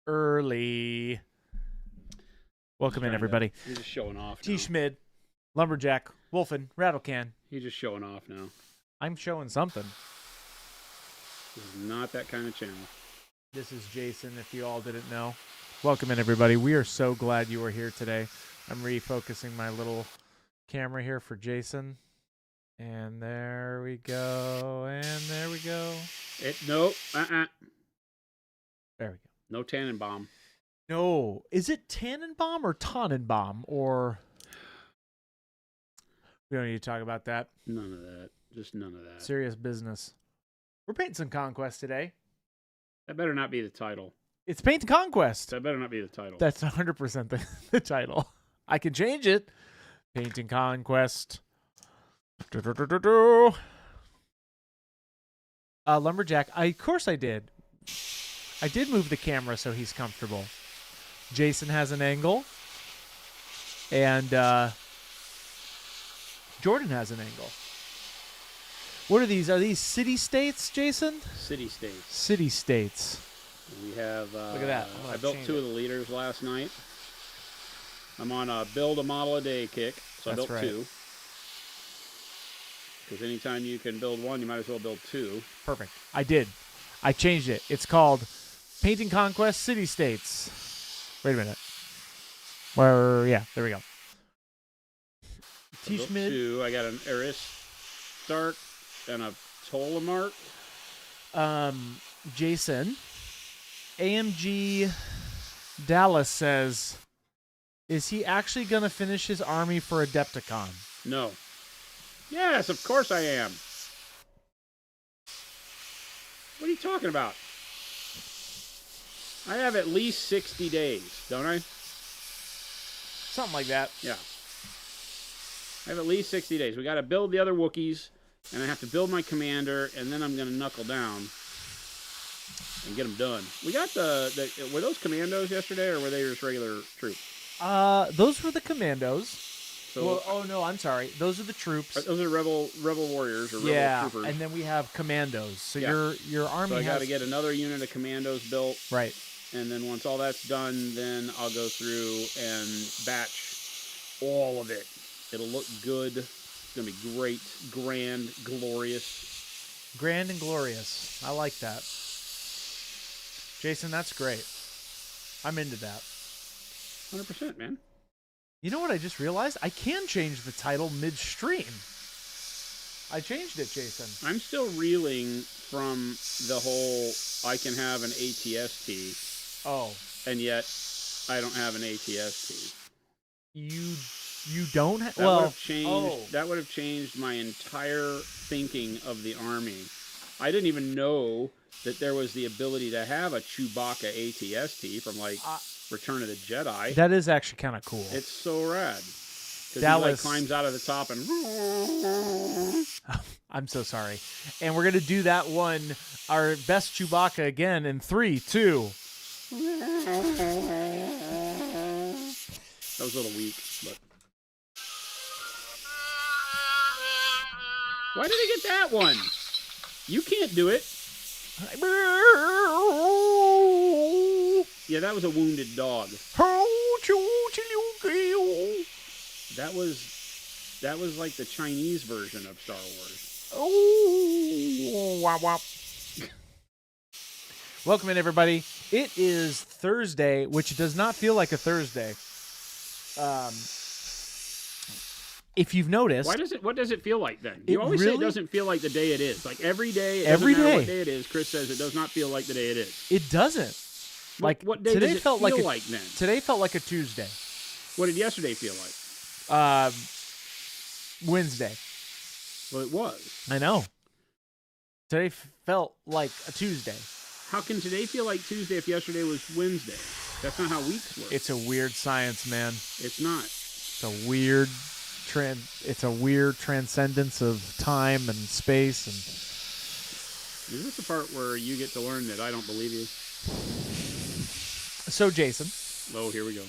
early. Welcome in, everybody. He's just showing off T. now. Schmid, Lumberjack, Wolfen, Rattlecan. He's just showing off now. I'm showing something. This is not that kind of channel. This is Jason, if you all didn't know. Welcome in, everybody. We are so glad you are here today. I'm refocusing my little camera here for Jason. And there we go. And there we go. Nope. There we go. No Tannenbaum. No. Is it Tannenbaum or Tannenbaum? Or we don't need to talk about that. None of that. Just none of that. Serious business. We're painting some Conquest today. That better not be the title. It's Paint Conquest. That better not be the title. That's 100% the title. I can change it. Painting Conquest. Lumberjack. Of course I did. I did move the camera so he's comfortable. Jason has an angle. And Jordan has an angle. What are these? Are these city-states, Jason? City-states. City-states. We have... Look at that. I built 2 of the leaders last night. I'm on a build a model a day kick, so That's I built right. 2. Because anytime you can build 1, you might as well build 2. Perfect. I did. I changed it. It's called Painting Conquest City-States. Wait a minute. Yeah, there we go. I built 2. I got an Eris Stark and a Tolemark. Jason, AMG Dallas says, is he actually going to finish his army for Adepticon? No. Yes, of course I am. What are you talking about? I have at least 60 days, don't I? Something like that. Yeah. I have at least 60 days. We got to build the other Wookiees, and I have to build my commander, and then I'm going to knuckle down and get them done. We got were those commandos yesterday, or were they just regular troops? Those were the commandos. So, well, oh no, I'm sorry. Those are the troops. Those are rebel warriors or rebel troopers. And then we have commandos. So Yeah. your army So I has got to get another unit of commandos built. right. And then once all that's done, then I'll go through and batch all of it. It'll look good. It's going to be great, grand, glorious. Grand and glorious. I like that. Jason, that's great. I'm into that. 100%, man. You know what I just realized? I can change the title midstream. I changed it, Jason. I'm still reeling from the whole I can have an ATST, Oh. and yet I don't have an ATST. You don't have... That would Well, have changed. That would have changed my entire thinking of the Army. I didn't even know that there was the ability to have a Chewbacca ATST from, like, Return of the Jedi. that is actually kind of cool. It's so rad. Because he, Dallas- like, climbs out of the top and... I'm so sorry. And we're going to do that one, our best Chewbacca again in 3, 2. That was a little weak, but... Why did I get that one? You can't do it. Yeah, that was a wounded dog. That was like the Chinese version of Star Wars. Oh, wop, wop. Welcome in, everybody. It is Thursday, which does not feel like a Thursday. If you've noticed, What does it feel like then? You always say it doesn't feel like the day it is. Like every day, it Every doesn't matter day. what day it is. Chris says it does not feel like the day it is. it doesn't. Like what day today does it felt feel like then? Today felt like a Tuesday. What did yesterday feel like? Wednesday. Well, it was. I know. Today felt like a Tuesday. How can today feel like Tuesday if yesterday was Wednesday? That's not how weeks work. It's a weird science, man. It's not. It's a weird transcendence of time and space. And Is this the part where you get to learn that I don't believe you? so, Jason, Oh, here we go.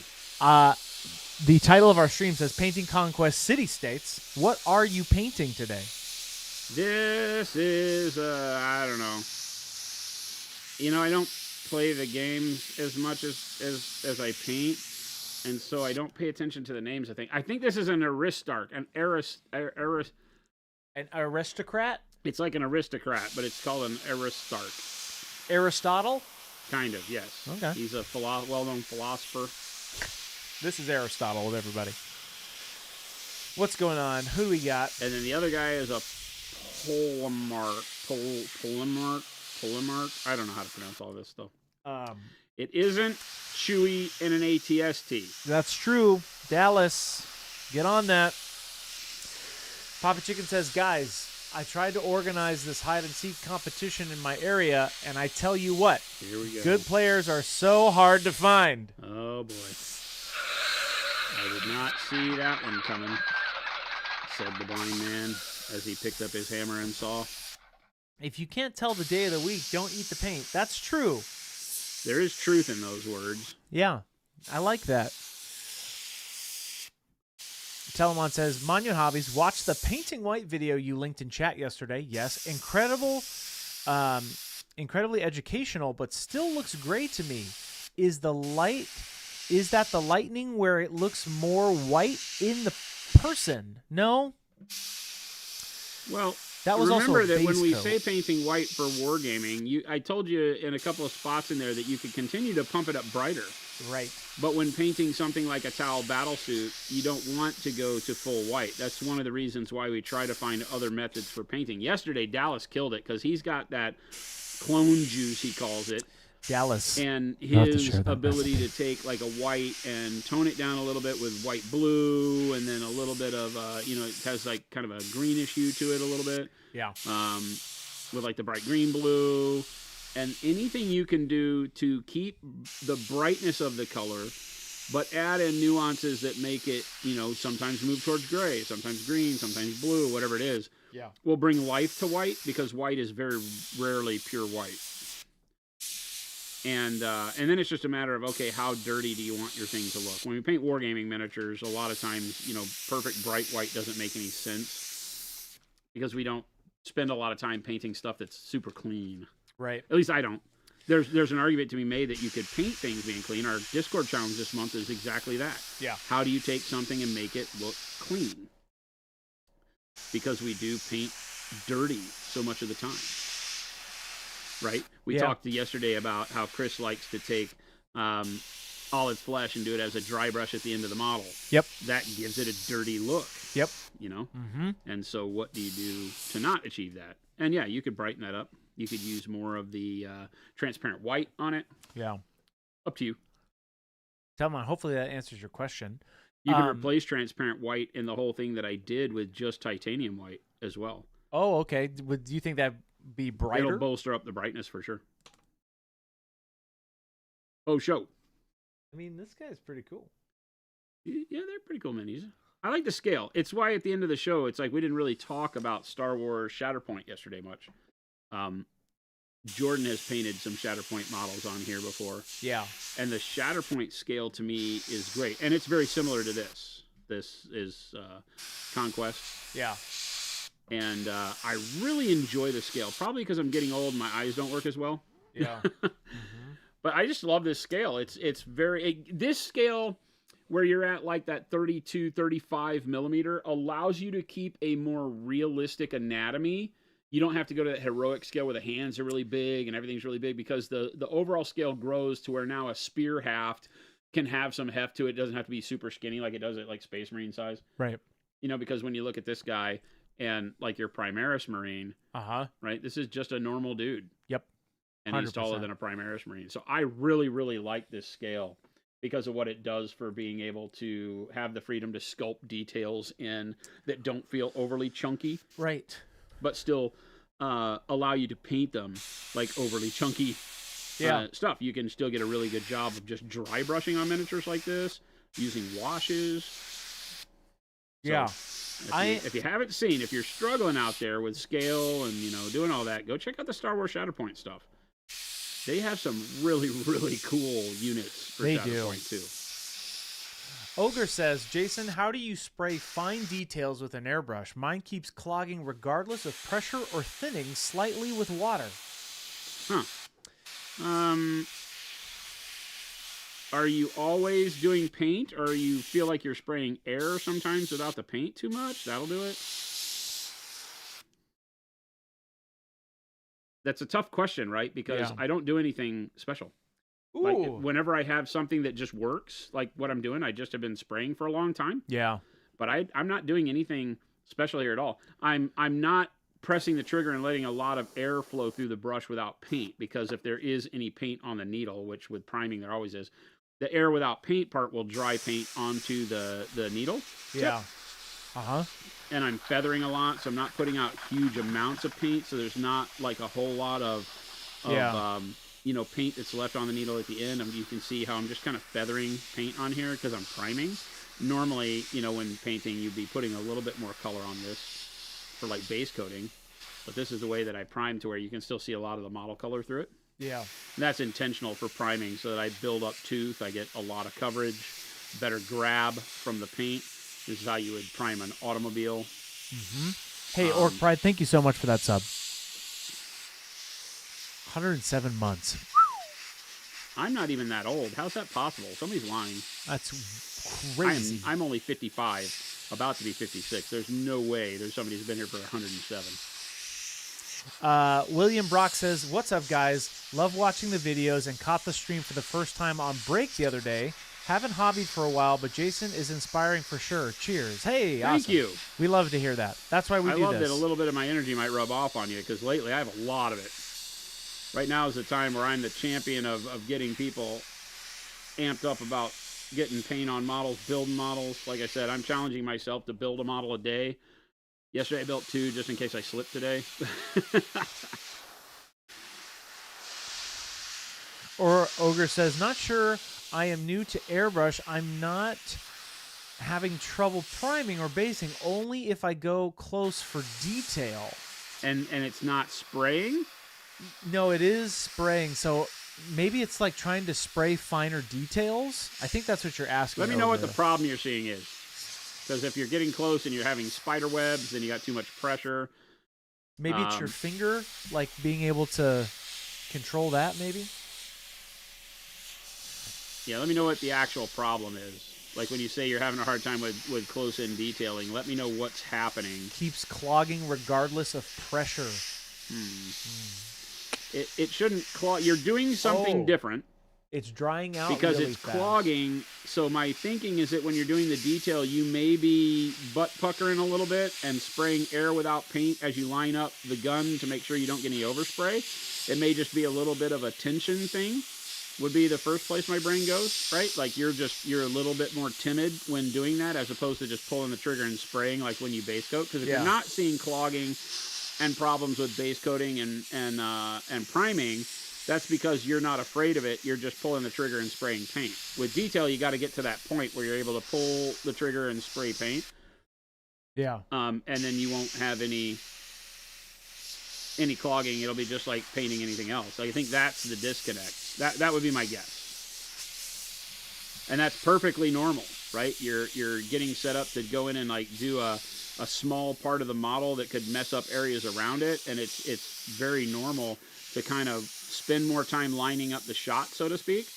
the title of our stream says Painting Conquest City-States. What are you painting today? This is, I don't know. You know, I don't play the games as much as I paint, and so I don't pay attention to the names. I think this is an Aristarch, an An aristocrat? It's like an aristocrat, but it's called an Aristarch. Aristotle? Kind of, yes. Okay. He's a well-known philosopher. This is Aristotle with everybody. What's going on? Who do we got? And then the other guy is a Polemarch. I don't know how to pronounce all this stuff. It isn't Chewy in an ATST. That's true. Dallas, get on that. Papa Chicken says, guys, I tried to organize this hide-and-seek competition in my area, and I tell you what, Here we go. good players are so hard to find. Oh, boy. I did not see that one coming, said the blind man as he picked up his hammer and saw. If you can't tell the day of the week, don't eat the paint. That's true. There is truth in those words. Yeah, I like that. Telemon says, Monument Hobbies, watch the Painting White video you linked in chat yesterday. Yes, incredibly educational, but still looks gray to me. Is that the lightning where it looks more white in the person? No? Well, that was remember also a that when we base say coat. painting white for wargaming, I told you in a couple of spots in there that you could continue to pump it up brighter. Right. But when painting something like a Tau battlesuit, you don't want to go to full white. That's one of the reasons why we try to find other methods for painting. Yesterday, Dallas killed it because he's got that clone juice, he calls it. Dallas. And You'll have to his share that ability recipe. to take like a white and tone it down a little bit with white blue, and then a little bit of, it has like kind of a greenish hue to it a little bit. Yeah. With like the bright green blue. And anything you can do to keep the brightness of the color, but add in nuances that make it, sometimes move towards gray, sometimes green, sometimes blue, whatever it is, Yeah. will bring life to white, because white is very rarely pure white. And then it's just a matter of, okay, how dirty do you want your thing to look? When we paint wargaming miniatures, a lot of times, perfect bright white doesn't make any sense, because we don't spend a lot of time painting stuff that's super clean. Right. At least I don't. There's an argument to be made that you could paint things being clean. Our Discord challenge this month is exactly that. Yeah. How do you take something and make it look clean? Because we do paint dirty so much of the time. Right? We talked yesterday about how Chris likes to take olive flesh and do it as a dry brush at the end of the model. Yep. That gives it a dirty look. Yep. Mm-hmm. And so what do you do to not achieve that? And yeah, you could brighten that up. You could use more of the transparent white on it. Yeah. Up to you. Telemon, hopefully that answers your question. You can replace transparent white in the whole thing that I did with just titanium white as well. Oh, okay. Do you think that'd be brighter? It'll bolster up the brightness for sure. Oh, show. I mean, this guy's pretty cool. Yeah, they're pretty cool minis. I like the scale. It's why at the end of the show, it's like we didn't really talk about Star Wars Shatterpoint yesterday much. Jordan has painted some Shatterpoint models on here before. Yeah. And the Shatterpoint scale to me is great. And it's very similar to this. This is Conquest. Yeah. And I really enjoy the scale. Probably because I'm getting old and my eyes don't work as well. Yeah. But I just love this scale. It's very... this scale, where you're at like that 32, 35 millimeter, allows you to keep a more realistic anatomy. You don't have to go to that heroic scale where the hands are really big and everything's really big, because the overall scale grows to where now a spear haft can have some heft to it. It doesn't have to be super skinny like it does at like Space Marine size. Right. Because when you look at this guy and like your Primaris Marine, right, this is just a normal dude. Yep. And he's taller 100%. than a Primaris Marine. So I really, really like this scale because of what it does for being able to have the freedom to sculpt details in that don't feel overly chunky. Right. But still allow you to paint them like overly chunky stuff. You can still get a really good job of just dry brushing on miniatures like this, using washes. So, if you haven't seen, if you're struggling out there with scale and, doing all that, go check out the Star Wars Shatterpoint stuff. They have some really, really cool units for Shatterpoint too. Ogre says, Jason, how do you spray fine details with an airbrush? Mine keeps clogging regardless of pressure or thinning slightly with water. Are you always doing paint, or you feel like you're spraying air sometimes without the paint too much? That'll do it. That's a tough question, right? Because I don't do anything special. Ooh. Like whenever I have something that just works, like what I'm doing, I just have been spraying for a long time. Yeah. But I'm not doing anything special here at all. I'm not pressing the trigger and letting a lot of air flow through the brush without paint, because if there is any paint on the needle, which with priming there always is, the air without paint part will dry paint onto the needle. Yeah. Uh-huh. And I'm feathering a lot, so I'm not putting out huge amounts of paint, so there's not like a whole lot of paint that's left on the needle at the end. You can see how I'm just kind of feathering paint on here because I'm priming. Normally, when painting, you'd be putting a little bit more color on this for like base coating, but this is the way that I prime to where you can still see a lot of the model color through it. Yeah. And that's intentional for priming so that I build up tooth, I get a lot of coverage, better grab from the paint. This is how you would prime an automobile. Mm-hmm. Hey, Orc Pride, thank you so much for that sub. 107 months. I'm not even that old. How's that possible? Somebody's lying. That's crazy. I'm only 55, about to be 56. There's no way there's somebody who's been here for 107. William Brock says, "What's up, guys? Love watching the videos and caught the stream for the first time on break the other day. Haven't hobbied for a while, but Jason is inspiring for sure. Cheers." Hey, Thank awesome. you. We love to hear that. That's why we do I love this. that a little bit of my energy might rub off on you, because lately I have a lot of it. Right now is the time where I'm the champion of getting people amped up about getting paint on models, building models. Like I said, I'm challenging myself to build a model a day. Yesterday I built 2 just in case I slipped today. Or Ogre says, "Not sure. I am new to airbrush. I'm not having trouble priming or basing, only if I go close for detail." And it's not spraying? No, it is spraying. So maybe it's like trying to spray finer details. I think that's what you're asking. Let me know what the problem you're seeing is. Because if you're getting close and you're having spider webs, then you got too much pressure. Maybe it's your finger, like being able to control that, maybe? Yeah, let me know what the actual problem is. Like when you say you're having a hard time with close-in detailing, let me know what's happening. Keeps clogging regardless of pressure. It shouldn't clog. You're doing something different. It's drying out because really it's fast. clogging. So my thinking is that when you're doing the detail, you may be butt puckering a little bit and spraying air without paint as you line up the gun to make sure you don't get any overspray. It may just be a little bit of a tension thing. Would be the first place my brain goes, right? Like you're a little bit more timid when doing that as opposed to just pulling the trigger and spraying like when you base coat. Because if you're not seeing clogging and problems with base coating and priming, that's because you're not afraid of it. You're just pulling the trigger and spraying paint. With detail, you got to get to that point where you're able to pull the trigger and spray paint. Yeah. And then you won't have any clogging. It'll be just like painting anything else. I think that's the disconnect. That would be my guess. And that's perfectly normal, right? You're getting set up to go in and like do a small part of the model that could mess up areas around it, and it's very normal to kind of spend more time lining up the shot, so to speak.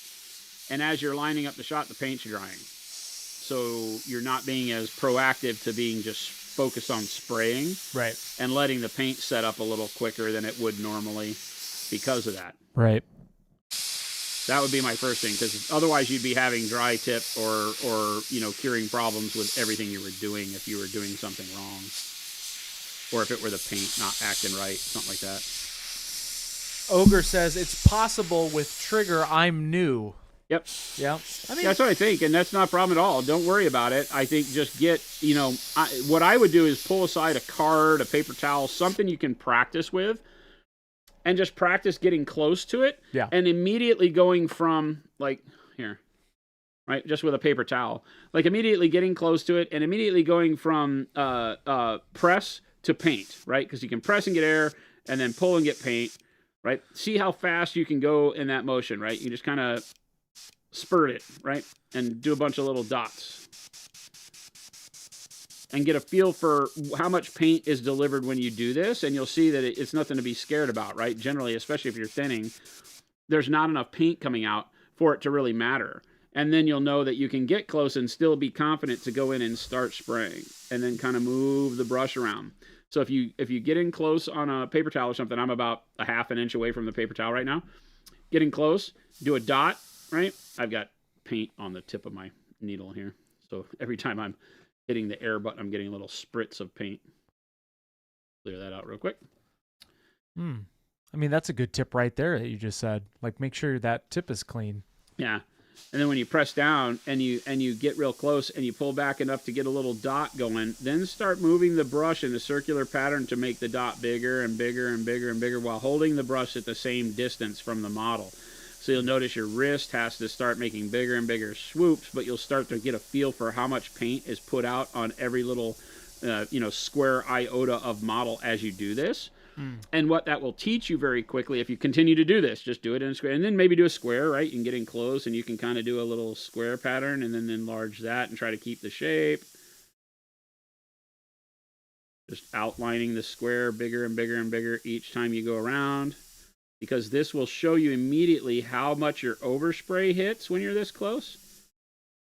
And as you're lining up the shot, the paint's drying. So you're not being as proactive to being just focused on spraying. Right. And letting the paint set up a little quicker than it would normally because of that. Right. That would be my first thing, because otherwise you'd be having dry tip or curing problems with everything you were doing if you were doing something wrong. Or if it were the paint not acting right, something like that. Ogre says, "It's possible with trigger, I'm new." Yep. Yeah. I mean, that's what I think, and that's not a problem at all. Don't worry about it. I think just get, what I would do is pull aside a card, a paper towel, something you can practice with, and just practice getting close to it. Yeah. And immediately going from, like, here, right, just with a paper towel, like immediately getting close to it and immediately going from press to paint, right? Because you can press and get air and then pull and get paint, right? See how fast you can go in that motion, right? You just kind of spurt it, right? And do a bunch of little dots. And get a feel for how much paint is delivered when you do this, and you'll see that it's nothing to be scared about, right? Generally, especially if you're thinning, there's not enough paint coming out for it to really matter. And then you'll know that you can get close and still be confident to go in and start spraying, and then kind of move the brush around. So if you get in close on a paper towel or something, I'm about a half an inch away from the paper towel right now. Getting close, do a dot, right? I've got paint on the tip of my needle here. So every time I'm hitting the air button, I'm getting a little spritz of paint. Clear that out real quick. I mean, that's a good tip right there that you just said. Like, make sure that tip is clean. Yeah. And then when you press down and you get real close and you pull back enough to get a little dot going, then start moving the brush in a circular pattern to make the dot bigger and bigger and bigger and bigger while holding the brush at the same distance from the model. So you'll notice your wrist has to start making bigger and bigger swoops, but you'll start to get a feel for how much paint is put out on every little square iota of model as you do this. And what that will teach you very quickly, if you continue to do this, just do it in a square, and then maybe do a square, right? You can get in close, and you can kind of do a little square pattern, and then enlarge that and try to keep the shape. Just outlining the square bigger and bigger and bigger each time you go around, because this will show you immediately how much your overspray hits when you're this close,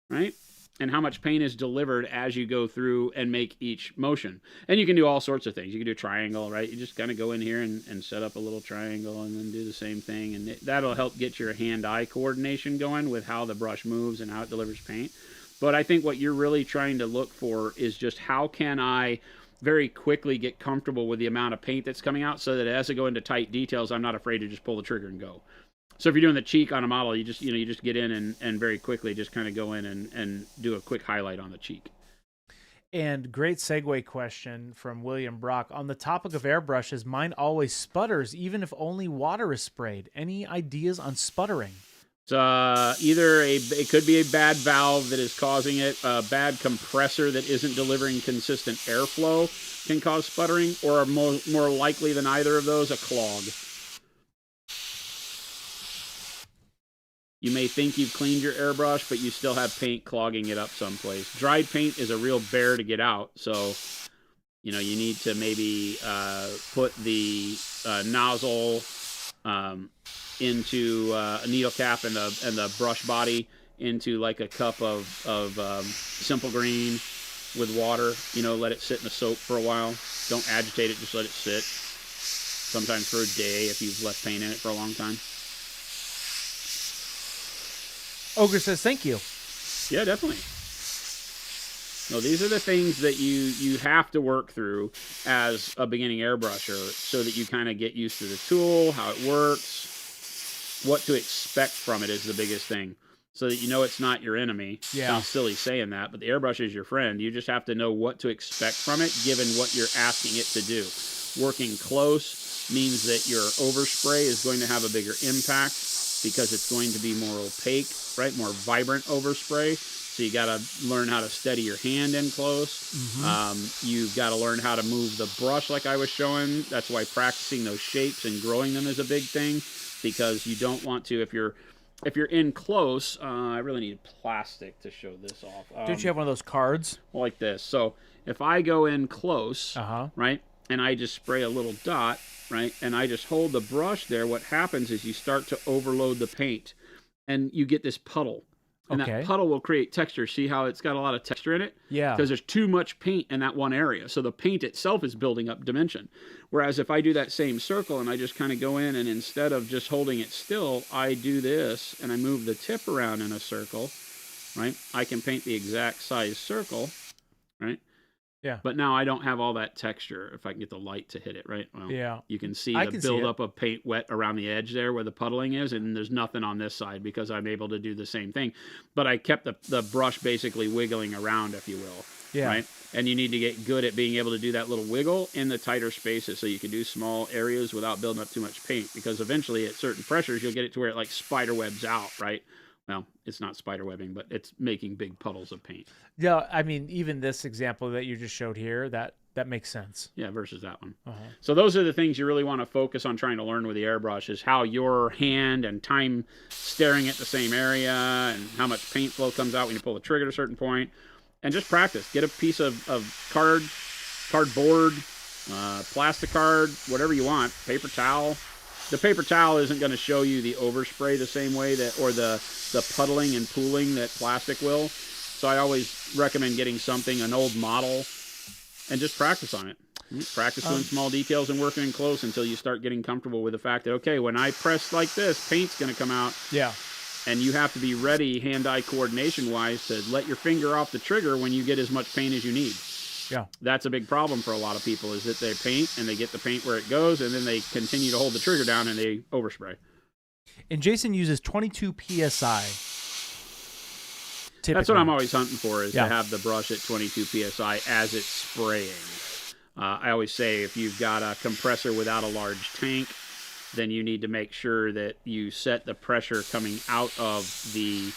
right? And how much paint is delivered as you go through and make each motion. And you can do all sorts of things. You can do a triangle, right? You just kind of go in here and set up a little triangle and then do the same thing. And that'll help get your hand-eye coordination going with how the brush moves and how it delivers paint. But I think what you're really trying to look for is just how can I very quickly get comfortable with the amount of paint that's coming out so that as I go into tight details, I'm not afraid to just pull the trigger and go. So if you're doing the cheek on a model, you just get in and very quickly just kind of go in and do a quick highlight on the cheek. And great segue question from William Brock. On the topic of airbrushes, mine always sputters even if only water is sprayed. Any ideas on sputtering? It's it could be a bad valve that is causing it, a bad compressor that isn't delivering consistent airflow can cause sputtering, or more likely than either of those, a clog. You may think you've cleaned your airbrush, but you still have paint clogging it up someplace. Dried paint is a real bear to get out, so you need to maybe put the nozzle into a needle cap and the brush body into like a cup of simple green with water. Let it sit in the soap for a while. Don't agitate it, just let it sit. Sometimes for a day if you've left paint in it for a long time. Ogre says, thank you. Yeah, definitely. No, these are the things that you have to work through as a beginning airbrusher so that you kind of get used to the tool, how it works, what to expect from it is the biggest thing. So that it's not your enemy. Yeah. Sounds silly saying that, but the airbrush is your friend. You just have to know what to expect from it given what you're asking it to do. Working close means that your overspray is going to have a bigger impact because it's going to be more opaque, right? More vibrant overspray. So you got to learn how to steady your hand in close. Mm-hmm. You've got to learn how to move the brush like I was showing. That's why practicing those shapes and growing them is a big thing, because you don't want to, if you're in close, I really need plastic to show this off. Don't you have one of those cards? Like this. So if I go in close, right, and I just spray a little dot, right, and I just hold the brush there, what happens is you start to overload the paint, and you get this puddle. And that puddle will create texture. See how it's got a lot of texture in it? Yeah. Because there's too much paint in that one area. So the paint itself is building up dimension. Whereas if I do that same circle and I just kind of go in and instead of just holding it still, I do this and I move the tip around in a circle, right? I can paint the exact size circle, right? Yeah. But now I don't have all that texture if I can get the light to hit it, right? Well, yeah. You can see the buildup of paint wet around the edge there where the puddling is, and there's nothing on this side because I'm able to do the same thing. But I kept the brush basically wiggling around, if you will. Yeah. Right? And you need to get good at being able to do that little wiggle in the tighter spaces so you can do small areas without building up too much paint, because eventually at certain pressures you'll get it to where it like spider webs out, right? Well, it's not spider webbing, but it's making big puddles of paint. Yeah, I mean, even this example that you just showed here, that makes sense. Yeah, versus that one. So those are the things you really want to focus on trying to learn with the airbrush, is how your hand and time staring at the same area and how much paint flow comes out when you pull the trigger at a certain point. And just practice. Get a piece of cardboard, plastic card, whatever you want, paper towel, The paper towel isn't going to show you the overspray the same way or the puddling and pooling that plastic will. So I always recommend getting an old model, and just practice on it. Practice doing small details and working in close until you start getting comfortable with the fact that, okay, when I press like this, paint's going to come out. Yeah. And you have to be ready hand-eye coordination-wise to let your finger off the trigger when you get as much paint as you need. Yeah. That's a big problem for a lot of people, is that they paint and they get the paint where it goes, and then they continue to hold the trigger down and they overspray. And Jason uses 22 PSI. Typically. That's what I'm always hunting for, is to have the brush at 22 PSI as it's spraying. I always say if you've got a compressor without a large tank, then you need to make sure that you set the pressure coming out of the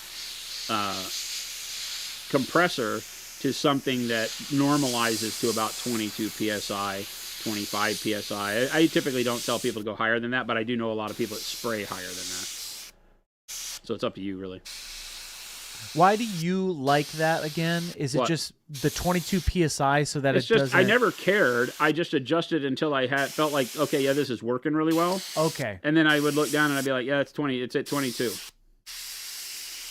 compressor to something that normalizes to about 22 PSI, 25 PSI. I typically don't tell people to go higher than that, but I do know a lot of people that spray higher than that. So it's up to you, really. Why do you like that again? Is it just the 22 PSI so that it's it doesn't... I never cared. I just adjusted until I felt like, okay, yeah, this is working really well. Okay. And then I would look down and I'd be like, yeah, it's at 22.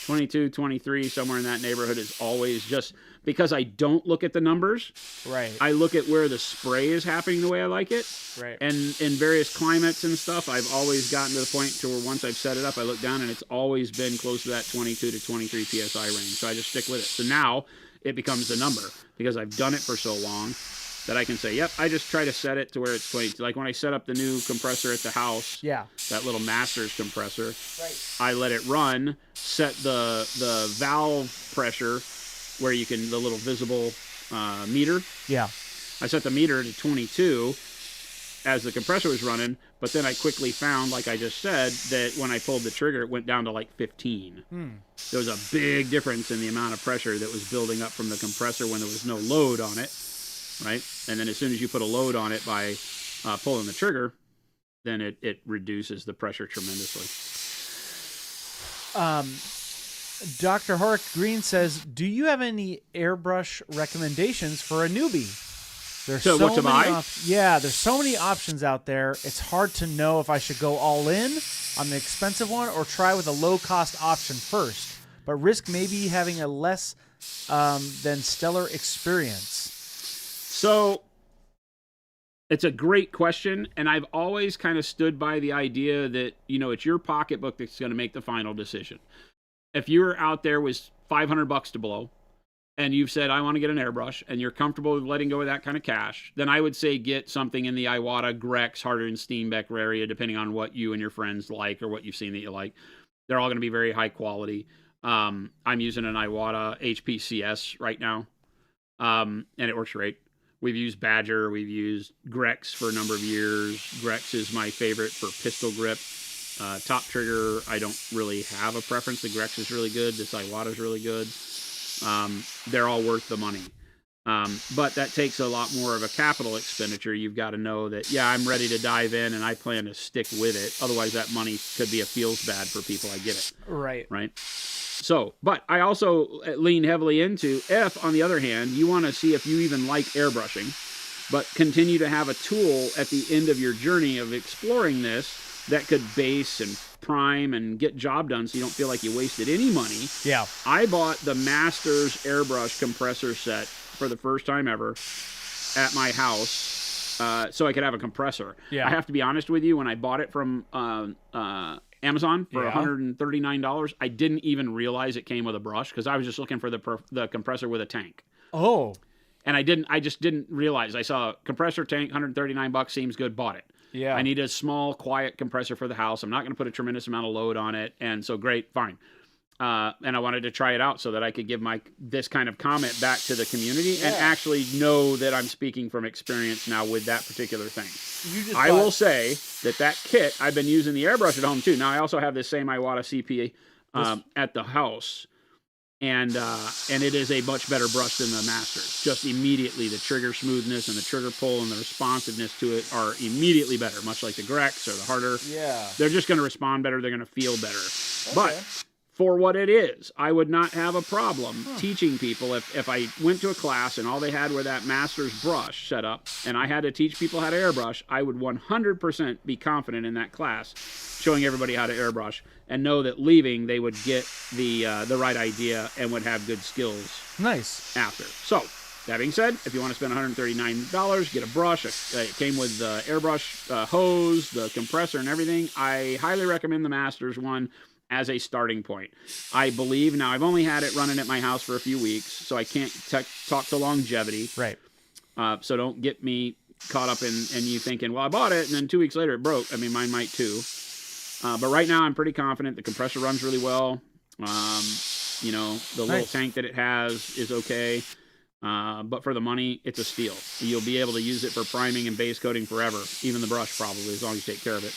22, 23, somewhere in that neighborhood is always just... Because I don't look at the numbers. Right. I look at where the spray is happening the way I like it. Right. And in various climates and stuff, I've always gotten to the point to where once I've set it up, I look down and it's always been close to that 22 to 23 PSI range. So I just stick with it. So now it becomes the number because I've done it for so long that I can say, yep, I just try to set it to where it's 22. Like when I set up the new compressor at the house, that little Masters compressor, I let it run, set the valve pressure where you can, the little visible meter. Yeah. I set the meter to 22 as the compressor was running, but then I quickly found, like I just said, that when I pulled the trigger, it went down to like 15. There was a big difference in the amount of pressure that was building up from the compressor when there was no load on it, right? And then as soon as you put a load on it by pulling the trigger, then it reduces the pressure tremendously. Dr. Horick Green says, do you have any airbrush recommendations for a newbie? There's so what to buy? There's so many options out there. It's hard to know if I should go all in on the expensive one or try with a low-cost option first, but risk maybe having a less than stellar experience. So it's a great question, and I've always kind of stood by the idea that, it's your pocketbook that's going to make the final decision. If you're out there with $500 to blow and you've said, I want to get an airbrush, and you're comfortable with letting go of that kind of cash, then I would say get something in the Iwata, Grex, Harder, and Steenbeck area, depending on what you and your friends like or what you've seen that you like. They're all going to be very high quality. I'm using an Iwata HPCS right now, and it works great. We've used Badger. We've used Grex for a number of years. Grex is my favorite for pistol grip. Top trigger, I don't really have a preference. The Grex is really good. This Iwata is really good. They're all worth the money. But that takes a lot more of a capital expenditure. You've got to know that, I'm ready to dive in and I plan to stick with it. Otherwise, that money could be a feels bad for people. I get it. Right. So, but I also lean heavily into if, on the other hand, you want to see if you even like airbrushing, but continue to have a tool at the end of your journey of exploring this that could base and prime and get job done so you don't feel like you wasted any money. Yeah. I bought the Masters airbrush compressor set for the first time ever at my house so I could have a compressor. Yeah. I have to be honest with you, when I bought it from Amazon for $139, I didn't even realize it came with a brush because I was just looking for the compressor with a tank. Oh. And I just didn't realize. I saw a compressor tank, $139, seems good, bought it. Yeah. I need a small, quiet compressor for the house. I'm not going to put a tremendous amount of load on it. And so great, fine. And I wanted to try it out so that I could give this kind of comment back to the community and actually know that I'm speaking from experience now with that particular thing. I will say that kit, I've been using the airbrush at home too. Now I also have this same Iwata CP at the house. And it is a much better brush than the Masters. Just immediately, the trigger smoothness and the trigger pull and the responsiveness to it are immediately better, much like the Grex or the Harder. Yeah. They're just going to respond better. They're going to feel better. Okay. But for what it is. I would not have a problem teaching people if I went to a class and all they had were that master's brush set up and I had to teach people how to airbrush. I would 100% be confident in that class showing everybody how to airbrush and know that leaving they would get the right idea and would have good skills Nice. after. So that being said, if you want to spend $139, get a brush. It came with the airbrush hose, the compressor, and everything. I highly recommend the Masters one as a starting point. I believe, now I've only had it running at my house for a few weeks, so I can't talk to longevity. Right. So don't get me caught up in you thinking, well, I bought it, and then 2 weeks later it broke. I mean, mine might too. But right now I'm pretty confident. The compressor runs really well. You know, the little tank that it has is okay. But for the money, it's a steal. You'll be able to use it for priming and base coating forever, even the brush probably, as long as you take care of it.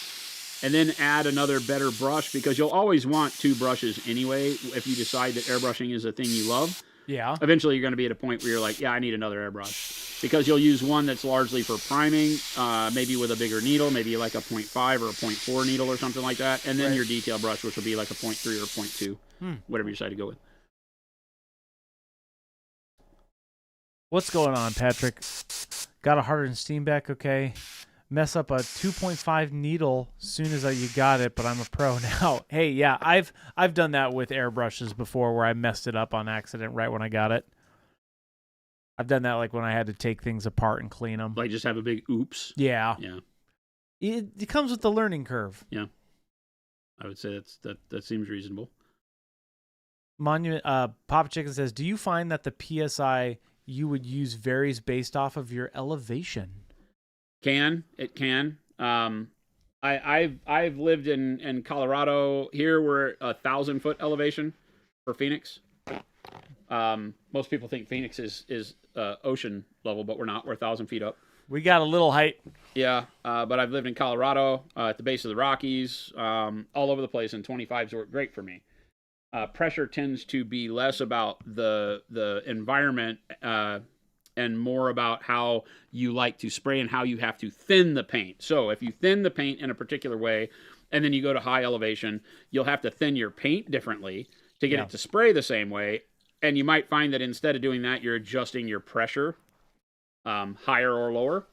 And then add another better brush, because you'll always want 2 brushes anyway if you decide that airbrushing is a thing you love. Yeah. Eventually you're going to be at a point where you're like, yeah, I need another airbrush. Because you'll use one that's largely for priming, maybe with a bigger needle, maybe like a 0.5 or a 0.4 needle or something like that. And then your detail brush, which will be like a 0.3 or 0.2, whatever you decide to go with. What's going on, Patrick? Got a hardened steam back, okay. Mess up a 2.5 needle soon as you got it, but I'm a pro now. Hey, yeah, I've done that with airbrushes before where I messed it up on accident right when I got it. I've done that like when I had to take things apart and clean them. Like just have a big oops. Yeah. Yeah. It comes with the learning curve. Yeah. I would say that seems reasonable. Monument Pop Chicken says, do you find that the PSI you would use varies based off of your elevation? It can. I've lived in Colorado. Here we're 1,000-foot elevation for Phoenix. Most people think Phoenix is ocean level, but we're not. We're 1,000 feet up. We got a little height. Yeah, but I've lived in Colorado, at the base of the Rockies, all over the place, and 25s work great for me. Pressure tends to be less about the environment and more about how you like to spray and how you have to thin the paint. So if you thin the paint in a particular way and then you go to high elevation, you'll have to thin your paint differently to get it to spray the same way. And you might find that instead of doing that, you're adjusting your pressure higher or lower.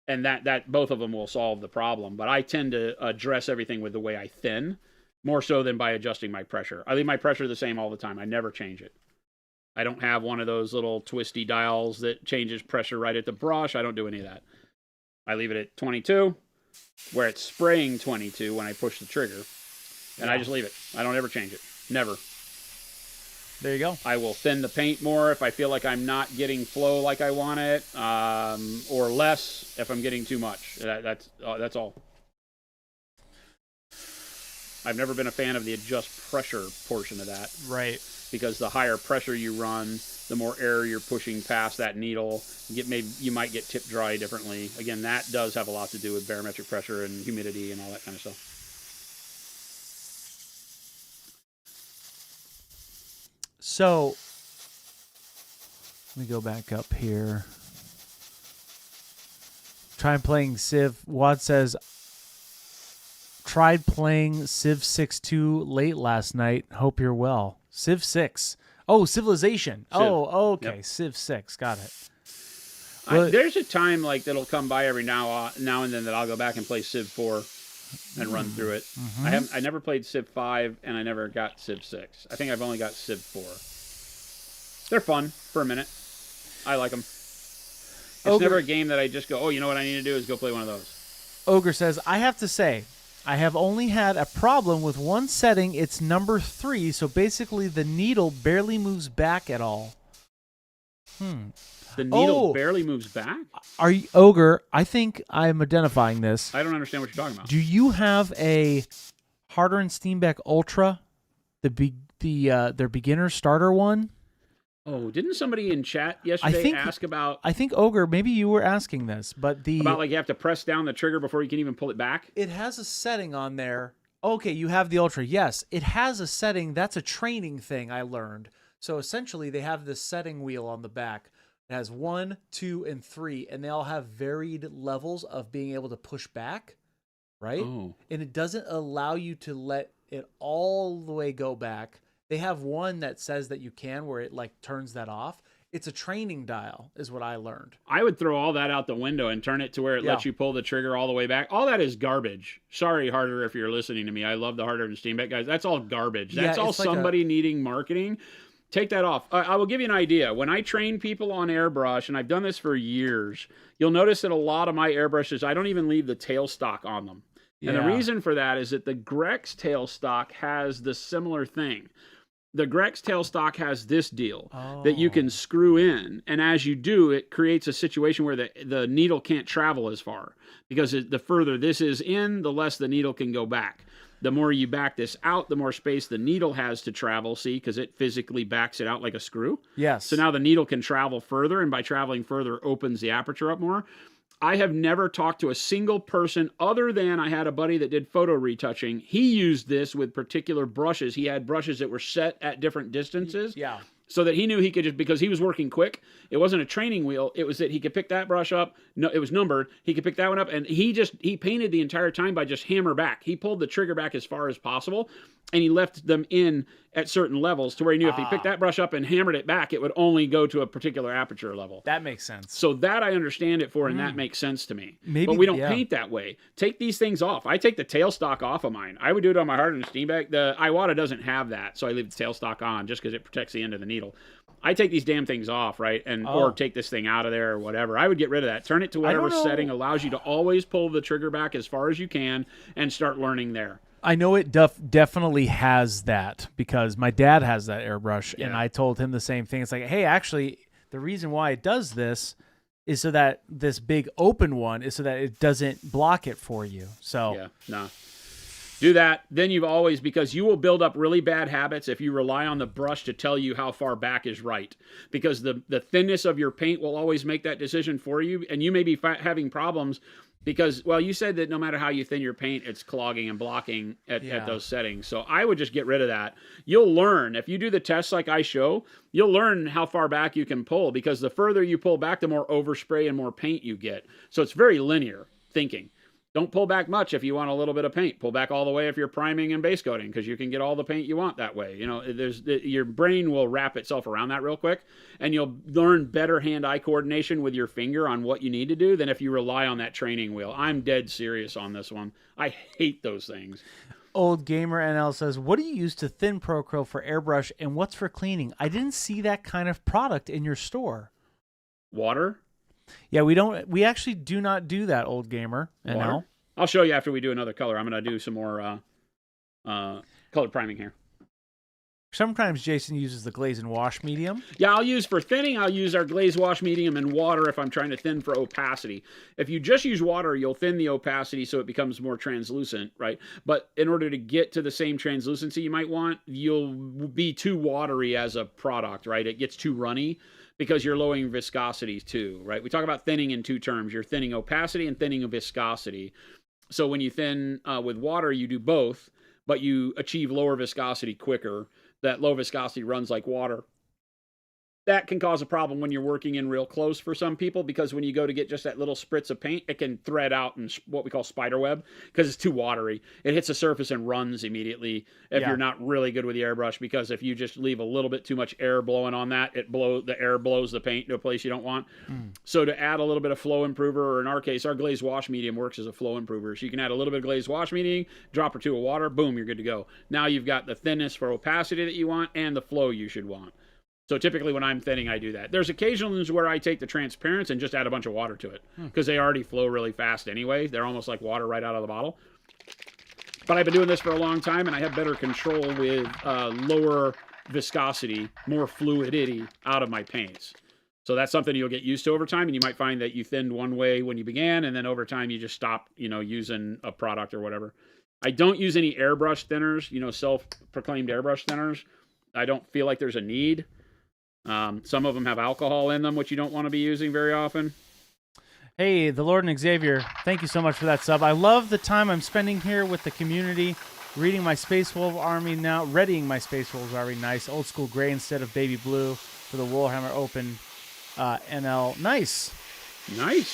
And that both of them will solve the problem. But I tend to address everything with the way I thin, more so than by adjusting my pressure. I leave my pressure the same all the time. I never change it. I don't have one of those little twisty dials that changes pressure right at the brush. I don't do any of that. I leave it at 22, where it's spraying 22 when I push the trigger. And I just leave it. I don't ever change it. Never. There you go. I will thin the paint more if I feel like I'm not getting flow like I want it, or less if I'm getting too much. That's all. I've never been a fan of the adjust pressure portion of that. Right. Because the higher pressure you run, the more air you're pushing past that needle. You might get tip dry differently. Again, that does have a lot to do with barometric pressure and humidity and all that kind of stuff. So, let me go back up here. Try playing Civ. Wad says, tried playing Civ 6-2 late last night. Hope you're well. Civ 6. Oh, Civilization. Civ. Oh, okay. Yep. Civ 6. Got it. There's a time like that'll come by every now and then that I'll go back and play Civ 4 and run through it. I never played Civ 5 and I never got Civ 6. I think I've only got Civ 4. They're fun for a minute. I like them. It's never a game that I just go, oh, you know what I need to do is go play one of those. Ogre says, I have to say, I have only had a problem with one setting. It's number 3, so basically the needle barely moves back at all. The needle barely moves back? Are you, Ogre, I think I'm identifying this. I don't understand what you're talking about. Do you have a Harder and Steamback Ultra? Their beginner starter one? Oh, didn't somebody in chat yesterday ask about... I think, Ogre, maybe you were asking this, but about, like, you have to press down the trigger before you can even pull it back? It has a setting on there. Okay, you have the Ultra. Yes, it has a setting. That's a training thing I learned. So, essentially, they have this setting wheel on the back. It has 1, 2, and 3, and they all have varied levels of being able to push back, right? Oh. And it doesn't allow you to let it all the way go back. They have one that says that you can, where it like turns that off. It's a training dial, is what I learned. I would throw all that out the window and turn it to where it lets you pull the trigger all the way back. All that is garbage. Sorry, Harder, if you're listening to me. I love the Harder and Steamback guys. That's all garbage. That's all somebody needing marketing. Take that off. I will give you an idea. When I train people on airbrush, and I've done this for years, you'll notice that a lot of my airbrushes, I don't even leave the tailstock on them. And the reason for that is that the Grex tailstock has the similar thing. The Grex tailstock has this deal that you can screw in. And as you do, it creates a situation where the needle can't travel as far. Because the further this is in, the less the needle can go back. The more you back this out, the more space the needle has to travel, see, because it physically backs it out like a screw. Yes. So now the needle can travel further, and by traveling further, opens the aperture up more. I have never talked to a single person other than I had a buddy that did photo retouching. He used this with particular brushes. He had brushes that were set at different distances. Yeah. So that he knew he could just, because he was working quick, it wasn't a training wheel. It was that he could pick that brush up. No, it was numbered. He could pick that one up, and he painted the entire time by just hammer back. He pulled the trigger back as far as possible, and he left them in at certain levels to where he knew if he picked that brush up and hammered it back, it would only go to a particular aperture level. That makes sense. So that I understand it for, and that makes sense to me. Maybe, but we don't paint that way. Take these things off. I take the tailstock off of mine. I would do it on my Harder and Steamback. The Iwata doesn't have that, so I leave the tailstock on just because it protects the end of the needle. I take these damn things off, right? And or take this thing out of there or whatever. I would get rid of that. Turn it to whatever setting allows you to always pull the trigger back as far as you can and start learning there. I know it definitely has that because my dad has that airbrush, and I told him the same thing. It's like, hey, actually, the reason why it does this is so that this big open one is so that it doesn't block it for you. So do that. Then you've always, because you will build up really bad habits if you rely on the brush to tell you how far back is right. Because the thinness of your paint will always make that decision for you, and you may be having problems because, well, you said that no matter how you thin your paint, it's clogging and blocking at those settings. So I would just get rid of that. You'll learn. If you do the tests like I show, you'll learn how far back you can pull, because the further you pull back, the more overspray and more paint you get. So it's very linear thinking. Don't pull back much if you want a little bit of paint. Pull back all the way if you're priming and base coating, because you can get all the paint you want that way. You know, your brain will wrap itself around that real quick, and you'll learn better hand-eye coordination with your finger on what you need to do than if you rely on that training wheel. I'm dead serious on this one. I hate those things. Old Gamer NL says, what do you use to thin Procro for airbrush, and what's for cleaning? I didn't see that kind of product in your store. Water? Yeah, we actually do not do that, Old Gamer. Water? I'll show you after we do another color. I'm going to do some more color priming here. Sometimes Jason uses the glaze and wash medium. Yeah, for thinning, I'll use our glaze wash medium and water if I'm trying to thin for opacity. If you just use water, you'll thin the opacity so it becomes more translucent, right? But in order to get to the same translucency you might want, you'll be too watery as a product, right? It gets too runny, because you're lowering viscosity too, right? We talk about thinning in two terms. You're thinning opacity and thinning viscosity. So when you thin with water, you do both, but you achieve lower viscosity quicker. That low viscosity runs like water. That can cause a problem when you're working in real close for some people, because when you go to get just that little spritz of paint, it can thread out in what we call spider web because it's too watery. It hits the surface and runs immediately if you're not really good with the airbrush, because if you just leave a little bit too much air blowing on that, the air blows the paint to a place you don't want. So to add a little bit of flow improver, or in our case, our glaze wash medium works as a flow improver. So you can add a little bit of glaze wash medium, drop or two of water, boom, you're good to go. Now you've got the thinness for opacity that you want and the flow you should want. So typically when I'm thinning, I do that. There's occasions where I take the transparents and just add a bunch of water to it, because they already flow really fast anyway. They're almost like water right out of the bottle. But I've been doing this for a long time, and I have better control with lower viscosity, more fluidity out of my paints. So that's something you'll get used to over time, and you might find that you thinned one way when you began, and then over time you just stop, using a product or whatever. I don't use any airbrush thinners, self-proclaimed airbrush thinners. I don't feel like there's a need. Some of them have alcohol in them, which you don't want to be using very often. Hey, the Lord and Xavier, thank you so much for that sub. I love the time I'm spending here with the community, reading my Space Wolf Army now, readying my Space Wolves Army. Nice. Old school gray instead of baby blue for the Warhammer Open NL. Nice. Nice.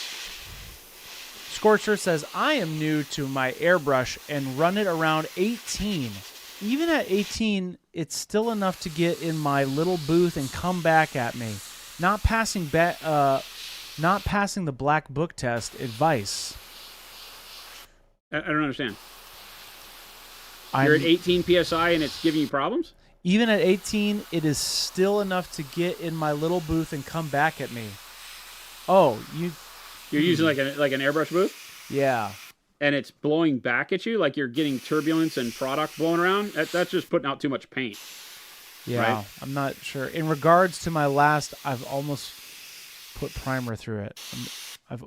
Scorcher says, I am new to my airbrush and run it around 18. even at 18, it's still enough to get in my little booth and come back at me. Not passing the black book test advice. I don't understand. You're at 18 psi and it's giving you problems? Even at 18, it is still enough to get in my little booth and come back at me. Oh, you're using like an airbrush booth? Yeah. And it's blowing back at you like you're getting turbulence and product blowing around? That's just putting out too much paint. Yeah, right? I'm not sure. In regards to my last, I've almost put primer through it. I've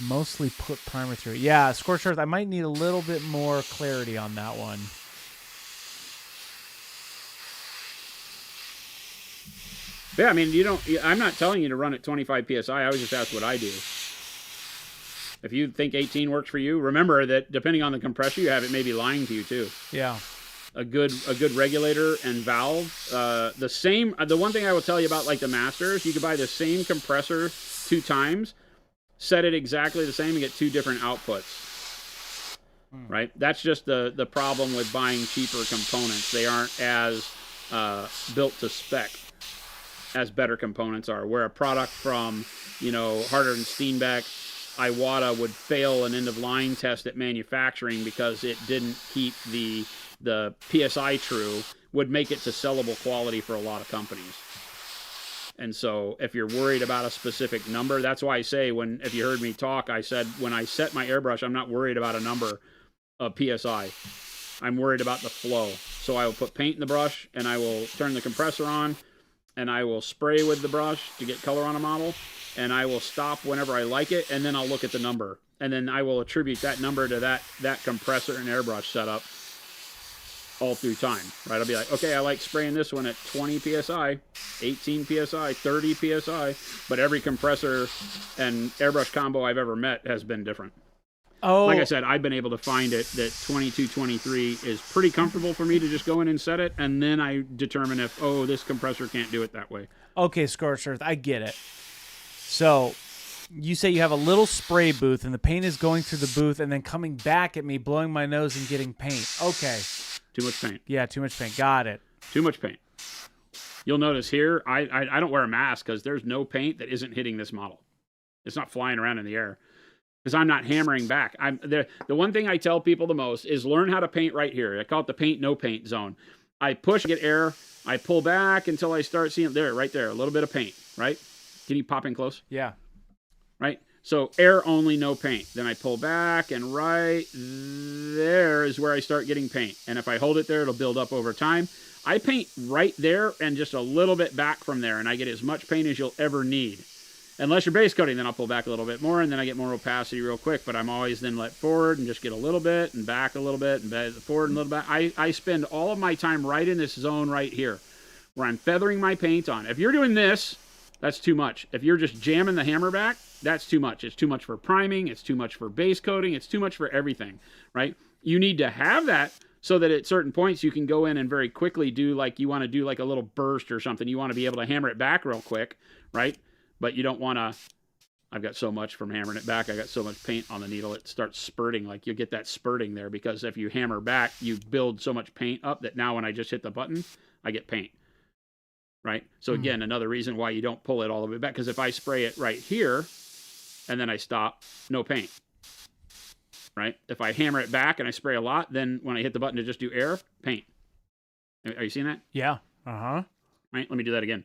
mostly put primer through it. Yeah, Scorched Earth, I might need a little bit more clarity on that one. Yeah, I mean, I'm not telling you to run at 25 psi. I was just asked what I do. If you think 18 works for you, remember that depending on the compressor you have, it may be lying to you too. Yeah. A good regulator and valve. The one thing I will tell you about like the Masters, you could buy the same compressor 2 times, set it exactly the same, and get 2 different outputs. Right? That's just the problem with buying cheaper components. They aren't as built to spec as better components are. Where a product from, Harder and Steenbeck, Iwata would fail an end-of-line test at manufacturing because it didn't keep the PSI true, would make it to sellable quality for a lot of companies. And so if you're worried about a specific number, that's why I say if you heard me talk, I said when I set my airbrush, I'm not worried about a number of PSI. I'm worried about the flow. So I will put paint in the brush and I will turn the compressor on and I will spray with the brush to get color on a model. And I will stop whenever I like it, and then I'll look at the number. And then I will attribute that number to that compressor and airbrush setup all through time, right? I'll be like, okay, I like spraying this one at 20 PSI, 18 PSI, 30 PSI, but every compressor and airbrush combo I've ever met has been different. Oh. Like I said, I've been able to find it that 22, 23 is pretty comfortable for me to just go in and set it, and then I determine if, this compressor can't do it that way. Okay, Scorched Earth, I get it. So, you say you have a little spray booth, and the paint is going through the booth and then coming back at me, blowing my nose and getting paint. Okay. Too much paint. Yeah, too much paint. Got it. Too much paint. You'll notice here, I don't wear a mask because there's no paint that isn't hitting this model. It's not flying around in the air because I'm not hammering back. The one thing I tell people the most is learn how to paint right here. I call it the paint, no paint zone. I push, get air. I pull back until I start seeing there, right there, a little bit of paint, right? Can you pop in close? Yeah. Right? So air only, no paint. Then I pull back, and right there is where I start getting paint. And if I hold it there, it'll build up over time. I paint right there and just a little bit back from there, and I get as much paint as you'll ever need. Unless you're base coating, then I'll pull back a little bit more, and then I get more opacity real quick. But I'm always then let forward and just get a little bit, and back a little bit, and forward and a little bit. I spend all of my time right in this zone right here, where I'm feathering my paint on. If you're doing this, that's too much. If you're just jamming the hammer back, that's too much. It's too much for priming. It's too much for base coating. It's too much for everything, right? You need to have that so that at certain points you can go in and very quickly do like you want to do like a little burst or something. You want to be able to hammer it back real quick, right? But you don't want to, I've got so much from hammering it back. I got so much paint on the needle. It starts spurting. Like you'll get that spurting there because if you hammer back, you build so much paint up that now when I just hit the button, I get paint. Right? So again, another reason why you don't pull it all the way back, because if I spray it right here and then I stop, no paint. Right? If I hammer it back and I spray a lot, then when I hit the button to just do air, paint. Are you seeing that? Yeah. Uh-huh. Right? Let me do that again.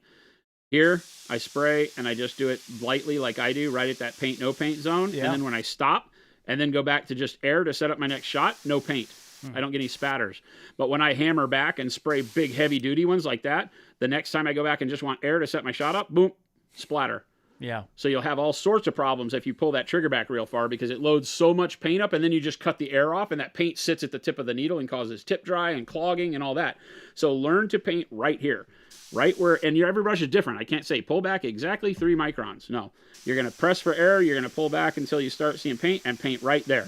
Here, I spray and I just do it lightly like I do, right at that paint, no paint zone. Yeah. And then when I stop and then go back to just air to set up my next shot, no paint. I don't get any spatters. But when I hammer back and spray big heavy duty ones like that, the next time I go back and just want air to set my shot up, boom, splatter. Yeah. So you'll have all sorts of problems if you pull that trigger back real far because it loads so much paint up and then you just cut the air off and that paint sits at the tip of the needle and causes tip dry and clogging and all that. So learn to paint right here, right where, and every brush is different. I can't say pull back exactly 3 microns. No, you're going to press for air. You're going to pull back until you start seeing paint and paint right there.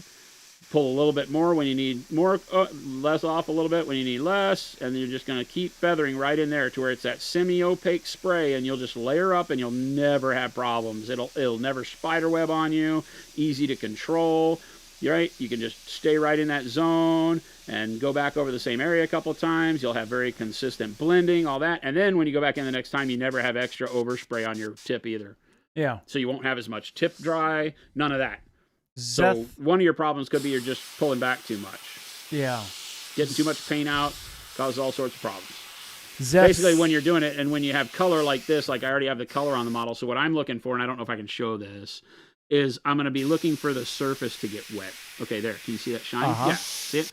Pull a little bit more when you need more, less off a little bit when you need less, and you're just going to keep feathering right in there to where it's that semi-opaque spray, and you'll just layer up, and you'll never have problems. It'll never spider web on you, easy to control. right? You can just stay right in that zone and go back over the same area a couple of times. You'll have very consistent blending, all that. And then when you go back in the next time, you never have extra overspray on your tip either. Yeah. So you won't have as much tip dry, none of that. Zeth, So one of your problems could be you're just pulling back too much. yeah. Getting too much paint out causes all sorts of problems. Zeth, Basically, when you're doing it and when you have color like this, like I already have the color on the model, so what I'm looking for, and I don't know if I can show this, is I'm going to be looking for the surface to get wet. Okay, there. Can you see that shine? Uh-huh. Yeah, see it?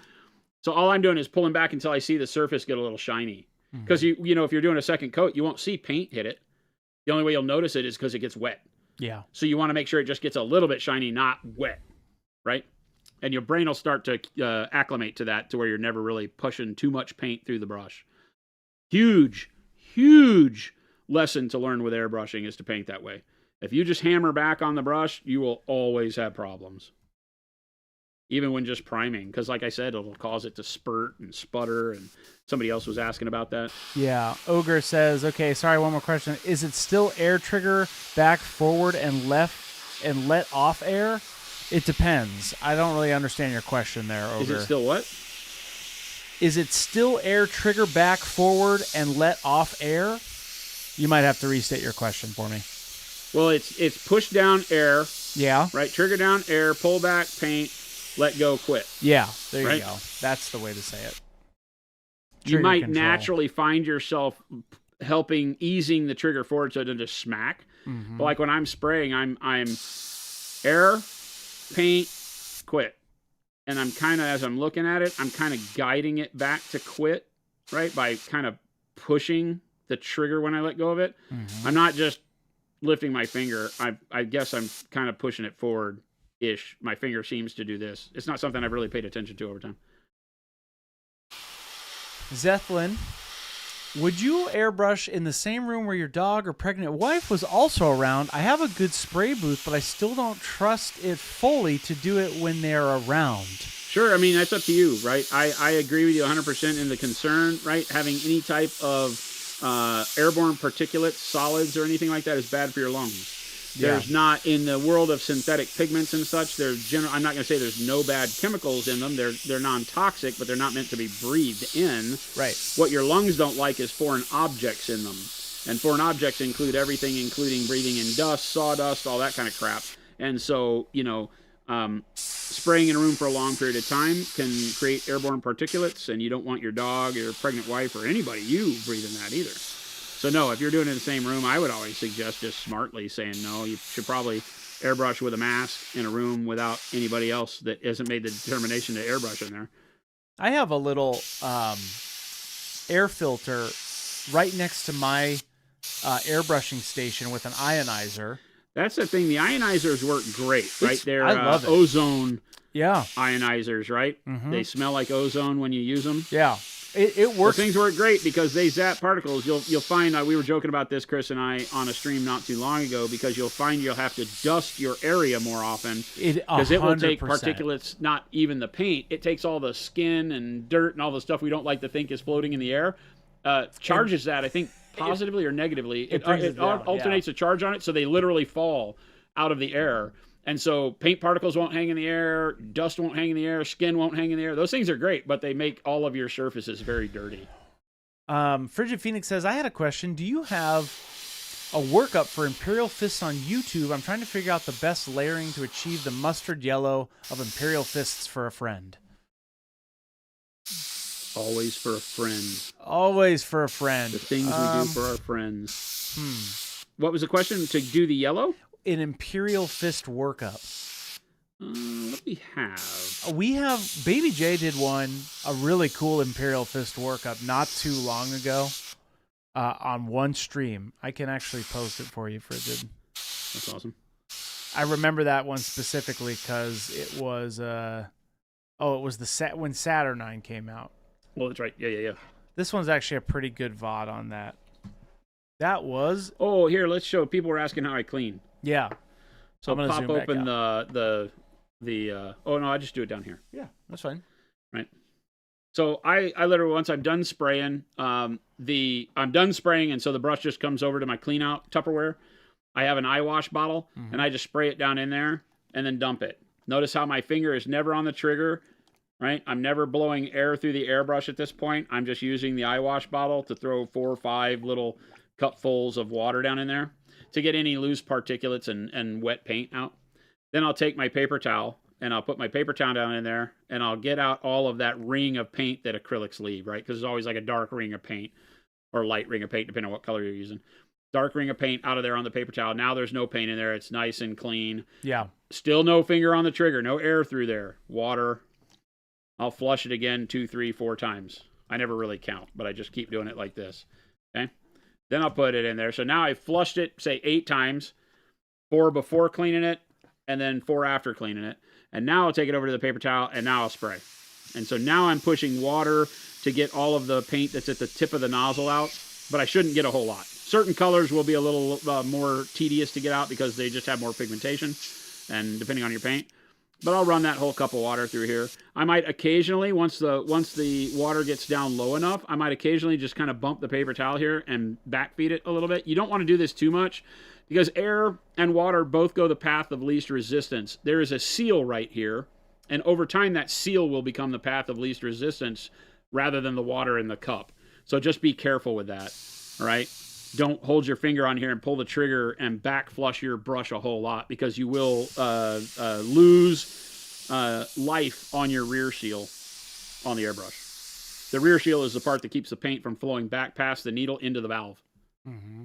So all I'm doing is pulling back until I see the surface get a little shiny. Because, you know, if you're doing a second coat, you won't see paint hit it. The only way you'll notice it is because it gets wet. Yeah. So you want to make sure it just gets a little bit shiny, not wet, right? And your brain will start to acclimate to that to where you're never really pushing too much paint through the brush. Huge lesson to learn with airbrushing is to paint that way. If you just hammer back on the brush, you will always have problems. Even when just priming, because like I said, it'll cause it to spurt and sputter, and somebody else was asking about that. Yeah. Ogre says, okay, sorry, one more question. Is it still air trigger back, forward, and left, and let off air? It depends. I don't really understand your question there, Ogre. Is it still what? Is it still air trigger back, forward, and let off air? You might have to restate your question for me. Well, it's push down air, Yeah. right? Trigger down air, pull back paint, let go, quit. Yeah. There Right? you go. That's the way to say it. You Trigger might control. naturally find yourself easing the trigger forward so it doesn't just smack. Mhm. But like when I'm spraying, I'm air, paint, quit. And I'm kind of, as I'm looking at it, I'm kind of guiding it back to quit, right? By kind of pushing the trigger when I let go of it. Mhm. I'm not just lifting my finger. I guess I'm kind of pushing it forward-ish. My finger seems to do this. It's not something I've really paid attention to over time. Zethlin, would you airbrush in the same room where your dog or pregnant wife was also around? I have a good spray booth, but I still don't trust it fully to do it when they're around. Sure, I mean, that's up to you, right? I agree with you 100% in the concern, right? Having any type of airborne particulates, solids, or anything like that is bad for your lungs. Yeah. There's not, in the world of synthetic pigments and such, I'm not going to say there's no bad chemicals in them. They're non-toxic, but they're not meant to be breathed in. Right. What your lungs don't like is foreign objects in them. And foreign objects include everything, including breathing in dust, sawdust, all that kind of crap. And so, you know, spraying in a room for a long period of time can create airborne particulates, and you don't want your dog or pregnant wife or anybody, you, breathing that either. So no, if you're doing it in the same room, I would always suggest just smartly saying no. You should probably airbrush with a mask in a room without anybody else that hasn't made the determination to airbrush in there. I have a little air filter right next to my airbrushing station with an ionizer. That's the thing. The ionizers work great, right? They're I love it. ozone Yeah. ionizers, right? Mhm. They smell like ozone when you use them. Yeah. It Those works. things work great because they zap particles. You'll find, we were joking about this, Chris and I, on a stream not too long ago, because you'll find you'll have to dust your area more often because it will take 100%. particulates, not even the paint. It takes all the skin and dirt and all the stuff we don't like to think is floating in the air, charges that, I think, positively or negatively. It brings it down, alternates a charge on it, so they literally fall out of the air. And so paint particles won't hang in the air, dust won't hang in the air, skin won't hang in the air. Those things are great, but they make all of your surfaces very dirty. Frigid Phoenix says, I had a question. Do you have a workup for Imperial Fists on YouTube? I'm trying to figure out the best layering to achieve the mustard yellow of Imperial Fists for a friend. Always for a friend. Always for a friend. The things we do for our friends. What was the question? To do the yellow? An Imperial Fist workup. What do we have? We have, Baby J did one, a really cool Imperial Fist workup not too long ago on one stream. I can actually post it for you, Frigid. That's awesome. I remember that one specifically because it was, it was when Saturnine came out. Well, that's right. Yeah. This one's actually a pretty good VOD on that. That was... Oh, here, let's show. People were asking how I clean. Yeah. So I'm gonna pop zoom back open out. oh, no, I just do it down here. Yeah, that's fine. Right. So I literally, once I'm done spraying, I'm done spraying, and so the brush just comes over to my clean out Tupperware. I have an eye wash bottle, and I just spray it down in there and then dump it. Notice how my finger is never on the trigger, right? I'm never blowing air through the airbrush at this point. I'm just using the eye wash bottle to throw 4 or 5 little cupfuls of water down in there to get any loose particulates and wet paint out. Then I'll take my paper towel and I'll put my paper towel down in there and I'll get out all of that ring of paint that acrylics leave, right? Because there's always like a dark ring of paint or light ring of paint, depending on what color you're using. Dark ring of paint out of there on the paper towel. Now there's no paint in there. It's nice and clean. Yeah. Still no finger on the trigger. No air through there. Water. I'll flush it again 2, 3, 4 times. I never really count, but I just keep doing it like this. Okay? Then I'll put it in there. So now I flushed it, say 8 times. 4 before cleaning it, and then 4 after cleaning it. And now I'll take it over to the paper towel, and now I'll spray. And so now I'm pushing water to get all of the paint that's at the tip of the nozzle out, but I shouldn't get a whole lot. Certain colors will be a little more tedious to get out because they just have more pigmentation, and depending on your paint. But I'll run that whole cup of water through here. I might occasionally, once the water gets down low enough, I might occasionally just kind of bump the paper towel here and backfeed it a little bit. You don't want to do this too much because air and water both go the path of least resistance. There is a seal right here, and over time that seal will become the path of least resistance rather than the water in the cup. So just be careful with that, all right? Don't hold your finger on here and pull the trigger and back flush your brush a whole lot because you will lose life on your rear seal on the airbrush. The rear seal is the part that keeps the paint from flowing back past the needle into the valve. Mm-hmm.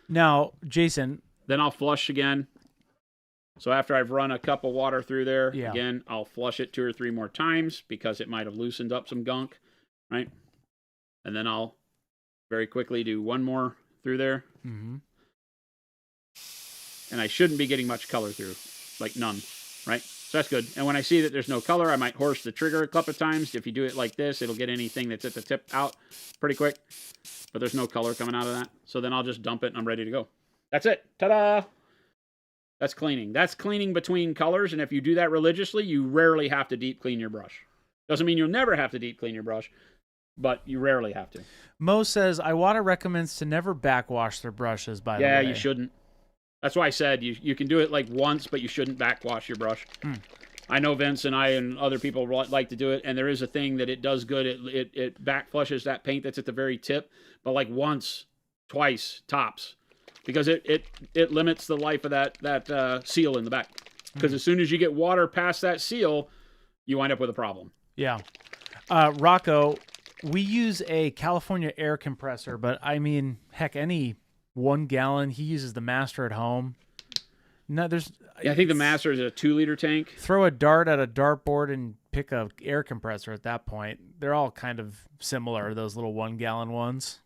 Now, Jason. Then I'll flush again. So after I've run a cup of water through there, again, I'll flush it 2 or 3 more times because it might have loosened up some gunk, right? And then I'll very quickly do 1 more through there. Mm-hmm. And I shouldn't be getting much color through, like none, right? So that's good. And when I see that there's no color, I might horse the trigger a couple of times. If you do it like this, it'll get anything that's at the tip out pretty quick. But there's no color coming out of that. So then I'll just dump it and I'm ready to go. That's it. Ta-da! That's cleaning. That's cleaning between colors, and if you do that religiously, you rarely have to deep clean your brush. Doesn't mean you'll never have to deep clean your brush, but you rarely have to. Mo says, Iwata recommends to never backwash their brushes, by the way. Yeah, you shouldn't. That's why I said you can do it like once, but you shouldn't backwash your brush. I know Vince and I and other people like to do it, and there is a thing that it does good. It back flushes that paint that's at the very tip, but like once, twice, tops. Because it limits the life of that seal in the back. Because as soon as you get water past that seal, you wind up with a problem. Yeah. Rocco, we use a California air compressor, but I mean, heck, any 1 gallon, he uses the Master at home. No, I think the Master is a 2-liter tank. Throw a dart at a dartboard and pick a air compressor at that point. They're all kind of similar, those little 1 gallon ones.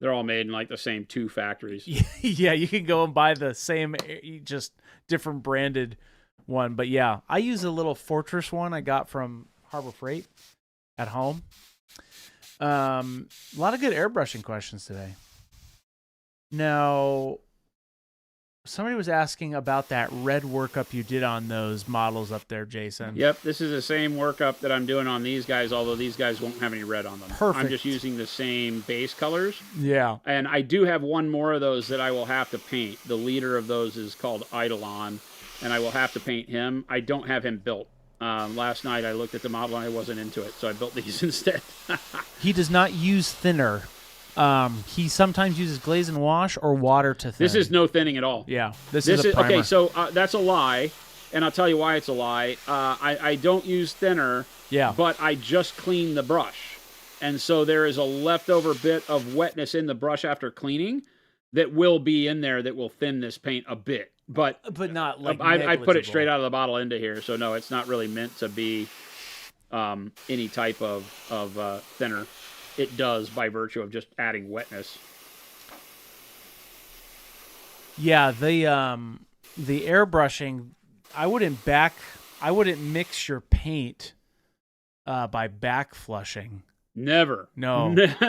They're all made in like the same 2 factories. Yeah, you can go and buy the same, just different branded one. But yeah, I use a little Fortress one I got from Harbor Freight at home. A lot of good airbrushing questions today. Now, somebody was asking about that red workup you did on those models up there, Jason. Yep, this is the same workup that I'm doing on these guys, although these guys won't have any red on them. Perfect. I'm just using the same base colors. Yeah. And I do have 1 more of those that I will have to paint. The leader of those is called Eidolon, and I will have to paint him. I don't have him built. Last night I looked at the model and I wasn't into it, so I built these instead. He does not use thinner. He sometimes uses glaze and wash or water to thin. This is no thinning at all. Yeah, this is a primer. Okay, so that's a lie, and I'll tell you why it's a lie. I don't use thinner, but I just clean the brush. And so there is a leftover bit of wetness in the brush after cleaning that will be in there that will thin this paint a bit. But not like I put it straight out of the bottle into here, so no, it's not really meant to be any type of thinner. It does by virtue of just adding wetness. Yeah, the airbrushing, I wouldn't mix your paint by back flushing. Never. No. Never.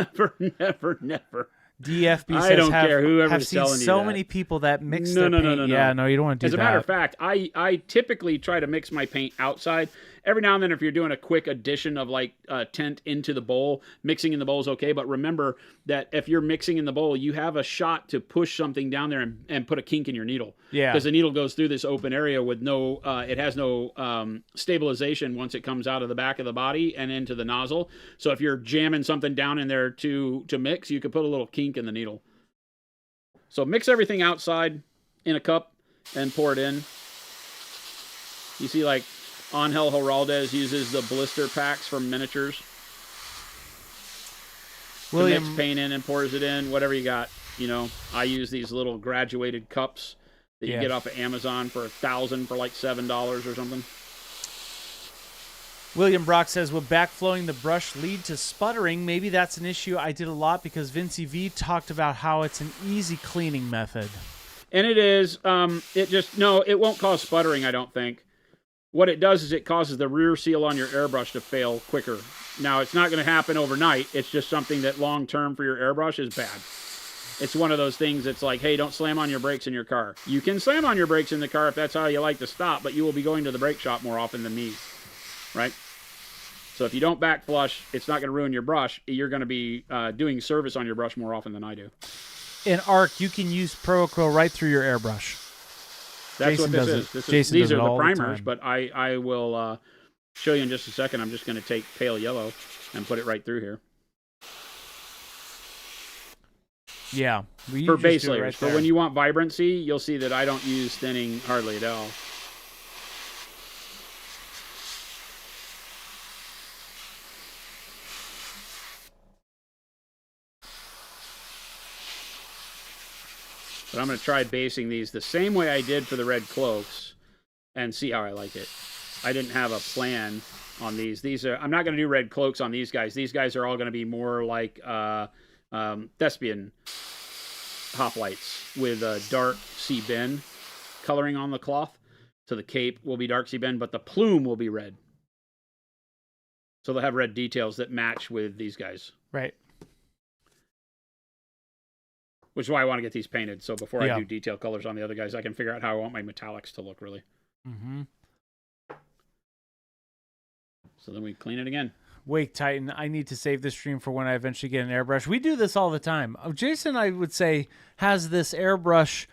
DFB says I don't care whoever's telling you I've seen so many people that mix their paint. No. Yeah, no, you don't want to do that. As a matter of fact, I typically try to mix my paint outside, every now and then, if you're doing a quick addition of like tint into the bowl, mixing in the bowl is okay. But remember that if you're mixing in the bowl, you have a shot to push something down there and put a kink in your needle. Yeah. Because the needle goes through this open area with no, it has no stabilization once it comes out of the back of the body and into the nozzle. So if you're jamming something down in there to mix, you could put a little kink in the needle. So mix everything outside in a cup and pour it in. You see, like, Angel Heraldez uses the blister packs from Miniatures. William mix paint in and pours it in, whatever you got. You know, I use these little graduated cups that you get off of Amazon for $1,000 for like $7 or something. William Brock says, would backflowing the brush lead to sputtering? Maybe that's an issue I did a lot because Vincey V talked about how it's an easy cleaning method. And it is. It won't cause sputtering, I don't think. What it does is it causes the rear seal on your airbrush to fail quicker. Now, it's not going to happen overnight. It's just something that long-term for your airbrush is bad. It's one of those things that's like, hey, don't slam on your brakes in your car. You can slam on your brakes in the car if that's how you like to stop, but you will be going to the brake shop more often than me, right? So if you don't back flush, it's not going to ruin your brush. You're going to be doing service on your brush more often than I do. In ARC, you can use Pro Acryl right through your airbrush. That's what this is. These are the primers, but I will show you in just a second. I'm just going to take pale yellow and put it right through here. Yeah. For base layers. For when you want vibrancy, you'll see that I don't use thinning hardly at all. But I'm going to try basing these the same way I did for the red cloaks and see how I like it. I didn't have a plan on these. I'm not going to do red cloaks on these guys. These guys are all going to be more like thespian hoplites with dark sea ben coloring on the cloth. So the cape will be dark sea ben, but the plume will be red. So they'll have red details that match with these guys. Right. Which is why I want to get these painted. So before I do detail colors on the other guys, I can figure out how I want my metallics to look, really. Mm-hmm. So then we clean it again. Wake Titan, I need to save this stream for when I eventually get an airbrush. We do this all the time. Jason, I would say, has this airbrush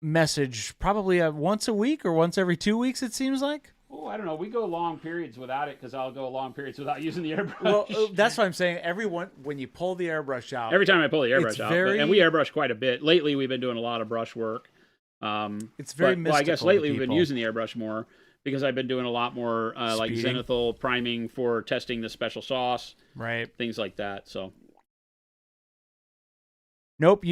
message probably once a week or once every 2 weeks, it seems like. Oh, I don't know. We go long periods without it because I'll go long periods without using the airbrush. Well, that's what I'm saying. When you pull the airbrush out. Every time I pull the airbrush out. And we airbrush quite a bit. Lately, we've been doing a lot of brush work. It's very mystical. Well, I guess lately we've been using the airbrush more because I've been doing a lot more like zenithal priming for testing the special sauce. Right. Things like that. So. Nope.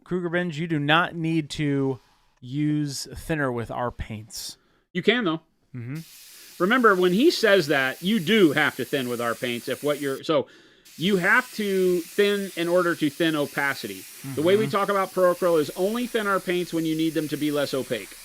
Kruger Benj, you do not need to use thinner with our paints. You can, though. Mm-hmm. Remember, when he says that, you do have to thin with our paints. So you have to thin in order to thin opacity. Mm-hmm. The way we talk about Pro Acryl is only thin our paints when you need them to be less opaque.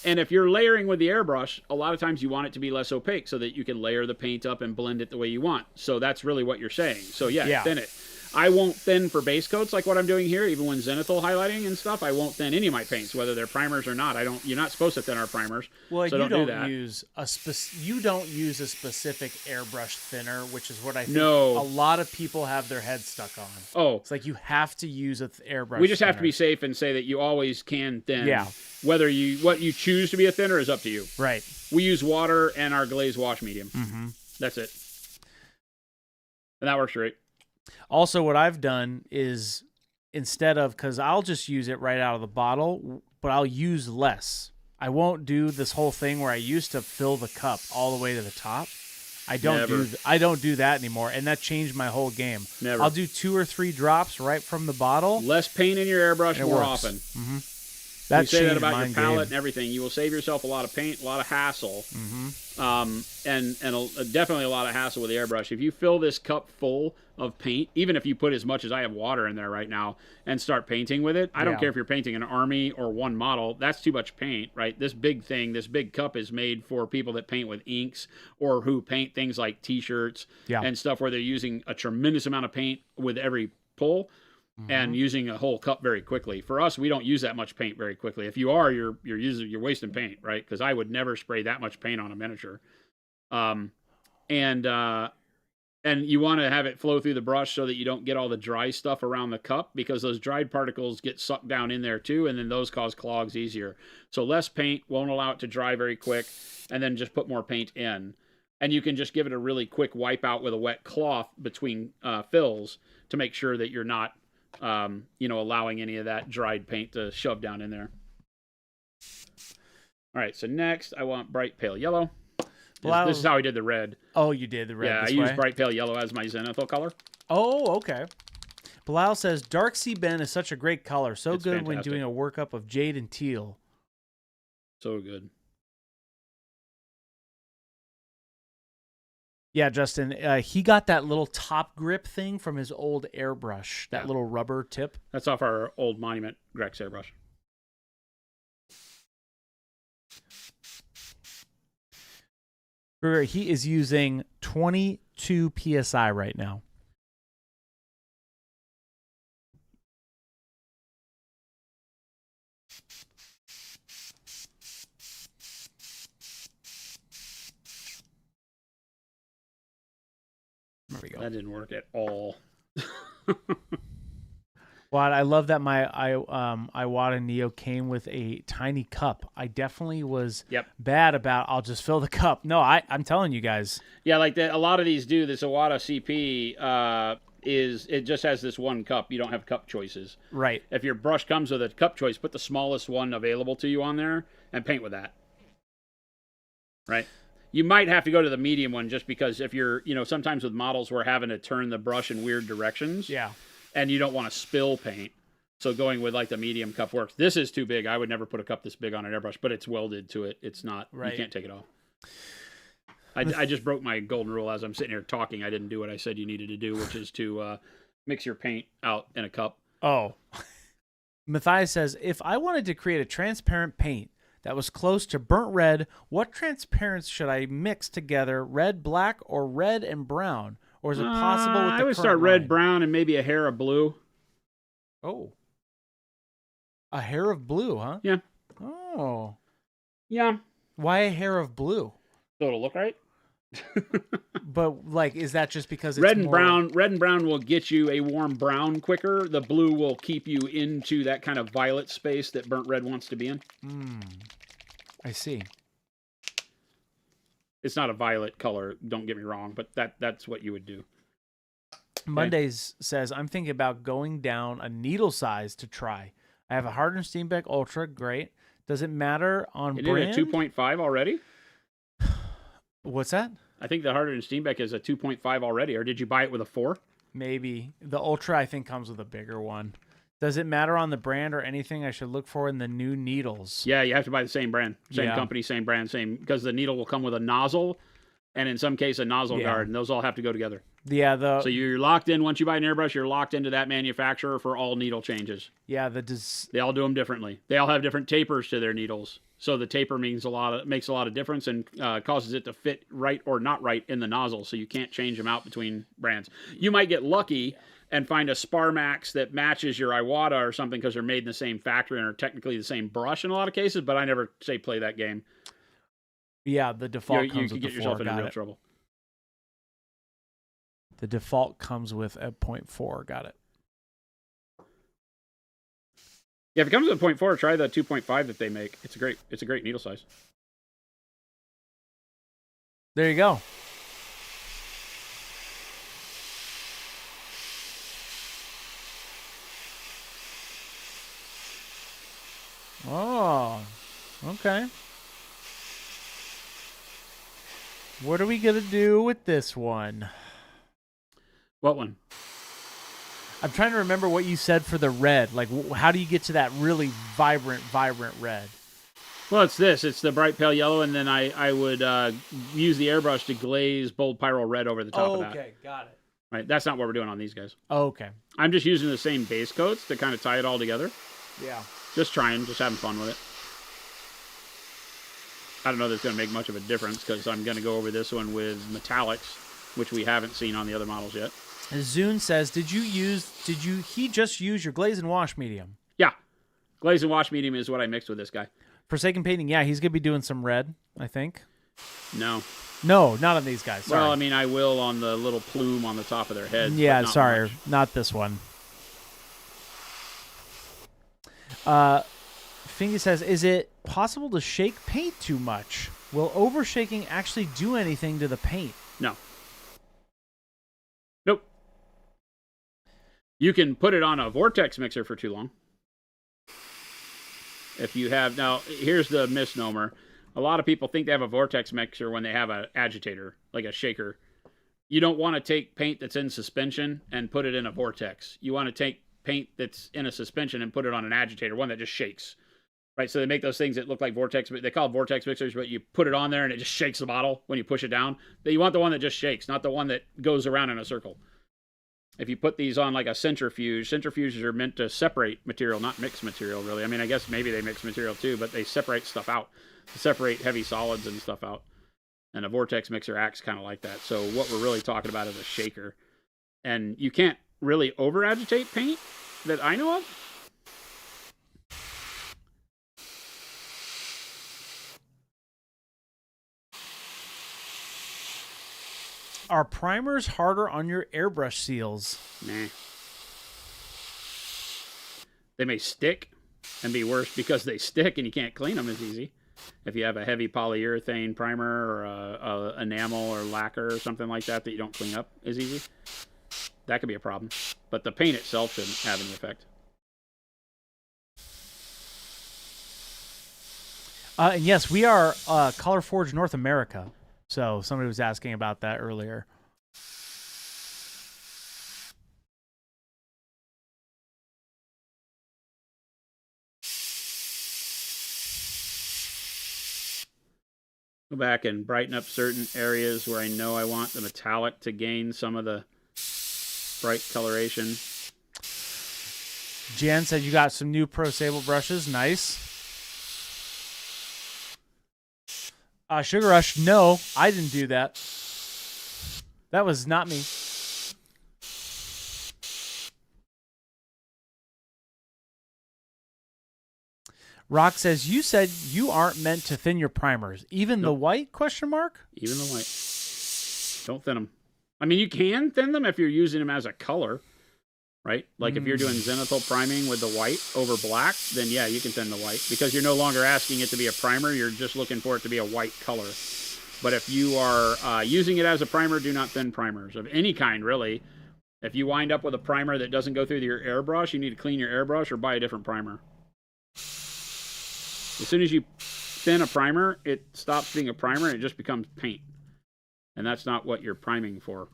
And if you're layering with the airbrush, a lot of times you want it to be less opaque so that you can layer the paint up and blend it the way you want. So that's really what you're saying. So yeah. Thin it. I won't thin for base coats like what I'm doing here, even when zenithal highlighting and stuff. I won't thin any of my paints, whether they're primers or not. You're not supposed to thin our primers. Well, so you don't do that. You don't use a specific airbrush thinner, which is what I think a lot of people have their head stuck on. Oh, it's like you have to use an airbrush. We just have to be safe and say that you always can thin. Yeah. Whether what you choose to be a thinner is up to you. Right. We use water and our glazed wash medium. Mm-hmm. That's it. And that works great. Also, what I've done is because I'll just use it right out of the bottle, but I'll use less. I won't do this whole thing where I used to fill the cup all the way to the top. I don't do that anymore, and that changed my whole game. Never. I'll do 2 or 3 drops right from the bottle. Less paint in your airbrush more often. Mm-hmm. You say that about your palette and everything. You will save yourself a lot of paint, a lot of hassle, and definitely a lot of hassle with the airbrush. If you fill this cup full of paint, even if you put as much as I have water in there right now and start painting with it, I don't care if you're painting an army or one model. That's too much paint, right? This big cup is made for people that paint with inks or who paint things like T-shirts and stuff where they're using a tremendous amount of paint with every pull. and using a whole cup very quickly. For us, we don't use that much paint very quickly. If you are, you're wasting paint, right? Because I would never spray that much paint on a miniature. And you want to have it flow through the brush so that you don't get all the dry stuff around the cup, because those dried particles get sucked down in there too, and then those cause clogs easier. So less paint won't allow it to dry very quick, and then just put more paint in. And you can just give it a really quick wipe out with a wet cloth between fills to make sure that you're not, allowing any of that dried paint to shove down in there. All right, so next I want bright pale yellow. This is how I did the red. Oh, you did the red. Yeah, this I way? used bright pale yellow as my zenithal color. Oh, okay. Bilal says dark sea Ben is such a great color, so It's good fantastic. when doing a workup of jade and teal. So good. Yeah, Justin, he got that little top grip thing from his old airbrush, that little rubber tip. That's off our old Monument Grex airbrush. He is using 22 PSI right now. There we go. That didn't work at all. Well, I love that my Iwata Neo came with a tiny cup. I definitely was bad about I'll just fill the cup. No, I'm telling you guys. Yeah, like a lot of these do. This Iwata CP it just has this one cup. You don't have cup choices. Right. If your brush comes with a cup choice, put the smallest one available to you on there and paint with that. Right. You might have to go to the medium one just because if you're, sometimes with models we're having to turn the brush in weird directions. Yeah. And you don't want to spill paint. So going with like the medium cup works. This is too big. I would never put a cup this big on an airbrush, but it's welded to it. It's not, You can't take it off. I just broke my golden rule as I'm sitting here talking. I didn't do what I said you needed to do, which is to mix your paint out in a cup. Oh. Matthias says, if I wanted to create a transparent paint that was close to burnt red, what transparents should I mix together, red, black, or red and brown? Or is it possible with the I would start red, brown, and maybe a hair of blue. Oh. A hair of blue, huh? Yeah. Oh. Yeah. Why a hair of blue? So it'll look right. But like, is that just because it's red and brown? Red and brown will get you a warm brown quicker. The blue will keep you into that kind of violet space that burnt red wants to be in. I see. It's not a violet color, don't get me wrong, but that's what you would do. Mondays says, I'm thinking about going down a needle size to try. I have a Harden Steenbeck Ultra, great. Does it matter on brand? It a 2.5 already? What's that? I think the Harden Steenbeck is a 2.5 already, or did you buy it with a 4? Maybe. The Ultra, I think, comes with a bigger one. Does it matter on the brand or anything I should look for in the new needles? Yeah, you have to buy the same brand, same company, same brand, because the needle will come with a nozzle, and in some case a nozzle guard, and those all have to go together. Yeah, so you're locked in. Once you buy an airbrush, you're locked into that manufacturer for all needle changes. Yeah, they all do them differently. They all have different tapers to their needles, so the taper makes a lot of difference and causes it to fit right or not right in the nozzle. So you can't change them out between brands. You might get lucky and find a Sparmax that matches your Iwata or something because they're made in the same factory and are technically the same brush in a lot of cases. But I never say play that game. Yeah, the default comes you with get the yourself 4. into real trouble. The default comes with a 0.4. Got it. Yeah, if it comes with a 0.4, try the 2.5 that they make. It's a great needle size. There you go. Oh, okay. What are we going to do with this one? What one? I'm trying to remember what you said for the red. Like, how do you get to that really vibrant red? Well, it's this. It's the bright pale yellow, and then I would use the airbrush to glaze bold pyro red over the top of that. Okay, got it. Right, that's not what we're doing on these guys. Okay. I'm just using the same base coats to kind of tie it all together. Yeah. Just having fun with it. I don't know that it's going to make much of a difference because I'm going to go over this one with metallics, which we haven't seen on the other models yet. Zune says, he just use your glaze and wash medium? Yeah. Glaze and wash medium is what I mixed with this guy. Forsaken Painting, yeah, he's going to be doing some red, I think. No. No, not on these guys. Sorry. Well, I mean, I will on the little plume on the top of their heads. Yeah, but not sorry. much. Not this one. Fingy says, is it possible to shake paint too much? Will overshaking actually do anything to the paint? No. Nope. You can put it on a vortex mixer for too long. If you have, now, here's the misnomer. A lot of people think they have a vortex mixer when they have an agitator, like a shaker. You don't want to take paint that's in suspension and put it in a vortex. You want to take paint that's in a suspension and put it on an agitator, one that just shakes. Right, so they make those things that look like vortex, they call it vortex mixers, but you put it on there and it just shakes the bottle when you push it down. You want the one that just shakes, not the one that goes around in a circle. If you put these on like a centrifuge, centrifuges are meant to separate material, not mix material, really. I mean, I guess maybe they mix material too, but they separate stuff out. They separate heavy solids and stuff out. And a vortex mixer acts kind of like that. So what we're really talking about is a shaker. And you can't really over-agitate paint that I know of. Are primers harder on your airbrush seals? Nah. They may stick and be worse because they stick and you can't clean them as easy. If you have a heavy polyurethane primer or a enamel or lacquer or something like that you don't clean up as easy, that could be a problem. But the paint itself shouldn't have any effect. And yes, we are Color Forge North America. So somebody was asking about that earlier. Go back and brighten up certain areas where I know I want the metallic to gain some of the bright coloration. Jan said you got some new Pro Sable brushes. Nice. Sugar Rush, no, I didn't do that. That was not me. Rock says, you said you aren't meant to thin your primers. Even the white, question mark? Even the white. Don't thin them. I mean, you can thin them if you're using them as a color, right? Like if you're doing zenithal priming with the white over black, then yeah, you can thin the white because you're no longer asking it to be a primer. You're just looking for it to be a white color. But if you are using it as a primer, do not thin primers of any kind, really. If you wind up with a primer that doesn't go through your airbrush, you need to clean your airbrush or buy a different primer. As soon as you thin a primer, it stops being a primer and it just becomes paint. And that's not what you're priming for.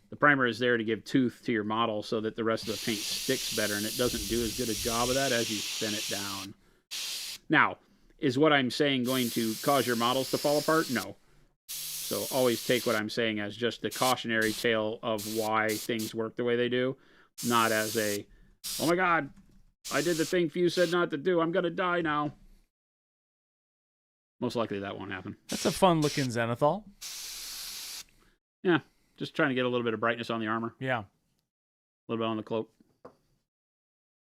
The primer is there to give tooth to your model so that the rest of the paint sticks better, and it doesn't do as good a job of that as you thin it down. Now, is what I'm saying going to cause your models to fall apart? No. So always take what I'm saying as just the cautionary tale of why things work the way they do, not as a, oh my God, I did the thing Fuse said not to do. I'm going to die now. Most likely that won't happen. That's a fun looking zenithal. Yeah, just trying to get a little bit of brightness on the armor. Yeah. A little bit on the cloak.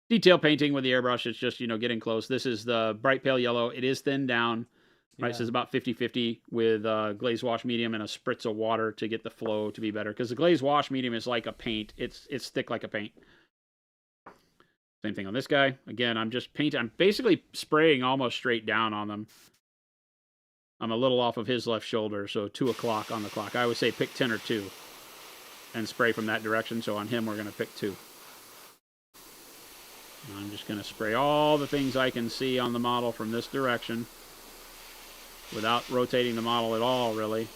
Detail painting with the airbrush, it's just, getting close. This is the bright pale yellow. It is thinned down. Right, yeah. So it's about 50-50 with glaze wash medium and a spritz of water to get the flow to be better. Because the glaze wash medium is like a paint. It's thick like a paint. Same thing on this guy. Again, I'm just painting. I'm basically spraying almost straight down on them. I'm a little off of his left shoulder, so 2 o'clock on the clock. I would say pick 10 or 2 and spray from that direction. So on him, we're going to pick 2. And I'm just going to spray all the things I can see on the model from this direction without rotating the model at all, really.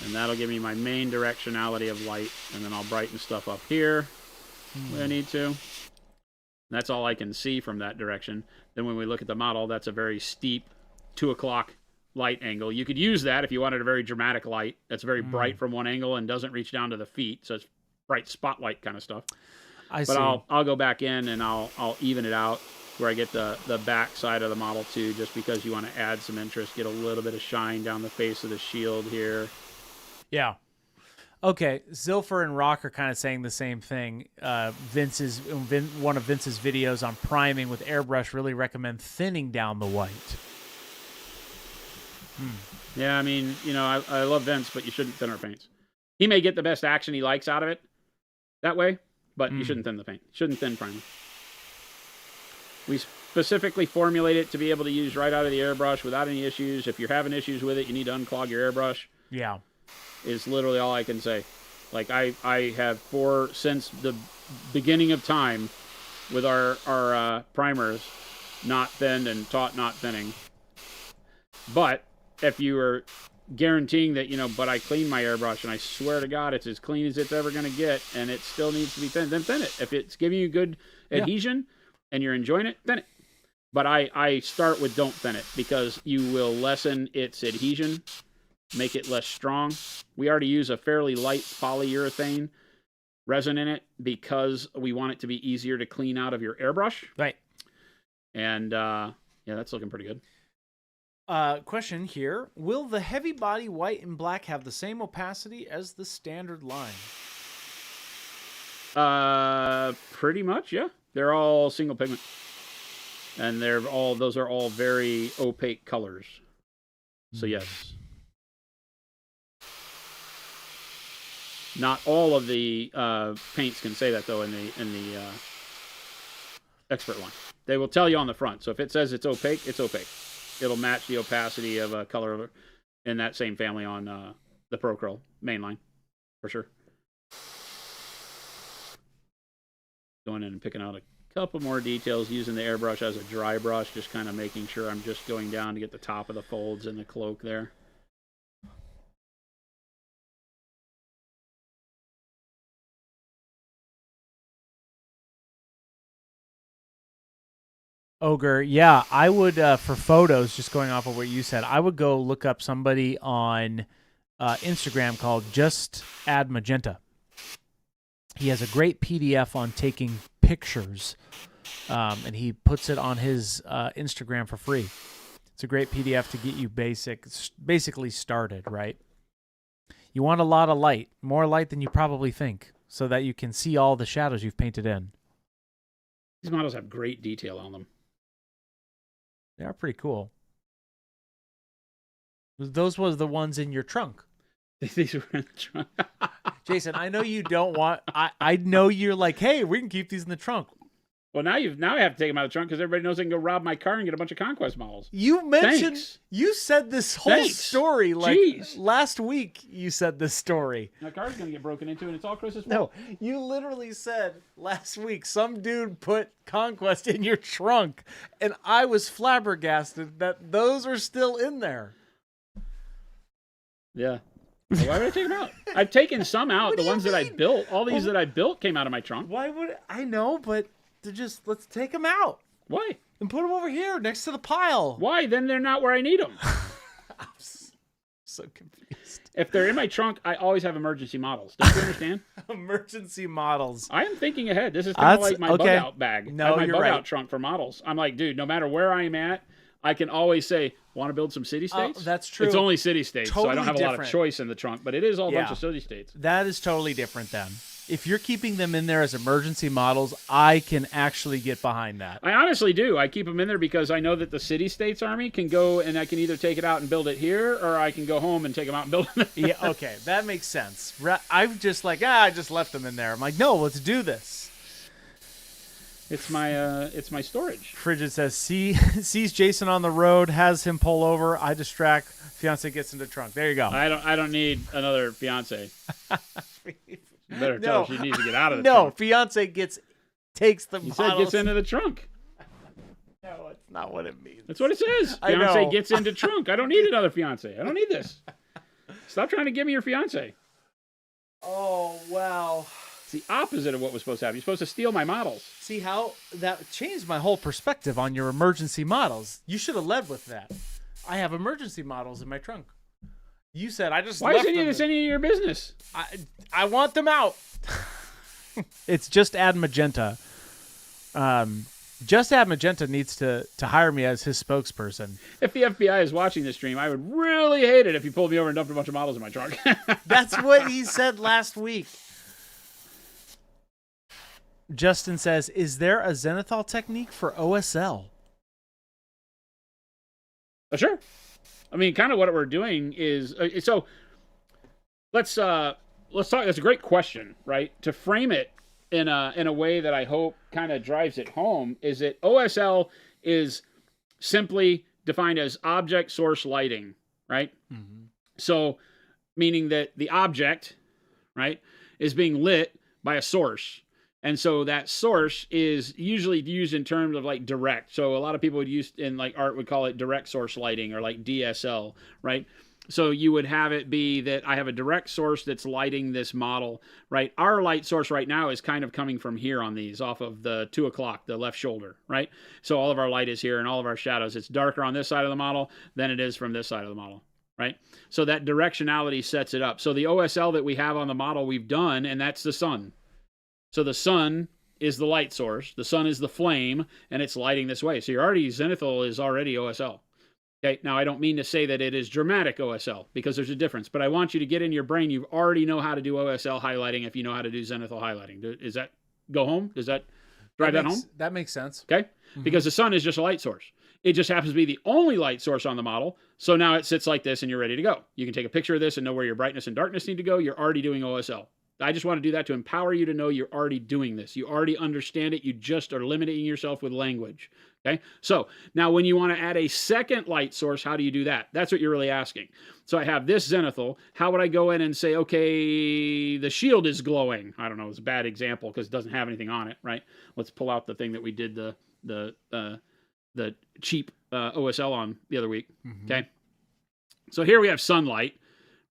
And that'll give me my main directionality of light. And then I'll brighten stuff up here where I need to. That's all I can see from that direction. Then when we look at the model, that's a very steep 2 o'clock light angle. You could use that if you wanted a very dramatic light that's very bright from one angle and doesn't reach down to the feet. So it's bright spotlight kind of stuff. But I'll go back in and I'll even it out where I get the back side of the model too, just because you want to add some interest, get a little bit of shine down the face of the shield here. Yeah. Okay, Zilfer and Rock are kind of saying the same thing. One of Vince's videos on priming with airbrush really recommend thinning down the white. Yeah, I mean, I love Vince, but you shouldn't thin our paints. He may get the best action he likes out of it that way, but you shouldn't thin the paint. Shouldn't thin primer. We specifically formulate it to be able to use right out of the airbrush without any issues. If you're having issues with it, you need to unclog your airbrush. Yeah. Is literally all I can say. Like, I have since the beginning of time with our primers, not thinned and taught not thinning. But if you are guaranteeing that, but I clean my airbrush and I swear to God it's as clean as it's ever going to get and it still needs to be thinned, then thin it. If it's giving you good adhesion and you're enjoying it, thin it. But I start with don't thin it because you will lessen its adhesion, make it less strong. We already use a fairly light polyurethane resin in it because we want it to be easier to clean out of your airbrush. Right. And that's looking pretty good. Question here. Will the heavy body white and black have the same opacity as the standard line? Pretty much, yeah. They're all single pigment. And those are all very opaque colors. So yes. Not all of the paints can say that though in the expert line. They will tell you on the front. So if it says it's opaque, it's opaque. It'll match the opacity of a color in that same family on the Pro Curl mainline, for sure. Going in and picking out a couple more details using the airbrush as a dry brush, just kind of making sure I'm just going down to get the top of the folds in the cloak there. Ogre, yeah, I would, for photos, just going off of what you said, I would go look up somebody on Instagram called Just Add Magenta. He has a great PDF on taking pictures, and he puts it on his Instagram for free. It's a great PDF to get you basically started, right? You want a lot of light, more light than you probably think, so that you can see all the shadows you've painted in. These models have great detail on them. They are pretty cool. Those was the ones in your trunk. These were in the trunk. Jason, I know you don't want... I know you're like, hey, we can keep these in the trunk. Well, now I have to take them out of the trunk because everybody knows they can go rob my car and get a bunch of Conquest models. You mentioned... Thanks. You said this whole story like Jeez. Last week. You said this story. My car's going to get broken into and it's all Chris's fault. No, you literally said last week some dude put Conquest in your trunk, and I was flabbergasted that those are still in there. Yeah. Well, why would I take them out? I've taken some out. The ones that I built. All these that I built came out of my trunk. Why would I know? But let's take them out. Why? And put them over here next to the pile. Why? Then they're not where I need them. I'm so confused. If they're in my trunk, I always have emergency models. Don't you understand? Emergency models. I am thinking ahead. This is kind of like my bug out bag. No, I have my you're bug right. out trunk for models. I'm like, dude, no matter where I'm at, I can always say, want to build some city states? That's true. It's only city states, so I don't have a lot of different. choice in the trunk, but it is all a bunch of city states. That is totally different then. If you're keeping them in there as emergency models, I can actually get behind that. I honestly do. I keep them in there because I know that the city states army can go and I can either take it out and build it here, or I can go home and take them out and build it. Yeah, okay, that makes sense. I'm just like, I just left them in there. I'm like, no, let's do this. It's my storage. Frigid says, sees Jason on the road, has him pull over. I distract. Fiance gets in the trunk. There you go. I don't need another fiance. You better tell her she needs to get out of the trunk. No, fiance takes the You models. said gets into the trunk. No, it's not what it means. That's what it says. I Fiance know. gets into trunk. I don't need another fiance. I don't need this. Stop trying to give me your fiance. Oh, wow. It's the opposite of what was supposed to happen. You're supposed to steal my models. See how that changed my whole perspective on your emergency models. You should have led with that. I have emergency models in my trunk. You said I just Why left is this any of your business? I want them out. It's just add magenta. Just Add Magenta needs to hire me as his spokesperson. If the FBI is watching this stream, I would really hate it if you pulled me over and dumped a bunch of models in my trunk. That's what he said last week. Justin says, is there a zenithal technique for OSL? Sure. I mean, kind of what we're doing is so. Let's talk. That's a great question, right? To frame it in a way that I hope kind of drives it home is that OSL is simply defined as object source lighting, right? Mm-hmm. So, meaning that the object, right, is being lit by a source. And so that source is usually used in terms of like direct. So a lot of people would use in like art would call it direct source lighting or like DSL, right? So you would have it be that I have a direct source that's lighting this model, right? Our light source right now is kind of coming from here on these off of the 2 o'clock, the left shoulder, right? So all of our light is here and all of our shadows. It's darker on this side of the model than it is from this side of the model, right? So that directionality sets it up. So the OSL that we have on the model we've done, and that's the sun. So the sun is the light source. The sun is the flame, and it's lighting this way. So you're already, zenithal is already OSL. Okay, now I don't mean to say that it is dramatic OSL, because there's a difference. But I want you to get in your brain, you already know how to do OSL highlighting if you know how to do zenithal highlighting. Is that go home? Does that drive that home? That makes sense. Okay, mm-hmm. Because the sun is just a light source. It just happens to be the only light source on the model. So now it sits like this, and you're ready to go. You can take a picture of this and know where your brightness and darkness need to go. You're already doing OSL. I just want to do that to empower you to know you're already doing this. You already understand it. You just are limiting yourself with language. Okay. So now when you want to add a second light source, how do you do that? That's what you're really asking. So I have this zenithal. How would I go in and say, okay, the shield is glowing? I don't know. It's a bad example because it doesn't have anything on it, right? Let's pull out the thing that we did the cheap OSL on the other week. Mm-hmm. Okay. So here we have sunlight,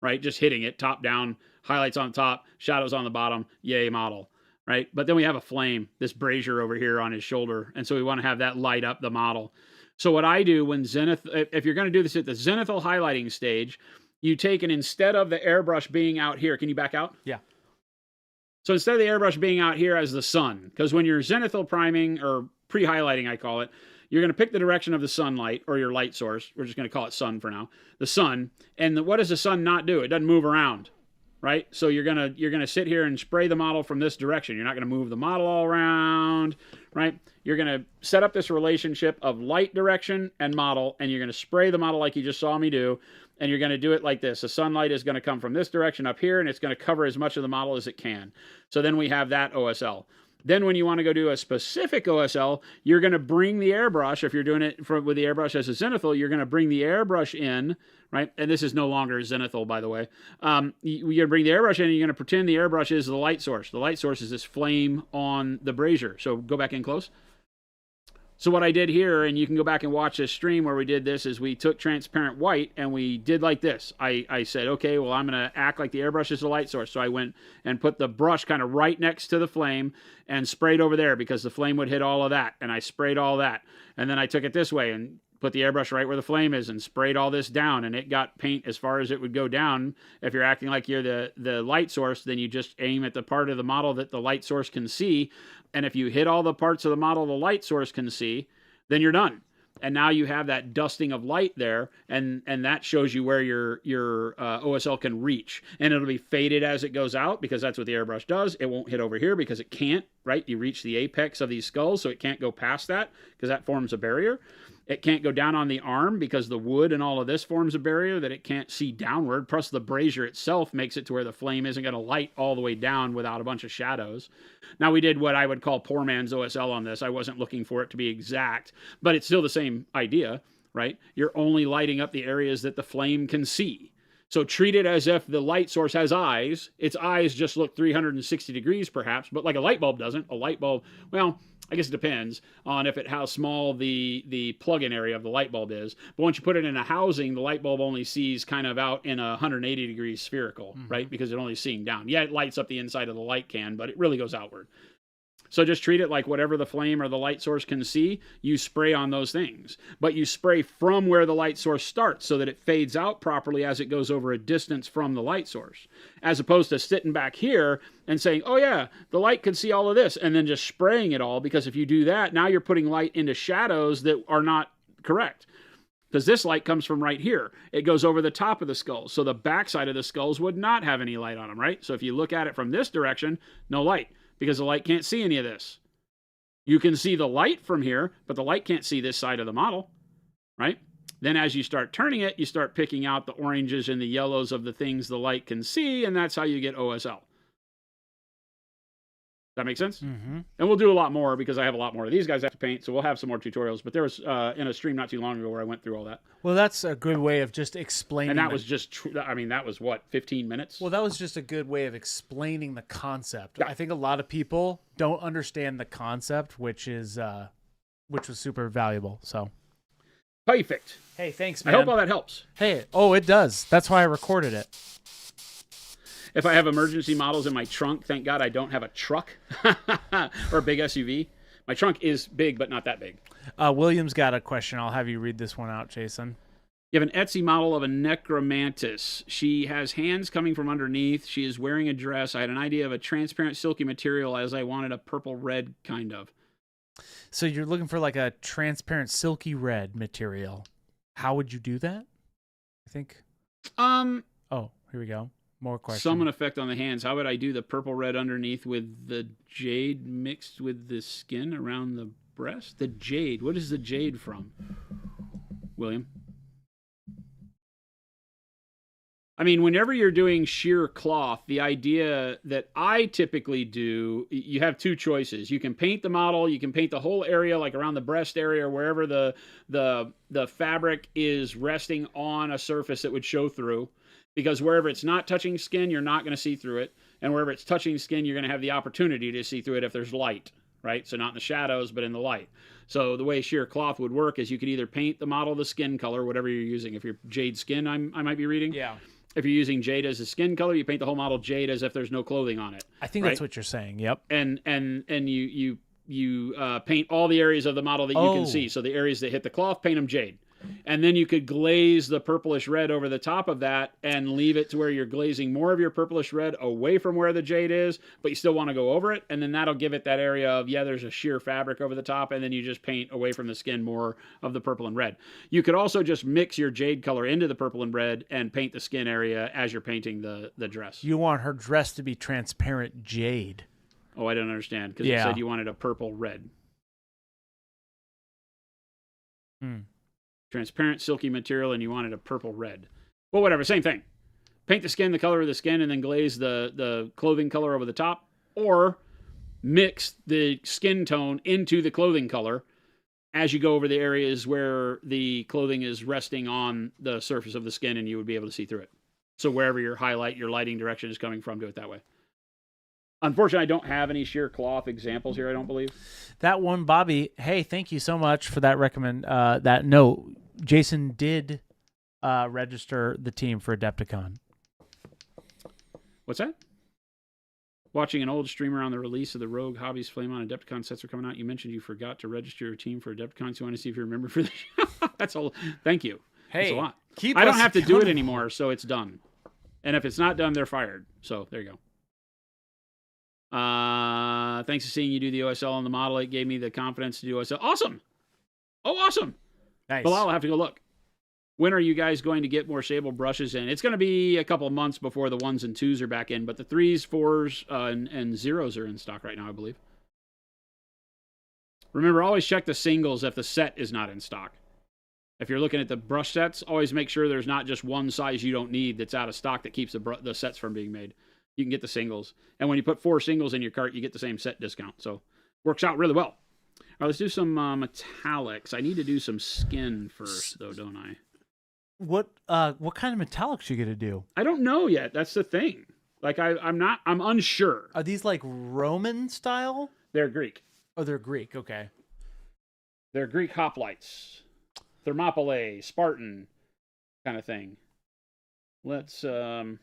right? Just hitting it top down. Highlights on top, shadows on the bottom, yay model, right? But then we have a flame, this brazier over here on his shoulder. And so we want to have that light up the model. So what I do when if you're going to do this at the zenithal highlighting stage, you take and instead of the airbrush being out here, can you back out? Yeah. So instead of the airbrush being out here as the sun, because when you're zenithal priming or pre-highlighting, I call it, you're going to pick the direction of the sunlight or your light source. We're just going to call it sun for now. The sun. And what does the sun not do? It doesn't move around. Right? So you're gonna sit here and spray the model from this direction. You're not gonna move the model all around, right? You're gonna set up this relationship of light direction and model, and you're gonna spray the model like you just saw me do, and you're gonna do it like this. The sunlight is gonna come from this direction up here, and it's gonna cover as much of the model as it can. So then we have that OSL. Then when you want to go do a specific OSL, you're going to bring the airbrush. If you're doing it with the airbrush as a zenithal, you're going to bring the airbrush in, right? And this is no longer zenithal, by the way. You're going to bring the airbrush in, and you're going to pretend the airbrush is the light source. The light source is this flame on the brazier. So go back in close. So what I did here, and you can go back and watch this stream where we did this, is we took transparent white and we did like this. I said, okay, well, I'm going to act like the airbrush is the light source. So I went and put the brush kind of right next to the flame and sprayed over there because the flame would hit all of that. And I sprayed all that. And then I took it this way and put the airbrush right where the flame is and sprayed all this down, and it got paint as far as it would go down. If you're acting like you're the light source, then you just aim at the part of the model that the light source can see. And if you hit all the parts of the model the light source can see, then you're done. And now you have that dusting of light there, and that shows you where your OSL can reach. And it'll be faded as it goes out because that's what the airbrush does. It won't hit over here because it can't, right? You reach the apex of these skulls, so it can't go past that because that forms a barrier. It can't go down on the arm because the wood and all of this forms a barrier that it can't see downward. Plus the brazier itself makes it to where the flame isn't going to light all the way down without a bunch of shadows. Now we did what I would call poor man's OSL on this. I wasn't looking for it to be exact, but it's still the same idea, right? You're only lighting up the areas that the flame can see. So treat it as if the light source has eyes. Its eyes just look 360 degrees perhaps, but like a light bulb doesn't. A light bulb, well, I guess it depends on how small the plug-in area of the light bulb is. But once you put it in a housing, the light bulb only sees kind of out in a 180 degrees spherical, right? Because it's only seeing down. Yeah, it lights up the inside of the light can, but it really goes outward. So just treat it like whatever the flame or the light source can see, you spray on those things. But you spray from where the light source starts so that it fades out properly as it goes over a distance from the light source. As opposed to sitting back here and saying, oh yeah, the light can see all of this, and then just spraying it all, because if you do that, now you're putting light into shadows that are not correct. Because this light comes from right here. It goes over the top of the skulls. So the backside of the skulls would not have any light on them, right? So if you look at it from this direction, no light, because the light can't see any of this. You can see the light from here, but the light can't see this side of the model, right? Then as you start turning it, you start picking out the oranges and the yellows of the things the light can see, and that's how you get OSL. That make sense? Mm-hmm. And we'll do a lot more because I have a lot more of these guys have to paint, so we'll have some more tutorials. But there was in a stream not too long ago where I went through all that. Well, that's a good way of just explaining. And that was just, I mean, that was what, 15 minutes? Well, that was just a good way of explaining the concept. Yeah. I think a lot of people don't understand the concept, which was super valuable. So, perfect. hey, thanks, I man. hope all that helps. Hey, it does. That's why I recorded it. If I have emergency models in my trunk, thank God I don't have a truck or a big SUV. My trunk is big, but not that big. William's got a question. I'll have you read this one out, Jason. You have an Etsy model of a necromantis. She has hands coming from underneath. She is wearing a dress. I had an idea of a transparent silky material as I wanted a purple red kind of. So you're looking for like a transparent silky red material. How would you do that? I think. Oh, here we go. More questions. Summon effect on the hands. How would I do the purple red underneath with the jade mixed with the skin around the breast? The jade. What is the jade from? William? I mean, whenever you're doing sheer cloth, the idea that I typically do, you have two choices. You can paint the model, you can paint the whole area, like around the breast area, or wherever the fabric is resting on a surface that would show through. Because wherever it's not touching skin, you're not going to see through it. And wherever it's touching skin, you're going to have the opportunity to see through it if there's light, right? So not in the shadows, but in the light. So the way sheer cloth would work is you could either paint the model the skin color, whatever you're using. If you're jade skin, I might be reading. Yeah. If you're using jade as a skin color, you paint the whole model jade as if there's no clothing on it. I think right? that's what you're saying. Yep. And you paint all the areas of the model that you can see. So the areas that hit the cloth, paint them jade. And then you could glaze the purplish red over the top of that and leave it to where you're glazing more of your purplish red away from where the jade is, but you still want to go over it. And then that'll give it that area of, yeah, there's a sheer fabric over the top. And then you just paint away from the skin more of the purple and red. You could also just mix your jade color into the purple and red and paint the skin area as you're painting the dress. You want her dress to be transparent jade. Oh, I don't understand. Because you said you wanted a purple red. Transparent silky material, and you wanted a purple red. Well, whatever, same thing. Paint the skin the color of the skin and then glaze the clothing color over the top, or mix the skin tone into the clothing color as you go over the areas where the clothing is resting on the surface of the skin, and you would be able to see through it. So wherever your lighting direction is coming from, do it that way. Unfortunately, I don't have any sheer cloth examples here, I don't believe. That one, Bobby, hey, thank you so much for that that note. Jason did register the team for Adepticon. What's that? Watching an old streamer on the release of the Rogue Hobbies Flame on Adepticon sets are coming out. You mentioned you forgot to register your team for Adepticon, so you want to see if you remember for the That's all. Thank you. Hey, that's a lot. I don't have to do it anymore, so it's done. And if it's not done, they're fired. So there you go. Thanks for seeing you do the OSL on the model. It gave me the confidence to do OSL. Awesome. Oh, awesome. Nice. But I'll have to go look. When are you guys going to get more Sable brushes in? It's going to be a couple of months before the 1s and 2s are back in, but the 3s, 4s, and 0s are in stock right now, I believe. Remember, always check the singles if the set is not in stock. If you're looking at the brush sets, always make sure there's not just one size you don't need that's out of stock that keeps the sets from being made. You can get the singles. And when you put 4 singles in your cart, you get the same set discount. So works out really well. All right, let's do some metallics. I need to do some skin first, though, don't I? What kind of metallics you gonna do? I don't know yet. That's the thing. Like I'm unsure. Are these like Roman style? They're Greek. Oh, they're Greek. Okay. They're Greek hoplites, Thermopylae, Spartan, kind of thing. Let's do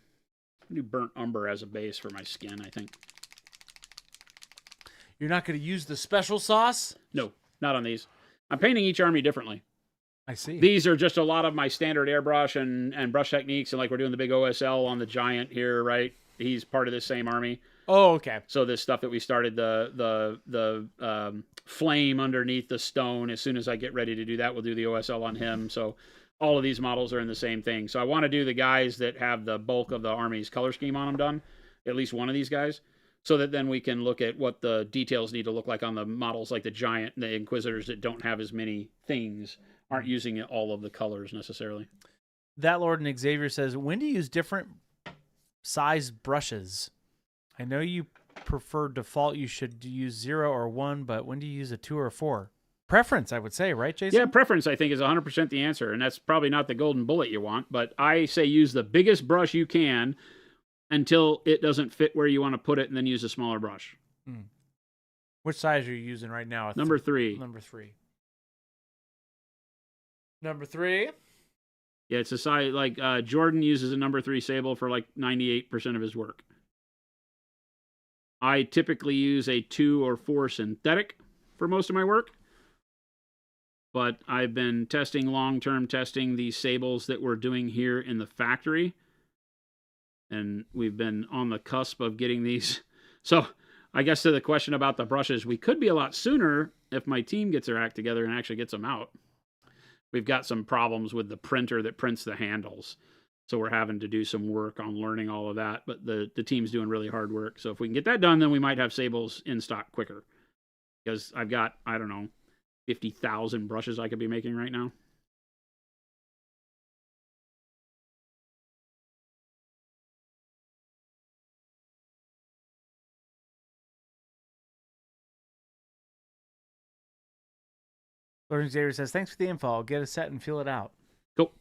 burnt umber as a base for my skin, I think. You're not going to use the special sauce? No, not on these. I'm painting each army differently. I see. These are just a lot of my standard airbrush and brush techniques, and like we're doing the big OSL on the giant here, right? He's part of this same army. Oh, okay. So this stuff that we started, the flame underneath the stone, as soon as I get ready to do that, we'll do the OSL on him. So all of these models are in the same thing. So I want to do the guys that have the bulk of the army's color scheme on them done, at least one of these guys, so that then we can look at what the details need to look like on the models like the Giant and the Inquisitors that don't have as many things, aren't using all of the colors necessarily. That Lord and Xavier says, when do you use different size brushes? I know you prefer default, you should use 0 or 1, but when do you use a 2 or 4? Preference, I would say, right, Jason? Yeah, preference, I think, is 100% the answer, and that's probably not the golden bullet you want, but I say use the biggest brush you can until it doesn't fit where you want to put it, and then use a smaller brush. Which size are you using right now? Number 3. Number 3. Number 3? Yeah, it's a size, like Jordan uses a number 3 sable for like 98% of his work. I typically use a 2 or 4 synthetic for most of my work. But I've been testing, long-term testing, these sables that we're doing here in the factory. And we've been on the cusp of getting these. So I guess to the question about the brushes, we could be a lot sooner if my team gets their act together and actually gets them out. We've got some problems with the printer that prints the handles. So we're having to do some work on learning all of that. But the team's doing really hard work. So if we can get that done, then we might have sables in stock quicker. Because I've got, I don't know, 50,000 brushes I could be making right now. Lord Xavier says, thanks for the info. I'll get a set and feel it out. Cool.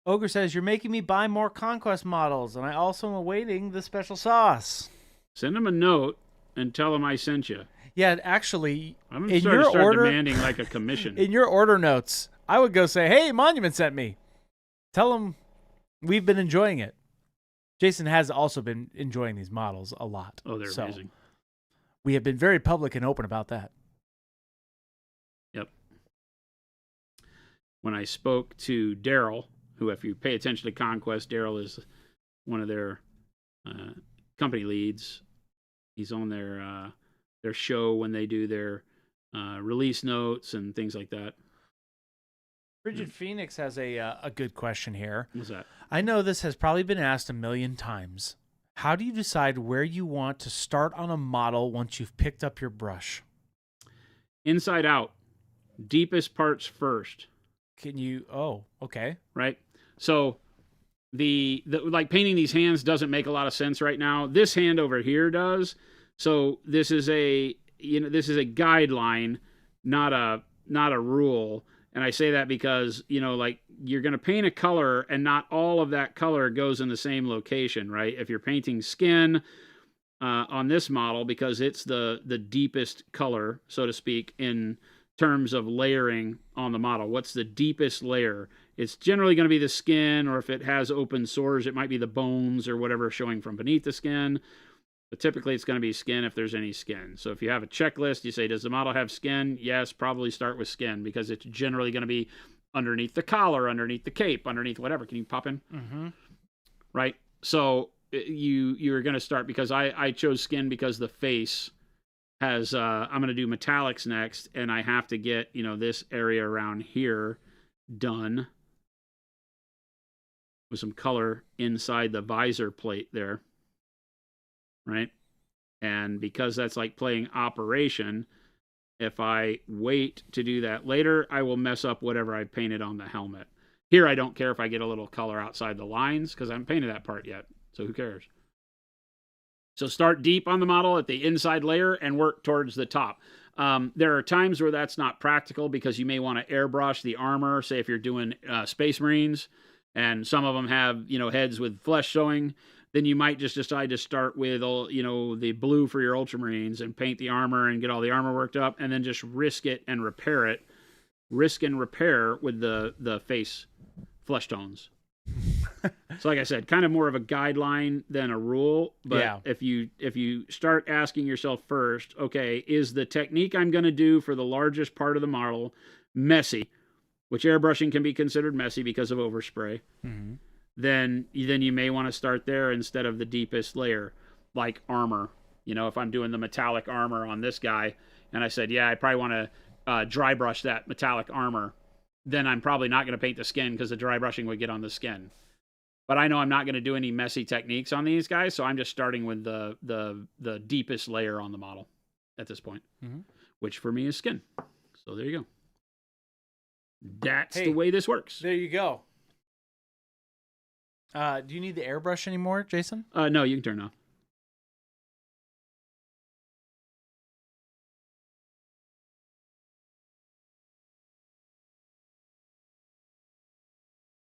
Ogre says, you're making me buy more Conquest models, and I also am awaiting the special sauce. Send him a note and tell him I sent you. Yeah, actually, I'm going to start demanding like a commission. In your order notes, I would go say, hey, Monument sent me. Tell them we've been enjoying it. Jason has also been enjoying these models a lot. Oh, they're amazing. We have been very public and open about that. Yep. When I spoke to Daryl, who, if you pay attention to Conquest, Daryl is one of their company leads. He's on their show when they do their release notes and things like that. Bridget Phoenix has a good question here. What's that? I know this has probably been asked a million times. How do you decide where you want to start on a model once you've picked up your brush? Inside out. Deepest parts first. Can you? Oh, okay. Right? So the like painting these hands doesn't make a lot of sense right now. This hand over here does. So this is a guideline, not a rule. And I say that because, like you're going to paint a color and not all of that color goes in the same location, right? If you're painting skin on this model, because it's the deepest color, so to speak, in terms of layering on the model. What's the deepest layer? It's generally going to be the skin, or if it has open sores, it might be the bones or whatever showing from beneath the skin. But typically it's going to be skin if there's any skin. So if you have a checklist, you say, does the model have skin? Yes, probably start with skin because it's generally going to be underneath the collar, underneath the cape, underneath whatever. Can you pop in? Mm-hmm. Right? So you're going to start, because I chose skin because the face has, I'm going to do metallics next, and I have to get, this area around here done with some color inside the visor plate there. Right? And because that's like playing Operation, if I wait to do that later, I will mess up whatever I painted on the helmet. Here, I don't care if I get a little color outside the lines because I haven't painted that part yet. So who cares? So start deep on the model at the inside layer and work towards the top. There are times where that's not practical because you may want to airbrush the armor, say if you're doing Space Marines, and some of them have, heads with flesh showing. Then you might just decide to start with, the blue for your Ultramarines and paint the armor and get all the armor worked up, and then just risk it and repair it. Risk and repair with the face flesh tones. So like I said, kind of more of a guideline than a rule. But Yeah. if you start asking yourself first, okay, is the technique I'm going to do for the largest part of the model messy, which airbrushing can be considered messy because of overspray, Mm-hmm. then you may want to start there instead of the deepest layer, like armor. You know, if I'm doing the metallic armor on this guy, and I said, yeah, I probably want to dry brush that metallic armor, then I'm probably not going to paint the skin because the dry brushing would get on the skin. But I know I'm not going to do any messy techniques on these guys, so I'm just starting with the deepest layer on the model at this point, which for me is skin. So there you go. That's the way this works. There you go. Do you need the airbrush anymore, Jason? No, you can turn it off.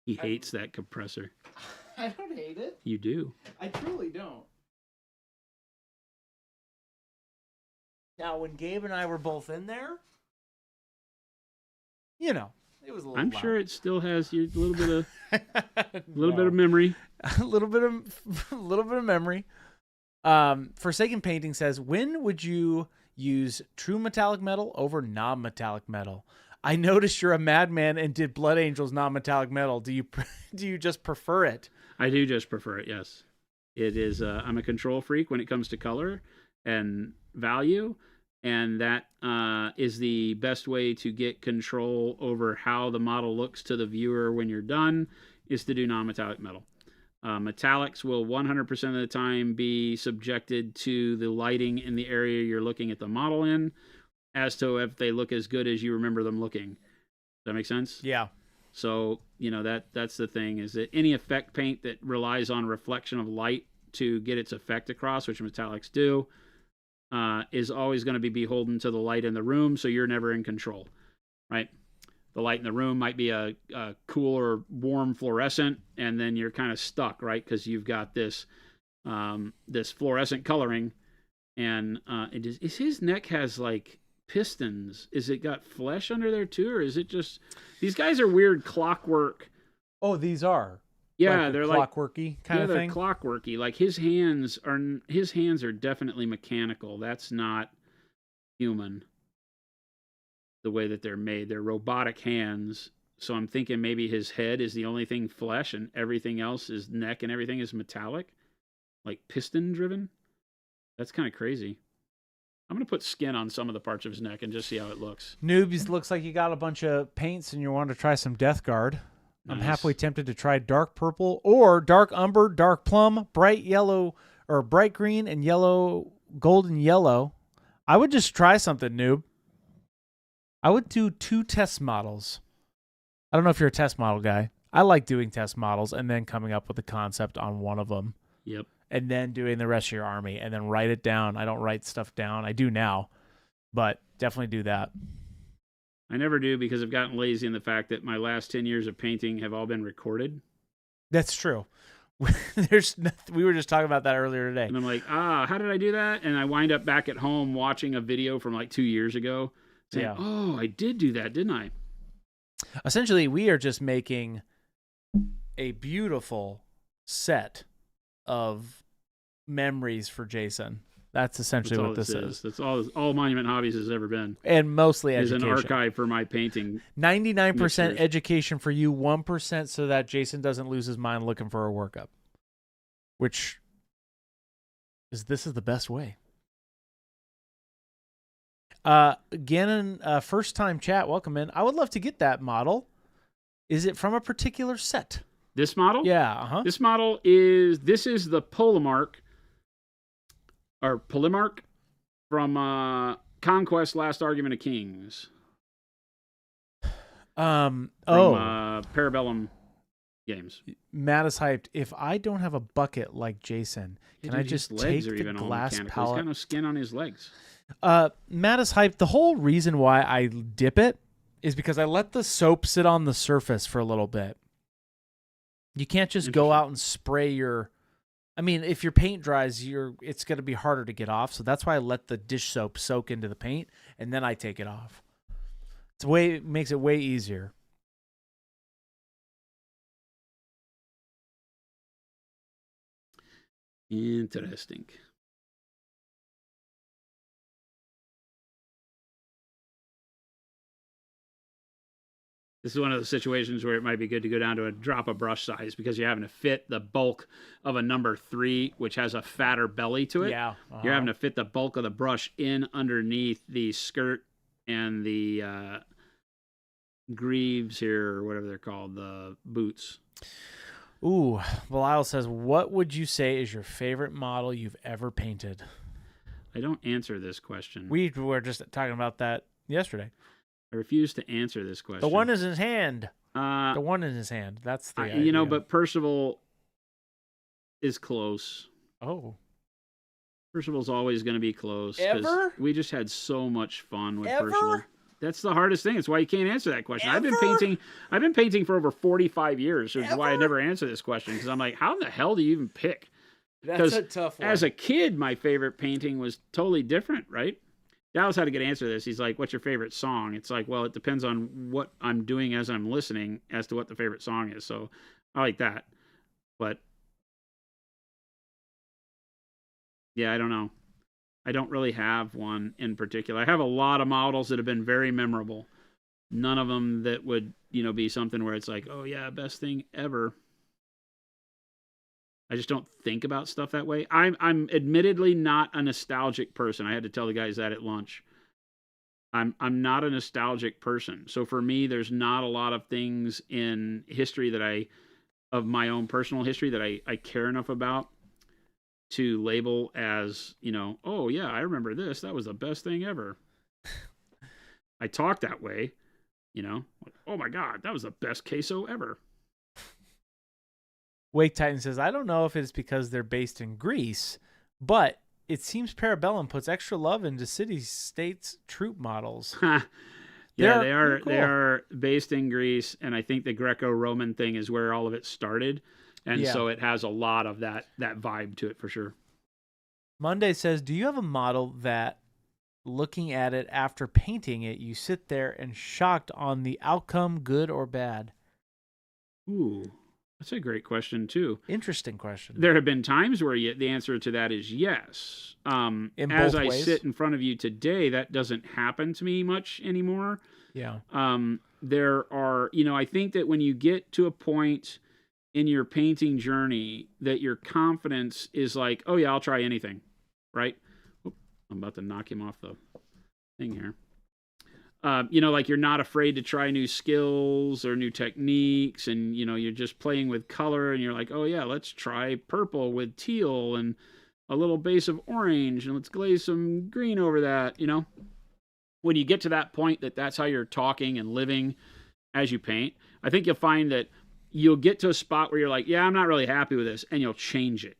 He hates that compressor. I don't hate it. You do. I truly don't. Now, when Gabe and I were both in there, you know, it was a little I'm loud. sure it still has a little bit of No. bit of memory. a little bit of memory. Forsaken Painting says, when would you use true metallic metal over non-metallic metal? I noticed you're a madman and did Blood Angels non-metallic metal. Do you just prefer it? I do just prefer it. Yes, it is. I'm a control freak when it comes to color and value, and that is the best way to get control over how the model looks to the viewer when you're done, is to do non-metallic metal. Metallics will 100% of the time be subjected to the lighting in the area you're looking at the model in, as to if they look as good as you remember them looking. Does that make sense? Yeah. So, you know, that's the thing, is that any effect paint that relies on reflection of light to get its effect across, which metallics do, is always going to be beholden to the light in the room, so you're never in control, right? The light in the room might be a cool or warm fluorescent, and then you're kind of stuck, right? Because you've got this this fluorescent coloring, and is his neck has like pistons. Is it got flesh under there too, or is it just, these guys are weird clockwork? Oh, these are. Yeah, like they're clockworky kind of they're thing. clockworky. Like his hands are definitely mechanical. That's not human. The way that they're made, they're robotic hands. So I'm thinking maybe his head is the only thing flesh, and everything else, his neck and everything, is metallic, like piston driven. That's kind of crazy. I'm going to put skin on some of the parts of his neck and just see how it looks. Noobs, looks like you got a bunch of paints and you want to try some Death Guard. I'm Nice. halfway tempted to try dark purple or dark umber, dark plum, bright yellow, or bright green and yellow, golden yellow. I would just try something, noob. I would do 2 test models. I don't know if you're a test model guy. I like doing test models and then coming up with a concept on one of them. Yep. And then doing the rest of your army and then write it down. I don't write stuff down. I do now, but definitely do that. I never do, because I've gotten lazy in the fact that my last 10 years of painting have all been recorded. That's true. We were just talking about that earlier today. And I'm like, how did I do that? And I wind up back at home watching a video from like 2 years ago saying, Yeah. oh, I did do that, didn't I? Essentially, we are just making a beautiful set of memories for Jason. That's essentially That's all what this is. That's all Monument Hobbies has ever been. And mostly Is education. an archive for my painting. 99% mixtures. education for you, 1% so that Jason doesn't lose his mind looking for a workup. Which this is the best way. Gannon, first time chat, welcome in. I would love to get that model. Is it from a particular set? This model? Yeah, This model is the Polemark from Conquest Last Argument of Kings. From Parabellum games. Matt is hyped. If I don't have a bucket like Jason, can I just take the glass He's palette? got no skin on his legs. Matt is hyped. The whole reason why I dip it is because I let the soap sit on the surface for a little bit. You can't just go out and spray your... I mean, if your paint dries, it's going to be harder to get off. So that's why I let the dish soap soak into the paint, and then I take it off. It makes it way easier. Interesting. This is one of those situations where it might be good to go down to a drop of brush size because you're having to fit the bulk of a number 3, which has a fatter belly to it. Yeah. You're having to fit the bulk of the brush in underneath the skirt and the greaves here, or whatever they're called, the boots. Ooh, Belial says, what would you say is your favorite model you've ever painted? I don't answer this question. We were just talking about that yesterday. I refuse to answer this question. The one is in his hand. The one in his hand. That's the idea. you know, but Percival is close. Oh. Percival's always going to be close. Ever? We just had so much fun with Ever? Percival. That's the hardest thing. It's why you can't answer that question. Ever? I've been painting for over 45 years, which is why I Ever? never answer this question, because I'm like, how the hell do you even pick? That's a tough one. As a kid, my favorite painting was totally different, right? Dallas had a good answer to this. He's like, what's your favorite song? It's like, well, it depends on what I'm doing as I'm listening as to what the favorite song is. So I like that. But yeah, I don't know. I don't really have one in particular. I have a lot of models that have been very memorable. None of them that would, be something where it's like, oh yeah, best thing ever. I just don't think about stuff that way. I'm admittedly not a nostalgic person. I had to tell the guys that at lunch. I'm not a nostalgic person. So for me, there's not a lot of things in history of my own personal history that I care enough about to label as, oh yeah, I remember this. That was the best thing ever. I talk that way, like, oh my God, that was the best queso ever. Wake Titan says, I don't know if it's because they're based in Greece, but it seems Parabellum puts extra love into city-states troop models. Yeah, they are. Cool. They are based in Greece, and I think the Greco-Roman thing is where all of it started, and so it has a lot of that vibe to it for sure. Monday says, do you have a model that, looking at it after painting it, you sit there and shocked on the outcome, good or bad? Ooh. That's a great question, too. Interesting question. There have been times where the answer to that is yes. As I sit in front of you today, that doesn't happen to me much anymore. Yeah. There are, I think that when you get to a point in your painting journey that your confidence is like, oh yeah, I'll try anything, right? Oop, I'm about to knock him off the thing here. Like you're not afraid to try new skills or new techniques, and you're just playing with color, and you're like, oh yeah, let's try purple with teal and a little base of orange, and let's glaze some green over that. When you get to that point that's how you're talking and living as you paint, I think you'll find that you'll get to a spot where you're like, yeah, I'm not really happy with this, and you'll change it.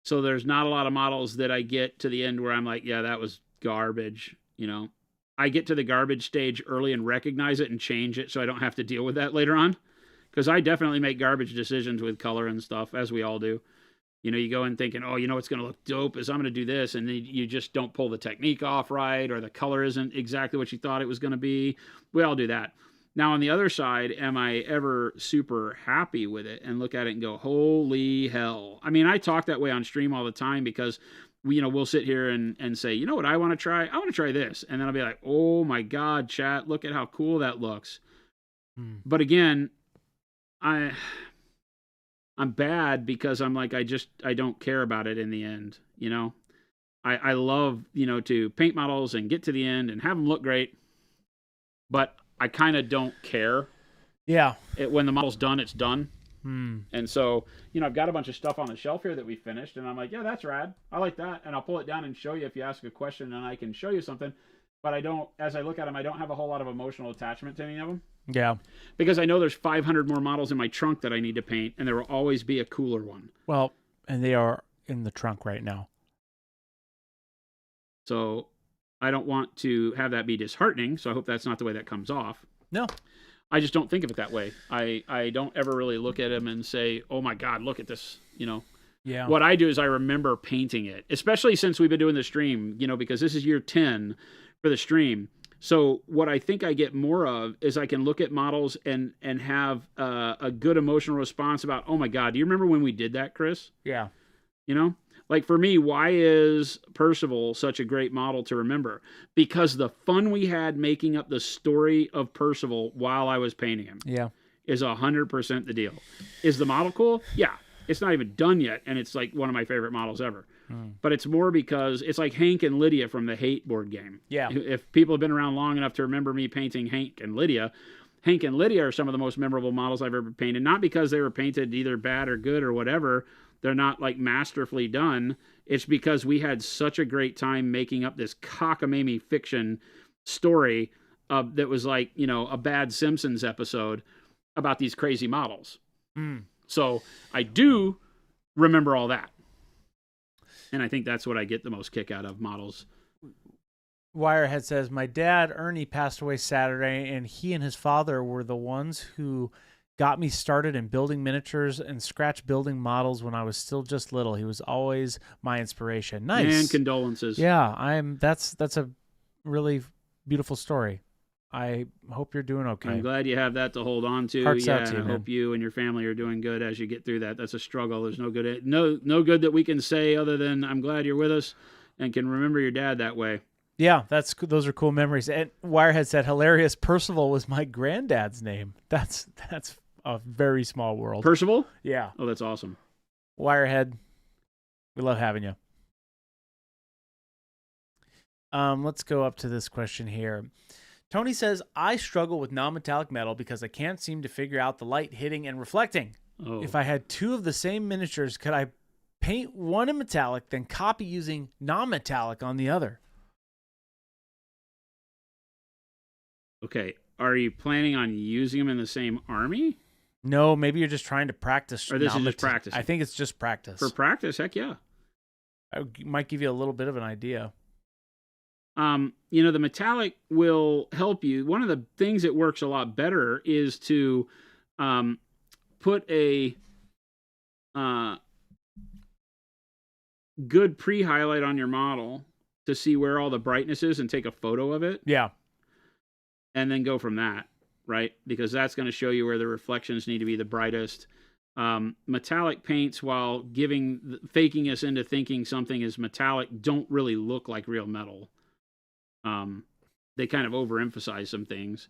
So there's not a lot of models that I get to the end where I'm like, yeah, that was garbage. I get to the garbage stage early and recognize it and change it so I don't have to deal with that later on. Because I definitely make garbage decisions with color and stuff, as we all do. You go in thinking, oh, what's going to look dope is I'm going to do this, and then you just don't pull the technique off right, or the color isn't exactly what you thought it was going to be. We all do that. Now, on the other side, am I ever super happy with it and look at it and go, holy hell? I mean, I talk that way on stream all the time because we'll sit here and say, what I want to try? I want to try this. And then I'll be like, oh my God, chat, look at how cool that looks. But again, I'm bad because I'm like, I don't care about it in the end. I love, to paint models and get to the end and have them look great, but I kind of don't care. Yeah. When the model's done, it's done. And so, I've got a bunch of stuff on the shelf here that we finished, and I'm like, yeah, that's rad. I like that. And I'll pull it down and show you if you ask a question, and I can show you something. But as I look at them, I don't have a whole lot of emotional attachment to any of them. Yeah. Because I know there's 500 more models in my trunk that I need to paint, and there will always be a cooler one. Well, and they are in the trunk right now. So I don't want to have that be disheartening, so I hope that's not the way that comes off. No. I just don't think of it that way. I don't ever really look at them and say, oh my God, look at this, Yeah. What I do is I remember painting it, especially since we've been doing the stream, because this is year 10 for the stream. So what I think I get more of is I can look at models and have a good emotional response about, oh my God, do you remember when we did that, Chris? Yeah. You know, like for me, why is Percival such a great model to remember? Because the fun we had making up the story of Percival while I was painting him Yeah. is 100% the deal. Is the model cool? Yeah. It's not even done yet, and it's like one of my favorite models ever. But it's more because it's like Hank and Lydia from the Hate board game. Yeah. If people have been around long enough to remember me painting Hank and Lydia are some of the most memorable models I've ever painted. Not because they were painted either bad or good or whatever. They're not like masterfully done. It's because we had such a great time making up this cockamamie fiction story that was like, you know, a bad Simpsons episode about these crazy models. So I do remember all that. And I think that's what I get the most kick out of models. Wirehead says, my dad, Ernie, passed away Saturday, and he and his father were the ones who got me started in building miniatures and scratch building models when I was still just little. He was always my inspiration. Nice. And condolences. Yeah, that's a really beautiful story. I hope you're doing okay. I'm glad you have that to hold on to. Hearts yeah, out to you, I man. hope you and your family are doing good as you get through that. That's a struggle. There's no good that we can say other than I'm glad you're with us and can remember your dad that way. Yeah, those are cool memories. And Wirehead said, hilarious. Percival was my granddad's name. That's a very small world. Percival? Yeah. Oh, that's awesome. Wirehead, we love having you. Let's go up to this question here. Tony says, I struggle with non-metallic metal because I can't seem to figure out the light hitting and reflecting. Oh. If I had two of the same miniatures, could I paint one in metallic, then copy using non-metallic on the other? Okay. Are you planning on using them in the same army? No, maybe you're just trying to practice. Or this is just practice? I think it's just practice. For practice, heck yeah. I might give you a little bit of an idea. You know, the metallic will help you. One of the things that works a lot better is to put a good pre-highlight on your model to see where all the brightness is and take a photo of it. Yeah. And then go from that, right? Because that's going to show you where the reflections need to be the brightest. Metallic paints, while faking us into thinking something is metallic, don't really look like real metal. They kind of overemphasize some things.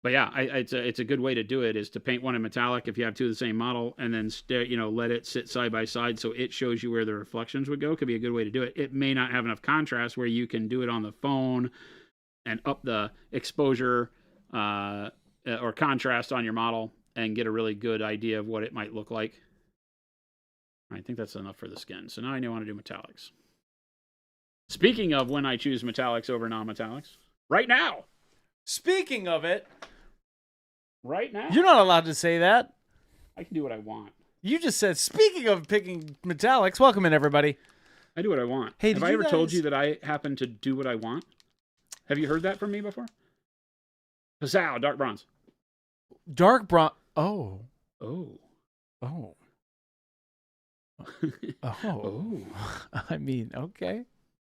But yeah, it's a good way to do it is to paint one in metallic if you have two of the same model, and then let it sit side by side so it shows you where the reflections would go. Could be a good way to do it. It may not have enough contrast where you can do it on the phone and up the exposure or contrast on your model and get a really good idea of what it might look like. I think that's enough for the skin. So now I know I want to do metallics. Speaking of when I choose metallics over non-metallics, right now. Speaking of it, right now. You're not allowed to say that. I can do what I want. You just said, speaking of picking metallics, welcome in, everybody. I do what I want. Hey, have I ever told you that I happen to do what I want? Have you heard that from me before? Pazzow, dark bronze. Dark bronze. Oh. Oh. Oh. Oh. I mean, okay.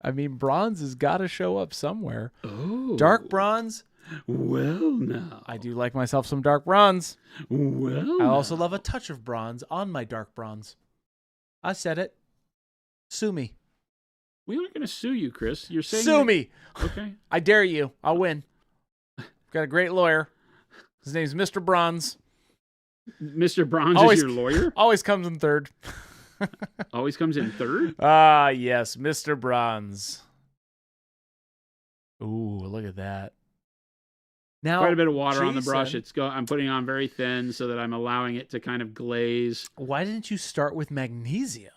I mean, bronze has got to show up somewhere. Oh. Dark bronze. Well, now. I do like myself some dark bronze. Well, I also love a touch of bronze on my dark bronze. I said it. Sue me. We aren't going to sue you, Chris. You're saying sue me. Okay. I dare you. I'll win. Got a great lawyer. His name's Mr. Bronze. Mr. Bronze Always, is your lawyer? Always comes in third. Always comes in third? Ah, yes, Mr. Bronze. Ooh, look at that. Now, quite a bit of water on the Jason, brush. I'm putting it on very thin so that I'm allowing it to kind of glaze. Why didn't you start with magnesium?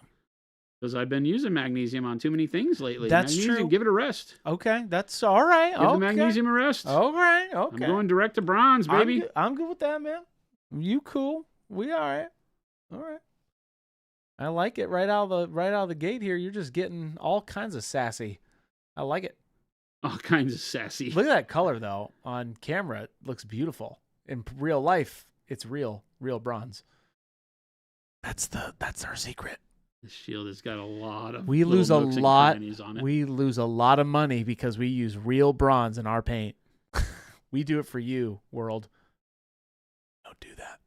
Because I've been using magnesium on too many things lately. That's magnesium, true. Give it a rest. Okay, that's all right. Give the magnesium a rest. All right, okay. I'm going direct to bronze, baby. I'm good with that, man. You cool? We all right. All right. I like it right out of the gate here. You're just getting all kinds of sassy. I like it. All kinds of sassy. Look at that color though. On camera, it looks beautiful. In real life, it's real bronze. That's our secret. The shield has got a lot of. We lose a lot. On it. We lose a lot of money because we use real bronze in our paint. We do it for you, world. Don't do that.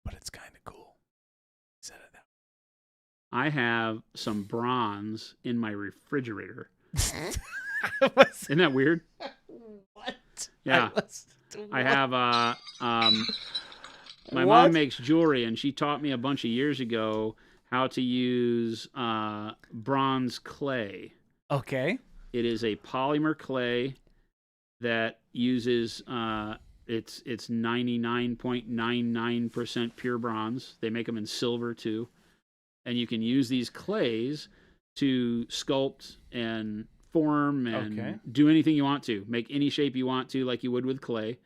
But it's kind of cool. Said it that. I have some bronze in my refrigerator. Was- Isn't that weird? what? Yeah. I have my What? mom makes jewelry, and she taught me a bunch of years ago how to use bronze clay. Okay. It is a polymer clay that uses it's 99.99% pure bronze. They make them in silver too, and you can use these clays to sculpt and form and do anything you want to, make any shape you want to, like you would with clay,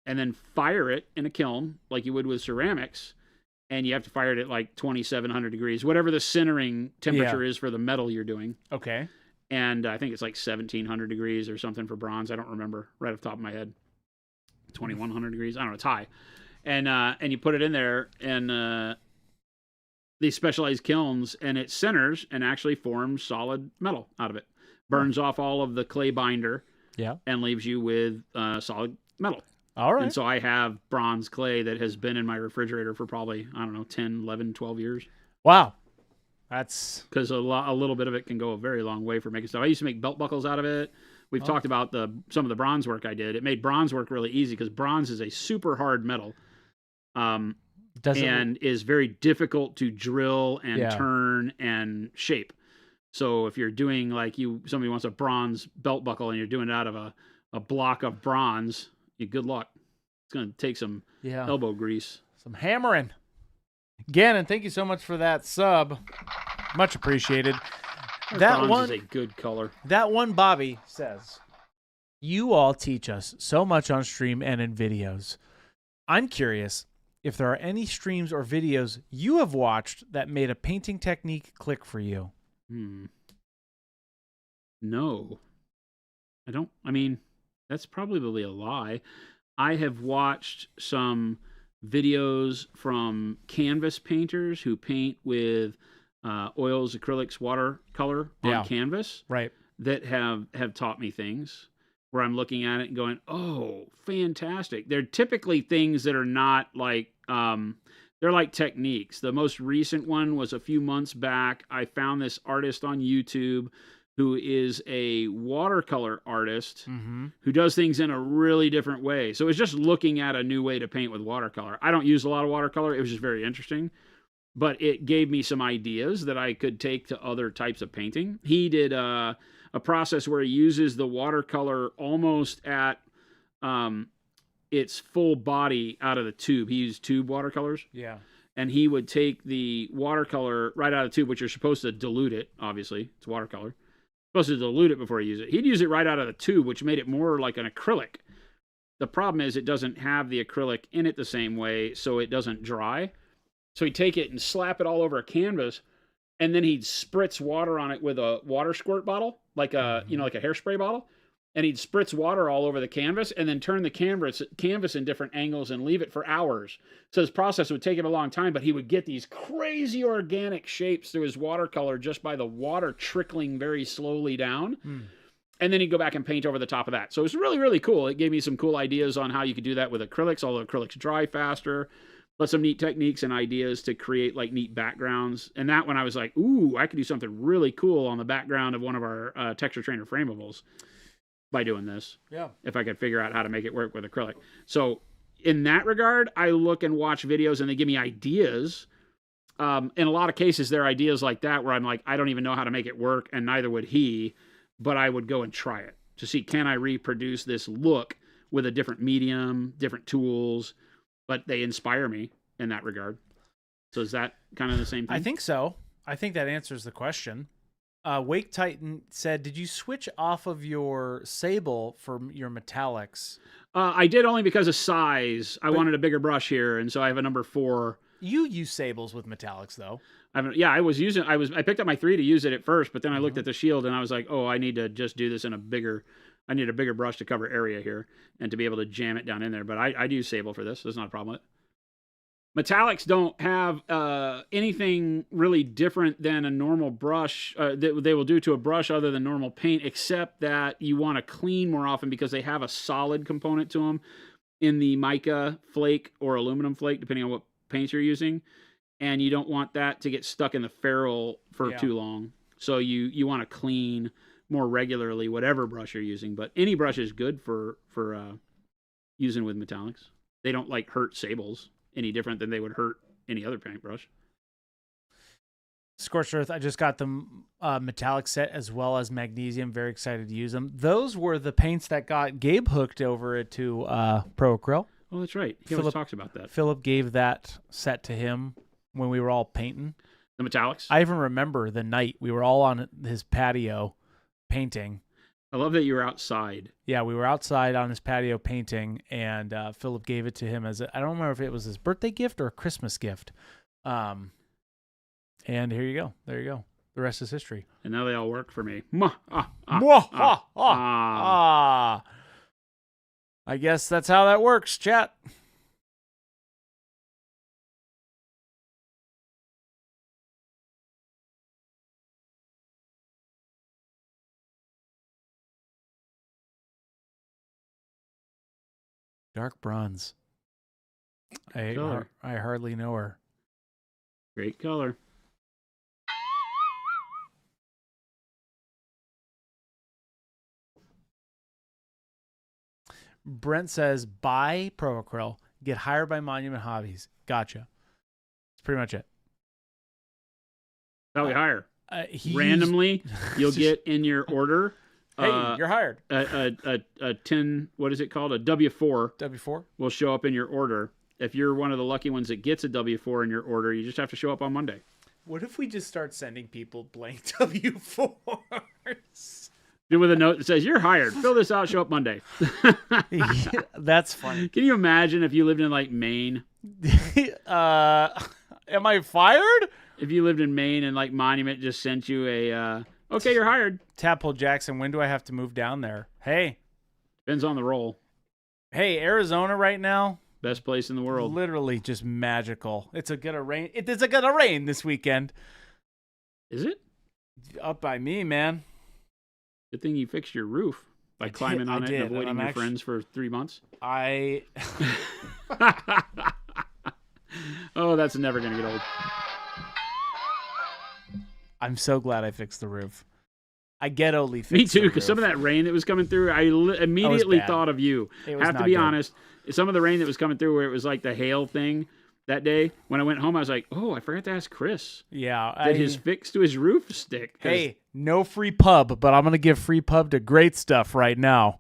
and then fire it in a kiln like you would with ceramics. And you have to fire it at like 2,700 degrees, whatever the centering temperature is for the metal you're doing. Okay. And I think it's like 1,700 degrees or something for bronze. I don't remember right off the top of my head. 2,100 degrees. I don't know. It's high. And you put it in there, and these specialized kilns, and it centers and actually forms solid metal out of it. Burns off all of the clay binder. Yeah. And leaves you with solid metal. All right. And so I have bronze clay that has been in my refrigerator for probably, I don't know, 10, 11, 12 years. Wow. That's because a little bit of it can go a very long way for making stuff. I used to make belt buckles out of it. We've talked about some of the bronze work I did. It made bronze work really easy because bronze is a super hard metal, and is very difficult to drill and turn and shape. So if you're doing like somebody wants a bronze belt buckle and you're doing it out of a block of bronze, good luck. It's going to take some elbow grease, some hammering. Gannon, thank you so much for that sub. Much appreciated. That bronze one is a good color. That one, Bobby says, "You all teach us so much on stream and in videos. I'm curious if there are any streams or videos you have watched that made a painting technique click for you." No, I don't. I mean, that's probably a lie. I have watched some videos from canvas painters who paint with oils, acrylics, watercolor on canvas. Right. That have taught me things where I'm looking at it and going, oh, fantastic. They're typically things that are not like, they're like techniques. The most recent one was a few months back. I found this artist on YouTube who is a watercolor artist who does things in a really different way. So it's just looking at a new way to paint with watercolor. I don't use a lot of watercolor. It was just very interesting. But it gave me some ideas that I could take to other types of painting. He did a process where he uses the watercolor almost at its full body out of the tube. He used tube watercolors. Yeah. And he would take the watercolor right out of the tube, which you're supposed to dilute it, obviously. It's watercolor. Supposed to dilute it before you use it. He'd use it right out of the tube, which made it more like an acrylic. The problem is it doesn't have the acrylic in it the same way, so it doesn't dry. So he'd take it and slap it all over a canvas, and then he'd spritz water on it with a water squirt bottle, like a like a hairspray bottle, and he'd spritz water all over the canvas, and then turn the canvas in different angles and leave it for hours. So this process would take him a long time, but he would get these crazy organic shapes through his watercolor just by the water trickling very slowly down. And then he'd go back and paint over the top of that. So it was really, really cool. It gave me some cool ideas on how you could do that with acrylics, although acrylics dry faster. But some neat techniques and ideas to create like neat backgrounds. And that one I was like, ooh, I could do something really cool on the background of one of our Texture Trainer framables by doing this. Yeah. If I could figure out how to make it work with acrylic. So in that regard, I look and watch videos and they give me ideas. In a lot of cases, there are ideas like that where I'm like, I don't even know how to make it work, and neither would he, but I would go and try it to see, can I reproduce this look with a different medium, different tools, but they inspire me in that regard. So is that kind of the same thing? I think so. I think that answers the question. Wake Titan said, did you switch off of your sable for your metallics? I did, only because of size. I wanted a bigger brush here, and so I have a number 4. You use sables with metallics, though. I picked up my 3 to use it at first, but then I looked at the shield and I was like, oh, I need to just do this in I need a bigger brush to cover area here and to be able to jam it down in there. But I do use sable for this. There's not a problem with it. Metallics don't have anything really different than a normal brush that they will do to a brush other than normal paint, except that you want to clean more often because they have a solid component to them in the mica flake or aluminum flake, depending on what paint you're using. and you don't want that to get stuck in the ferrule for Yeah. too long. So you want to clean more regularly whatever brush you're using. But any brush is good for using with metallics. They don't like hurt sables any different than they would hurt any other paintbrush. Scorched Earth, I just got the metallic set as well as magnesium. Very excited to use them. Those were the paints that got Gabe hooked over to Pro Acryl. Oh, that's right. He always talks about that. Philip gave that set to him when we were all painting. The metallics? I even remember the night we were all on his patio painting. I love that you were outside. Yeah, we were outside on his patio painting, and Philip gave it to him as I don't remember if it was his birthday gift or a Christmas gift. And here you go. There you go. The rest is history. And now they all work for me. I guess that's how that works, chat. Dark bronze. I hardly know her. Great color. Brent says, buy Pro Acryl, get hired by Monument Hobbies. Gotcha. That's pretty much it. How we hire? Randomly, you'll get in your order. Hey, you're hired. A 10, what is it called? A W4. W4? Will show up in your order. If you're one of the lucky ones that gets a W4 in your order, you just have to show up on Monday. What if we just start sending people blank W4s? With a note that says, you're hired. Fill this out, show up Monday. That's funny. Can you imagine if you lived in, like, Maine? Am I fired? If you lived in Maine and, like, Monument just sent you a, okay, you're hired. Tadpole Jackson, when do I have to move down there? Hey. Depends on the role. Hey, Arizona right now. Best place in the world. Literally just magical. It's gonna rain. It is gonna rain this weekend. Is it? Up by me, man. Good thing you fixed your roof by climbing on it and avoiding your friends for 3 months. Oh, that's never going to get old. I'm so glad I fixed the roof. I ghetto-ly fixed Me too, because some of that rain that was coming through, I immediately thought of you. Have to be honest. Some of the rain that was coming through where it was like the hail thing that day, when I went home, I was like, oh, I forgot to ask Chris. Yeah. Did his fix to his roof stick? Hey, no free pub, but I'm going to give free pub to Great Stuff right now.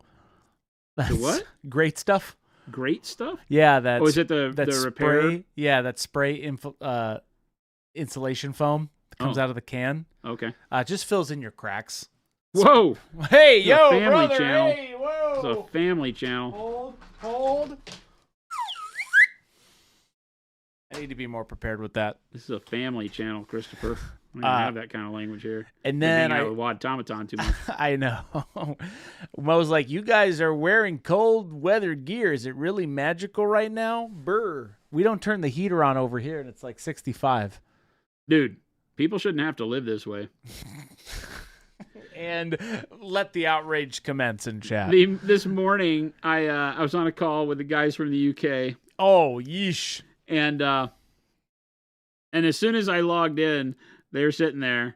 To what? Great Stuff. Great Stuff? Yeah. That's, is it the repair? Spray, yeah, that spray insulation foam that comes out of the can. Okay. Just fills in your cracks. Whoa. Hey, it's yo, family brother. Channel. Hey, whoa. It's a family channel. Hold. I need to be more prepared with that. This is a family channel, Christopher. I don't have that kind of language here. And then I with Wadtomaton too much. I know. Mo was like, you guys are wearing cold weather gear. Is it really magical right now? Brr. We don't turn the heater on over here, and it's like 65. Dude, people shouldn't have to live this way. And let the outrage commence in chat. This morning, I was on a call with the guys from the UK. Oh, yeesh. And as soon as I logged in, they were sitting there,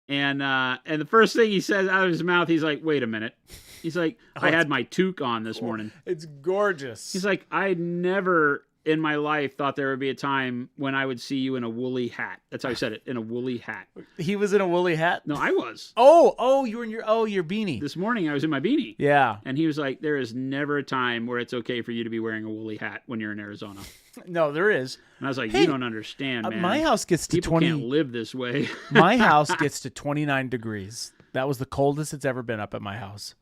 and the first thing he says out of his mouth, he's like, "Wait a minute." He's like, "I had my toque on this morning." It's gorgeous. He's like, "I never in my life thought there would be a time when I would see you in a woolly hat." That's how he said it, in a woolly hat. He was in a woolly hat? No, I was. Oh, you were in your beanie. This morning I was in my beanie. Yeah. And he was like, "There is never a time where it's okay for you to be wearing a woolly hat when you're in Arizona." No, there is. And I was like, "You don't understand, man. My house gets to People 20. can't live this way." My house gets to 29 degrees. That was the coldest it's ever been up at my house.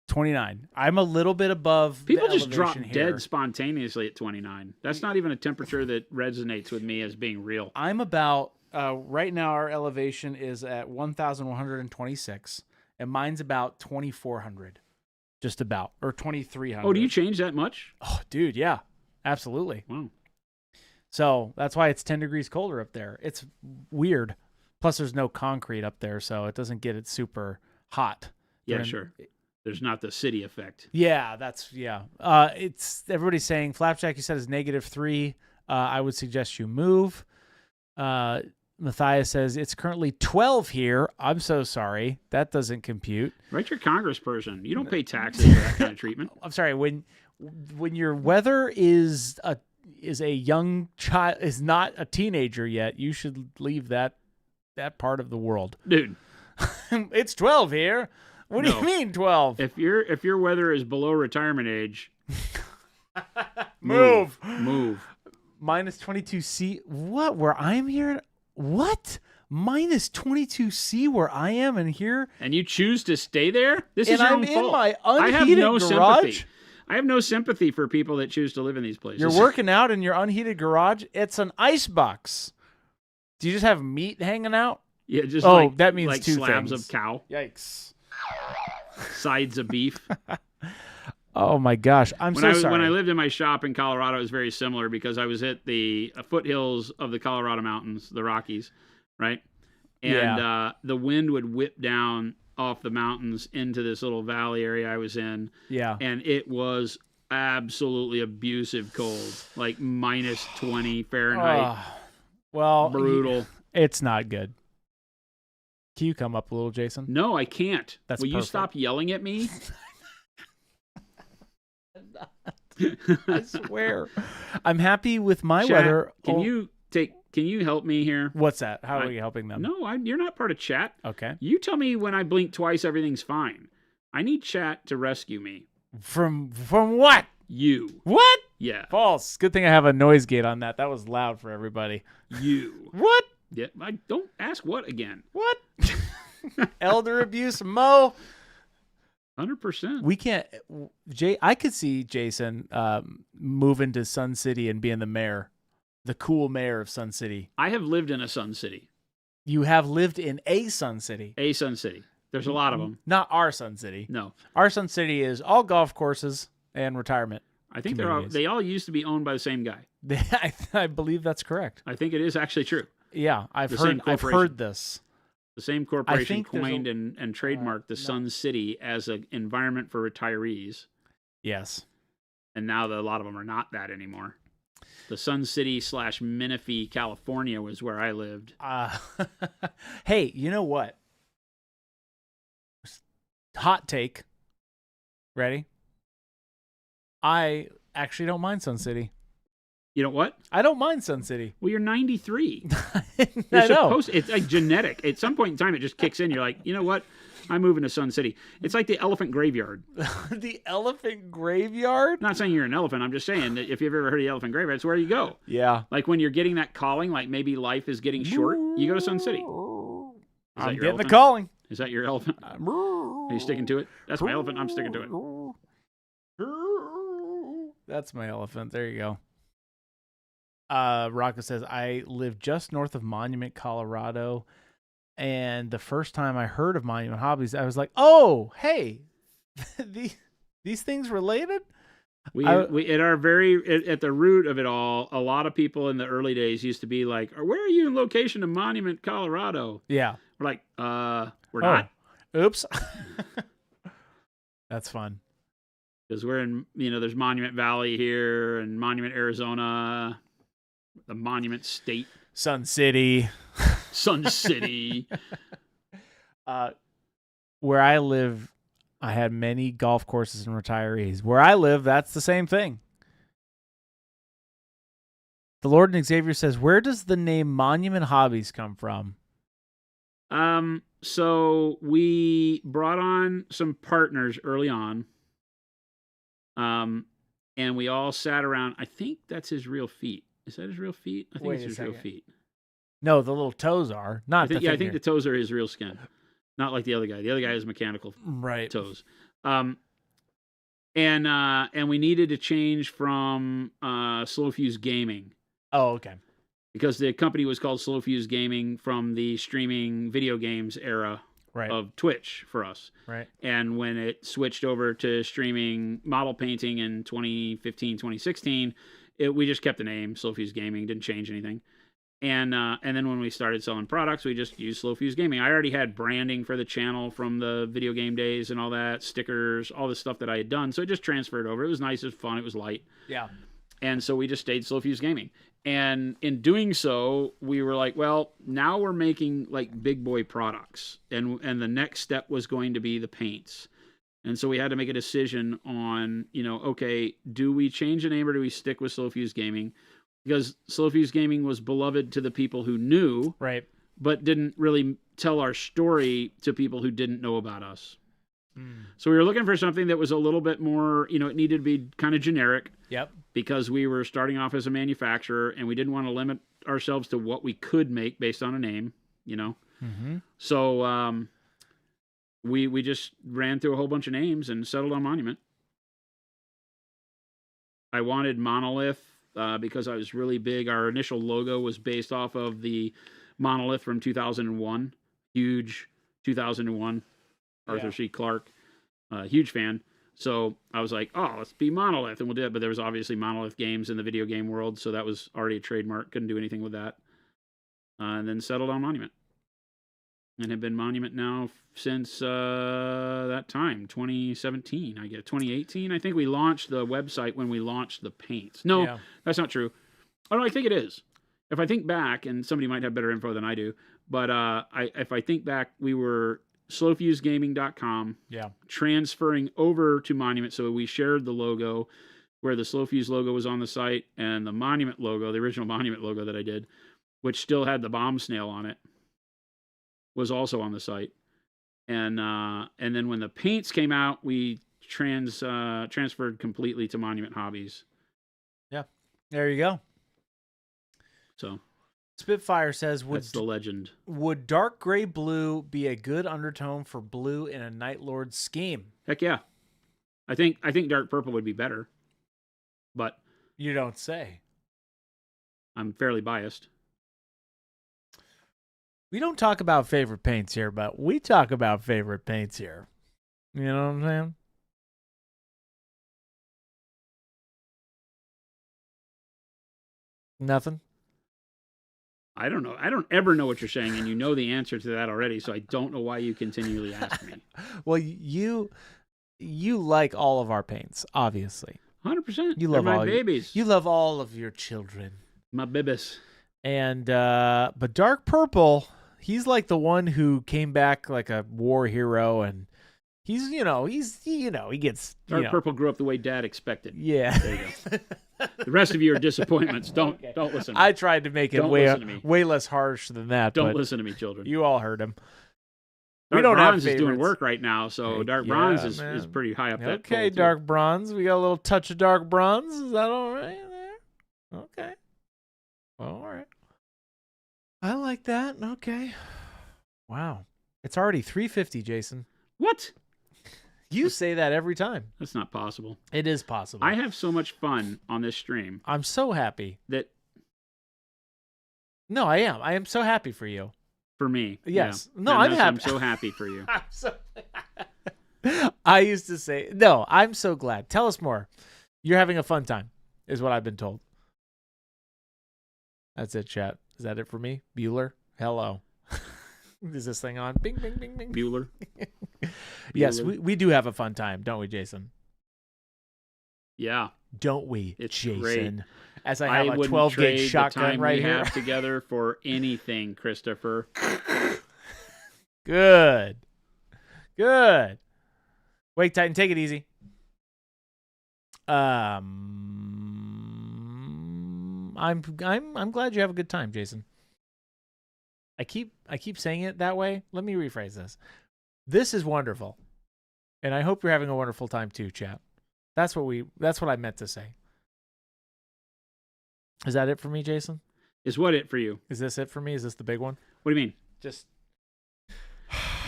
29. I'm a little bit above. People just drop here. dead spontaneously at 29. That's not even a temperature that resonates with me as being real. I'm about right now. Our elevation is at 1,126, and mine's about 2,400, just about, or 2,300. Oh, do you change that much? Oh, dude, yeah, absolutely. Wow. So that's why it's 10 degrees colder up there. It's weird. Plus, there's no concrete up there, so it doesn't get it super hot. Yeah, sure. There's not the city effect. Yeah, it's everybody's saying Flapjack. You said is -3. I would suggest you move. Matthias says it's currently 12 here. I'm so sorry. That doesn't compute. Write your congressperson. You don't pay taxes for that kind of treatment. I'm sorry. When your weather is a young child, is not a teenager yet, you should leave that part of the world. Dude. It's 12 here. What do you mean 12? If your weather is below retirement age, move. Minus 22C. What? Where I am here? What? Minus 22C where I am and here? And you choose to stay there? This is your I'm own fault. in my unheated garage. Sympathy. I have no sympathy for people that choose to live in these places. You're working out in your unheated garage? It's an ice box. Do you just have meat hanging out? Yeah, just that means like two slabs things. of cow. Yikes. Sides of beef. Oh my gosh. Sorry. When I lived in my shop in Colorado, it was very similar because I was at the foothills of the Colorado Mountains, the Rockies, right? And the wind would whip down off the mountains into this little valley area I was in. Yeah. And it was absolutely abusive cold, like minus 20 Fahrenheit. Well, brutal. It's not good. Can you come up a little, Jason? No, I can't. That's Will perfect. you stop yelling at me? I swear. I'm happy with my Chat, weather. Can you help me here? What's that? How are you helping them? No, you're not part of chat. Okay. You tell me when I blink twice, everything's fine. I need chat to rescue me. From what? You. What? Yeah. False. Good thing I have a noise gate on that. That was loud for everybody. You. What? Yeah. I don't ask what again. What? Elder abuse, Mo. 100%. We can't. I could see Jason moving to Sun City and being the mayor, the cool mayor of Sun City. I have lived in a Sun City. You have lived in a Sun City. A Sun City. There's a lot of them. Not our Sun City. No. Our Sun City is all golf courses and retirement. I think they all used to be owned by the same guy. I believe that's correct. I think it is actually true. Yeah, I've heard this. The same corporation coined and trademarked the Sun City as an environment for retirees. Yes. And now a lot of them are not that anymore. The Sun City / Menifee, California was where I lived. Hey, you know what? Hot take. Ready? I actually don't mind Sun City. You know what? I don't mind Sun City. Well, you're 93. I know. It's like genetic. At some point in time, it just kicks in. You're like, you know what? I'm moving to Sun City. It's like the elephant graveyard. The elephant graveyard? I'm not saying you're an elephant. I'm just saying that if you've ever heard of the elephant graveyard, it's where you go. Yeah. Like when you're getting that calling, like maybe life is getting short, you go to Sun City. I'm getting the calling. Is that your elephant? Are you sticking to it? That's my elephant. I'm sticking to it. That's my elephant. There you go. Rocco says, I live just north of Monument, Colorado. And the first time I heard of Monument Hobbies, I was like, oh, hey, these things related? We at the root of it all, a lot of people in the early days used to be like, where are you in location to Monument, Colorado? Yeah. We're like, we're not. Oops. That's fun. Because we're in, there's Monument Valley here and Monument, Arizona, the Monument State. Sun City. Sun City. Where I live, I had many golf courses and retirees. Where I live, that's the same thing. The Lord and Xavier says, where does the name Monument Hobbies come from? So we brought on some partners early on. And we all sat around. I think that's his real feet. Is that his real feet? I think it's his real feet. No, the little toes are. Not the finger. I think the toes are his real skin. Not like the other guy. The other guy has mechanical toes. And we needed to change from Slow Fuse Gaming. Oh, okay. Because the company was called Slow Fuse Gaming from the streaming video games era of Twitch for us. Right. And when it switched over to streaming model painting in 2015, 2016, we just kept the name Slow Fuse Gaming, didn't change anything. And then when we started selling products, we just used Slow Fuse Gaming. I already had branding for the channel from the video game days and all that, stickers, all the stuff that I had done. So it just transferred over. It was nice, it was fun, it was light. Yeah. And so we just stayed Slow Fuse Gaming. And in doing so, we were like, well, now we're making like big boy products. And the next step was going to be the paints. And so we had to make a decision on, okay, do we change the name or do we stick with Slow Fuse Gaming? Because Slow Fuse Gaming was beloved to the people who knew, Right. but didn't really tell our story to people who didn't know about us. Mm. So we were looking for something that was a little bit more, it needed to be kind of generic. Yep. Because we were starting off as a manufacturer and we didn't want to limit ourselves to what we could make based on a name, Mm-hmm. So we just ran through a whole bunch of names and settled on Monument. I wanted Monolith because I was really big. Our initial logo was based off of the Monolith from 2001. Huge 2001. Arthur C. Clarke. Huge fan. So I was like, oh, let's be Monolith, and we'll do it. But there was obviously Monolith games in the video game world, so that was already a trademark. Couldn't do anything with that. And then settled on Monument. And have been Monument now since that time, 2017, I guess. 2018, I think we launched the website when we launched the paints. No, that's not true. Oh, no, I think it is. If I think back, and somebody might have better info than I do, but if I think back, we were slowfusegaming.com, transferring over to Monument, so we shared the logo where the Slow Fuse logo was on the site, and the Monument logo, the original Monument logo that I did, which still had the bomb snail on it, was also on the site. And then when the paints came out, we transferred completely to Monument Hobbies. Yeah, there you go. So Spitfire says, that's the legend. Would dark gray blue be a good undertone for blue in a Night Lord scheme? Heck yeah. I think dark purple would be better. But you don't say. I'm fairly biased. We don't talk about favorite paints here, but we talk about favorite paints here. You know what I'm saying? Nothing? I don't know. I don't ever know what you're saying, and you know the answer to that already, so I don't know why you continually ask me. Well, you like all of our paints, obviously. 100%. You love my babies. You love all of your children. My babies. And but dark purple, he's like the one who came back like a war hero, and he gets dark purple grew up the way Dad expected. Yeah. There you go. The rest of you are disappointments. Don't listen to me. I tried to make it way less harsh than that. Don't listen to me, children. You all heard him. Dark Bronze is doing work right now, so Dark Bronze is pretty high up that. Okay, Dark Bronze. We got a little touch of Dark Bronze. Is that all right there? Okay. All right. I like that. Okay. Wow. It's already 3:50, Jason. What? You say that every time. That's not possible. It is possible. I have so much fun on this stream. I'm so happy. No, I am. I am so happy for you. For me. Yes. Yeah. No, I'm happy. I'm so happy for you. I used to say, no, I'm so glad. Tell us more. You're having a fun time, is what I've been told. That's it, chat. Is that it for me? Bueller? Hello. Is this thing on? Bing, bing, bing, bing. Bueller. Yes, we do have a fun time, don't we, Jason? Yeah. Don't we, it's Jason? Great. As I have a 12-gauge shotgun right here. Have together for anything, Christopher. Good. Wait, Titan, take it easy. I'm glad you have a good time, Jason. I keep saying it that way. Let me rephrase this. This is wonderful. And I hope you're having a wonderful time too, chat. That's what I meant to say. Is that it for me, Jason? Is what it for you? Is this it for me? Is this the big one? What do you mean? Just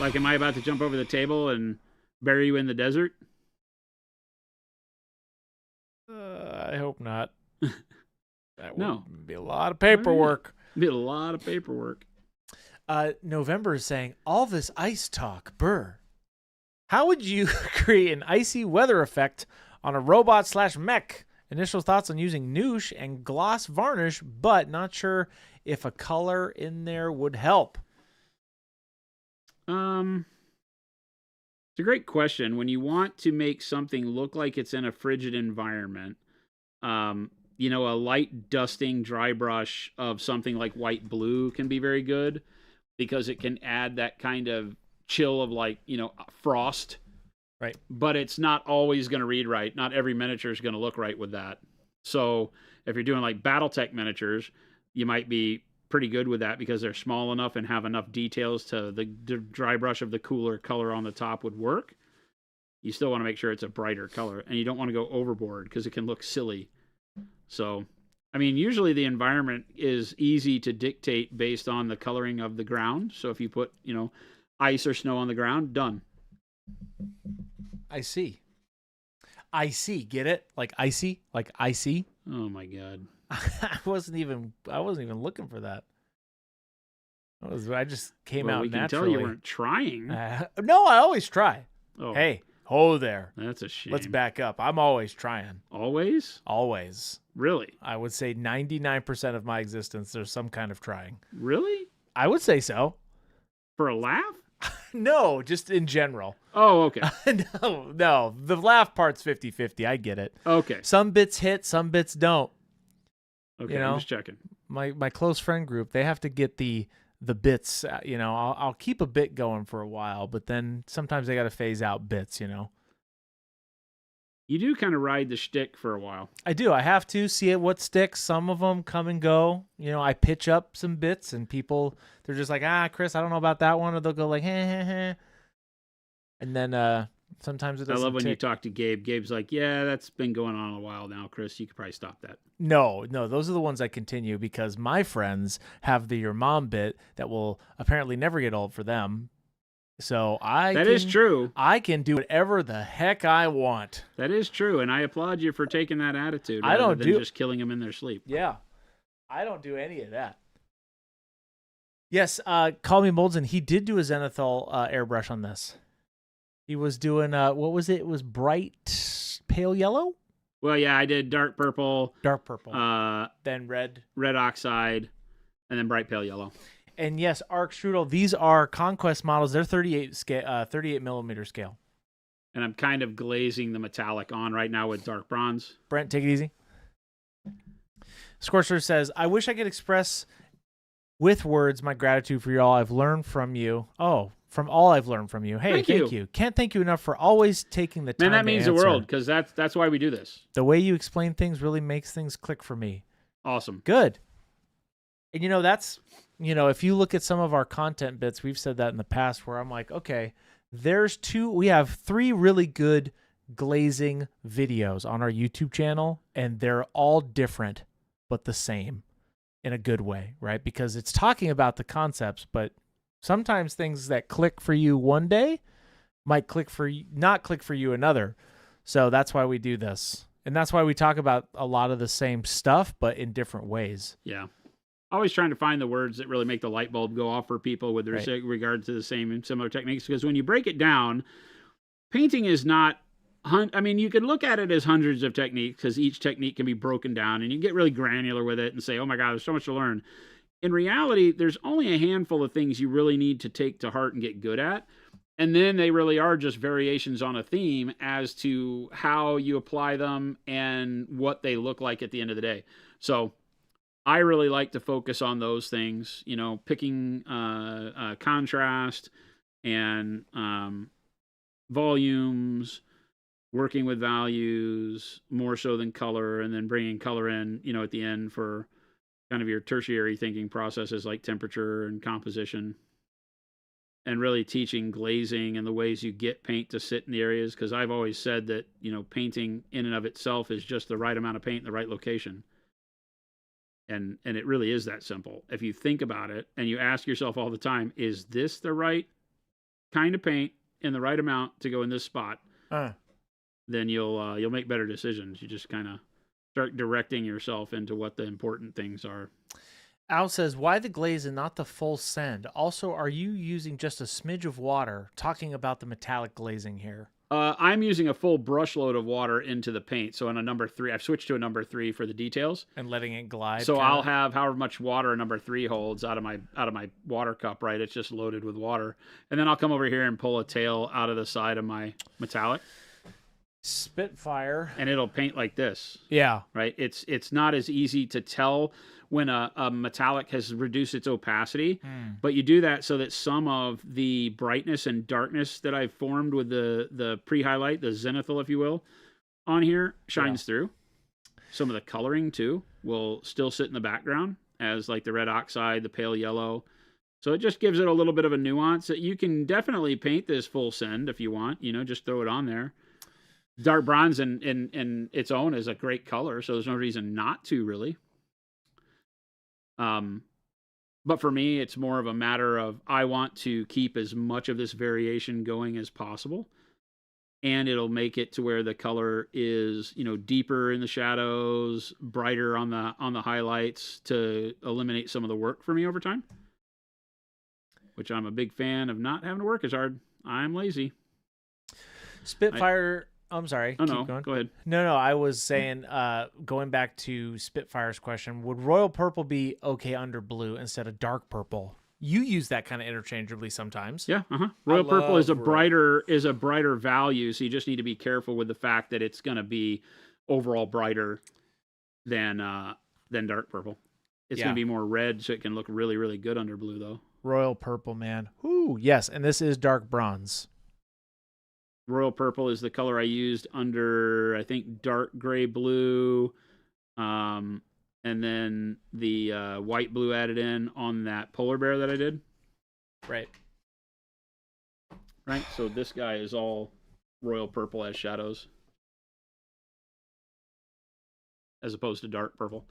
like, am I about to jump over the table and bury you in the desert? I hope not. That would be a lot of Right. paperwork. Be a lot of paperwork. November is saying, all this ice talk, brr. How would you create an icy weather effect on a robot/mech? Initial thoughts on using Noosh and gloss varnish, but not sure if a color in there would help. It's a great question. When you want to make something look like it's in a frigid environment, a light dusting dry brush of something like white blue can be very good because it can add that kind of chill of like, frost. Right. But it's not always going to read right. Not every miniature is going to look right with that. So if you're doing like Battletech miniatures, you might be pretty good with that because they're small enough and have enough details to the dry brush of the cooler color on the top would work. You still want to make sure it's a brighter color, and you don't want to go overboard because it can look silly. So, I mean, usually the environment is easy to dictate based on the coloring of the ground. So if you put, ice or snow on the ground, done. I see. Get it? Like icy? Like icy? Oh my God. I wasn't even looking for that. I just came out we can naturally. tell you weren't trying. No, I always try. Oh. Hey, ho there. That's a shame. Let's back up. I'm always trying. Always? Always. Really? I would say 99% of my existence, there's some kind of trying. Really? I would say so. For a laugh? No, just in general. Oh, okay. No. The laugh part's 50-50. I get it. Okay. Some bits hit, some bits don't. Okay, I'm just checking. My close friend group, they have to get the bits. I'll keep a bit going for a while, but then sometimes they got to phase out bits. You do kind of ride the shtick for a while. I do. I have to see what sticks. Some of them come and go. I pitch up some bits, and people, they're just like, Chris, I don't know about that one, or they'll go like, heh. And then sometimes it doesn't. I love when you talk to Gabe. Gabe's like, yeah, that's been going on a while now, Chris. You could probably stop that. No, those are the ones I continue because my friends have the your mom bit that will apparently never get old for them. So that is true. I can do whatever the heck I want. That is true, and I applaud you for taking that attitude. I don't do just killing them in their sleep. Yeah, I don't do any of that. Yes, Call Me Moldson. He did do a Zenithal airbrush on this. He was doing what was it? It was bright pale yellow. Well, yeah, I did dark purple, then red oxide, and then bright pale yellow. And yes, Arc Strudel, these are Conquest models. They're 38 millimeter scale. And I'm kind of glazing the metallic on right now with dark bronze. Brent, take it easy. Scorcher says, I wish I could express with words my gratitude for all I've learned from you. Oh, from all I've learned from you. Hey, thank you. Can't thank you enough for always taking the time. Man, that means the world because that's why we do this. The way you explain things really makes things click for me. Awesome. Good. And that's... if you look at some of our content bits, we've said that in the past where I'm like, okay, we have 3 really good glazing videos on our YouTube channel, and they're all different, but the same in a good way, right? Because it's talking about the concepts, but sometimes things that click for you one day might not click for you another. So that's why we do this. And that's why we talk about a lot of the same stuff, but in different ways. Yeah. Always trying to find the words that really make the light bulb go off for people with regard to the same and similar techniques. Because when you break it down, painting is not, you can look at it as hundreds of techniques because each technique can be broken down and you get really granular with it and say, oh my God, there's so much to learn. In reality, there's only a handful of things you really need to take to heart and get good at. And then they really are just variations on a theme as to how you apply them and what they look like at the end of the day. So I really like to focus on those things, picking contrast and volumes, working with values more so than color, and then bringing color in, at the end for kind of your tertiary thinking processes like temperature and composition, and really teaching glazing and the ways you get paint to sit in the areas. Because I've always said that, painting in and of itself is just the right amount of paint in the right location. And it really is that simple. If you think about it and you ask yourself all the time, is this the right kind of paint in the right amount to go in this spot? Then you'll make better decisions. You just kind of start directing yourself into what the important things are. Al says, why the glaze and not the full send? Also, are you using just a smidge of water? Talking about the metallic glazing here. I'm using a full brush load of water into the paint. So on a number 3, I've switched to a number 3 for the details. And letting it glide. So I'll have however much water a number 3 holds out of my water cup, right? It's just loaded with water. And then I'll come over here and pull a tail out of the side of my metallic. Spitfire. and it'll paint like this. Yeah. Right? It's not as easy to tell when a metallic has reduced its opacity, but you do that so that some of the brightness and darkness that I've formed with the pre-highlight, the zenithal, if you will, on here shines through. Some of the coloring too will still sit in the background as like the red oxide, the pale yellow. So it just gives it a little bit of a nuance that you can definitely paint this full send if you want, just throw it on there. Dark bronze in its own is a great color, so there's no reason not to, really. But for me, it's more of a matter of I want to keep as much of this variation going as possible, and it'll make it to where the color is, deeper in the shadows, brighter on the highlights to eliminate some of the work for me over time, which I'm a big fan of not having to work as hard. I'm lazy. Spitfire... I'm sorry. Oh, Keep no. going. Go ahead. No, I was saying, going back to Spitfire's question, would royal purple be okay under blue instead of dark purple? You use that kind of interchangeably sometimes. Yeah, Royal purple is a royal. brighter value, so you just need to be careful with the fact that it's going to be overall brighter than dark purple. It's going to be more red, so it can look really, really good under blue, though. Royal purple, man. Ooh, yes, and this is dark bronze. Royal purple is the color I used under, I think, dark gray blue, and then the white blue added in on that polar bear that I did. Right. So this guy is all royal purple as shadows, as opposed to dark purple.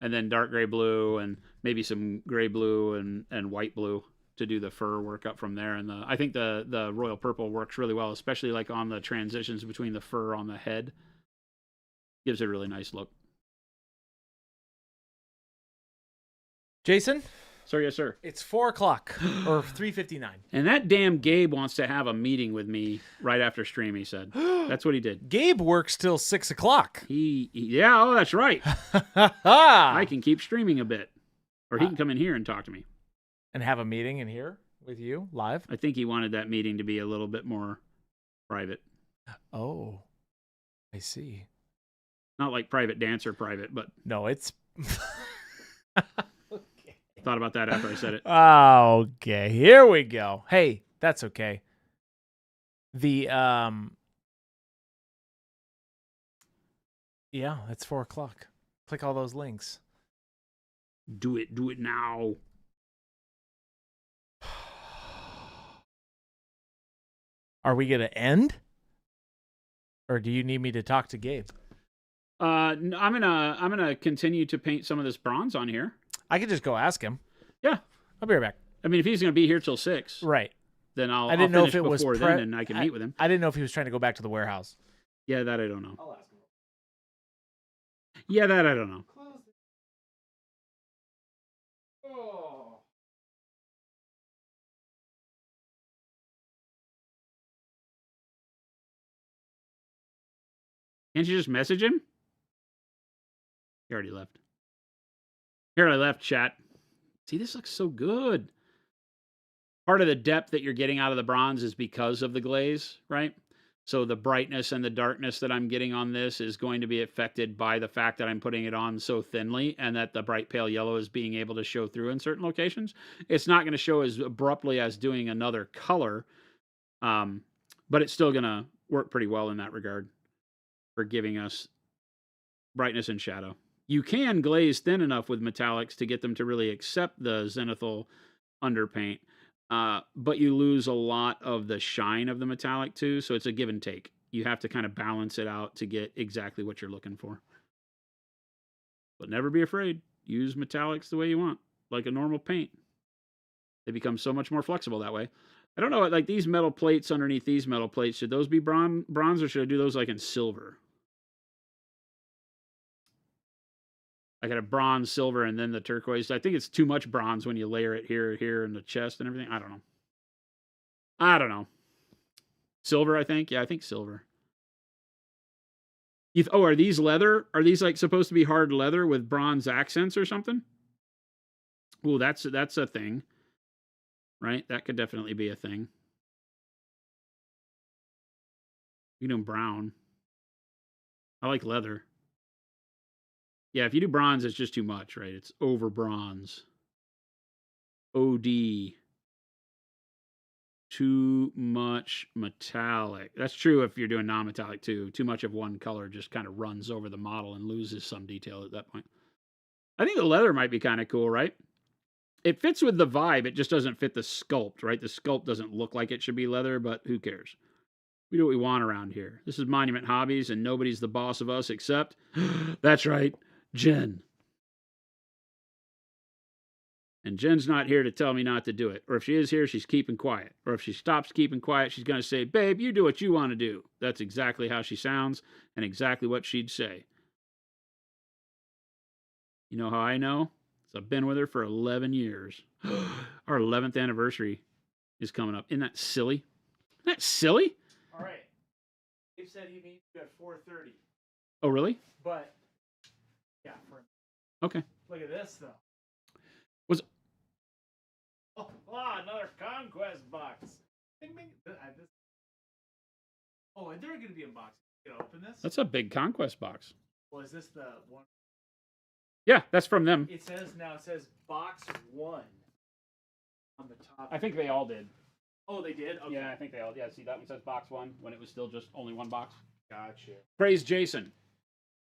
And then dark gray blue and maybe some gray blue and white blue to do the fur work up from there. And I think the royal purple works really well, especially like on the transitions between the fur on the head. Gives it a really nice look. Jason? Sir, yes, sir. It's 4:00 or 3:59. And that damn Gabe wants to have a meeting with me right after stream, he said. That's what he did. Gabe works till 6:00. Yeah, that's right. I can keep streaming a bit. Or he can come in here and talk to me. And have a meeting in here with you live? I think he wanted that meeting to be a little bit more private. Oh, I see. Not like private dancer private, but... No, it's... Okay. Thought about that after I said it. Okay, here we go. Hey, that's okay. The, yeah, it's 4:00. Click all those links. Do it now. Are we gonna end, or do you need me to talk to Gabe? I'm gonna continue to paint some of this bronze on here. I could just go ask him. Yeah, I'll be right back. I mean, if he's gonna be here till 6, right? Then I didn't know if it was then, and I can meet with him. I didn't know if he was trying to go back to the warehouse. Yeah, that I don't know. I'll ask him. Yeah, that I don't know. Oh. Can't you just message him? He already left. Here I left, chat. See, this looks so good. Part of the depth that you're getting out of the bronze is because of the glaze, right? So the brightness and the darkness that I'm getting on this is going to be affected by the fact that I'm putting it on so thinly and that the bright pale yellow is being able to show through in certain locations. It's not going to show as abruptly as doing another color, but it's still going to work pretty well in that regard for giving us brightness and shadow. You can glaze thin enough with metallics to get them to really accept the zenithal underpaint, but you lose a lot of the shine of the metallic too, so it's a give and take. You have to kind of balance it out to get exactly what you're looking for. But never be afraid. Use metallics the way you want, like a normal paint. They become so much more flexible that way. I don't know, like these metal plates underneath these metal plates, should those be bronze or should I do those like in silver? I got a bronze, silver, and then the turquoise. I think it's too much bronze when you layer it here, in the chest and everything. I don't know. Silver, I think. Yeah, I think silver. Are these leather? Are these like supposed to be hard leather with bronze accents or something? Oh, that's a thing. Right? That could definitely be a thing. You know, brown. I like leather. Yeah, if you do bronze, it's just too much, right? It's over bronze. OD. Too much metallic. That's true if you're doing non-metallic too. Too much of one color just kind of runs over the model and loses some detail at that point. I think the leather might be kind of cool, right? It fits with the vibe. It just doesn't fit the sculpt, right? The sculpt doesn't look like it should be leather, but who cares? We do what we want around here. This is Monument Hobbies, and nobody's the boss of us except, that's right, Jen. And Jen's not here to tell me not to do it. Or if she is here, she's keeping quiet. Or if she stops keeping quiet, she's going to say, babe, you do what you want to do. That's exactly how she sounds and exactly what she'd say. You know how I know? So I've been with her for 11 years. Our 11th anniversary is coming up. Isn't that silly? Isn't that silly? All right. Dave said he needs you at 4:30. Oh, really? But, yeah. Okay. Look at this, though. Was Oh, another Conquest box. Bing, bing. Oh, and they're going to be unboxed. You can open this? That's a big Conquest box. Well, is this the one? Yeah, that's from them. It says box 1 on the top. I think they all did. Oh, they did? Okay. Yeah, I think they all. Yeah, see, that one says box 1 when it was still just only one box. Gotcha. Praise Jason.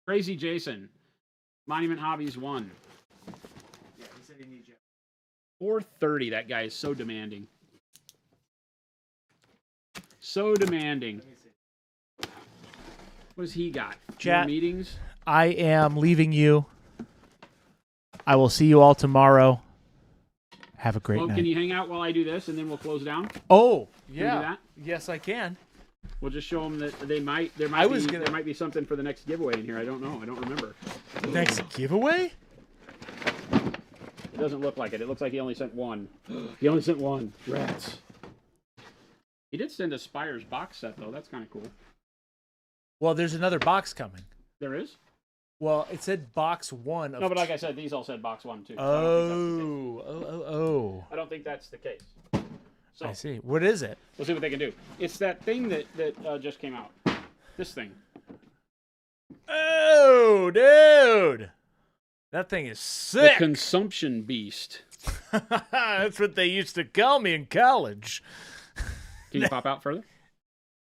Crazy Jason. Monument Hobbies 1. Yeah, he said he needs you. 4:30. That guy is so demanding. So demanding. Let me see. What does he got? Chat. More meetings? I am leaving you. I will see you all tomorrow. Have a great Well, night. can you hang out while I do this, and then we'll close down? Oh, Can we do yeah. that? Yes, I can. We'll just show them that there might I be was gonna- there might be something for the next giveaway in here. I don't know. I don't remember. Next giveaway? It doesn't look like it. It looks like he only sent one. He only sent one. Rats. He did send a Spires box set though. That's kind of cool. Well, there's another box coming. There is? Well, it said box 1 of No, but like I said, these all said box 1 too. So Oh. I don't think that's the case. So I see. What is it? we'll see what they can do. It's that thing that just came out. This thing. Oh, dude. That thing is The sick. consumption beast. That's what they used to call me in college. Can you pop out further?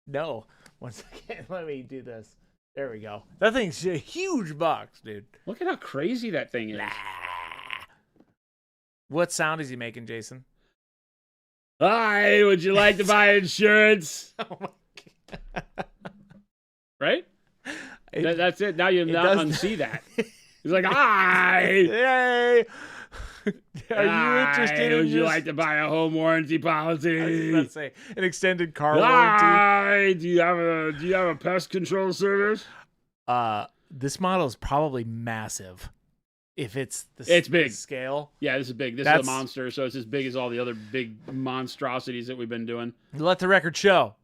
No. Once again, let me do this. There we go. That thing's a huge box, dude. Look at how crazy that thing is. What sound is he making, Jason? Hi, would you like to buy insurance? Oh my God. Right? It- That's it. Now you not does- unsee that. He's like, hi. Hey! Are you interested in Would you just- like to buy a home warranty I was policy? about to say an extended car warranty. Hi. Do you have a pest control service? This model is probably massive. If it's It's big. scale, Yeah, this is big. This is That's- a monster, so it's as big as all the other big monstrosities that we've been doing. let the record show.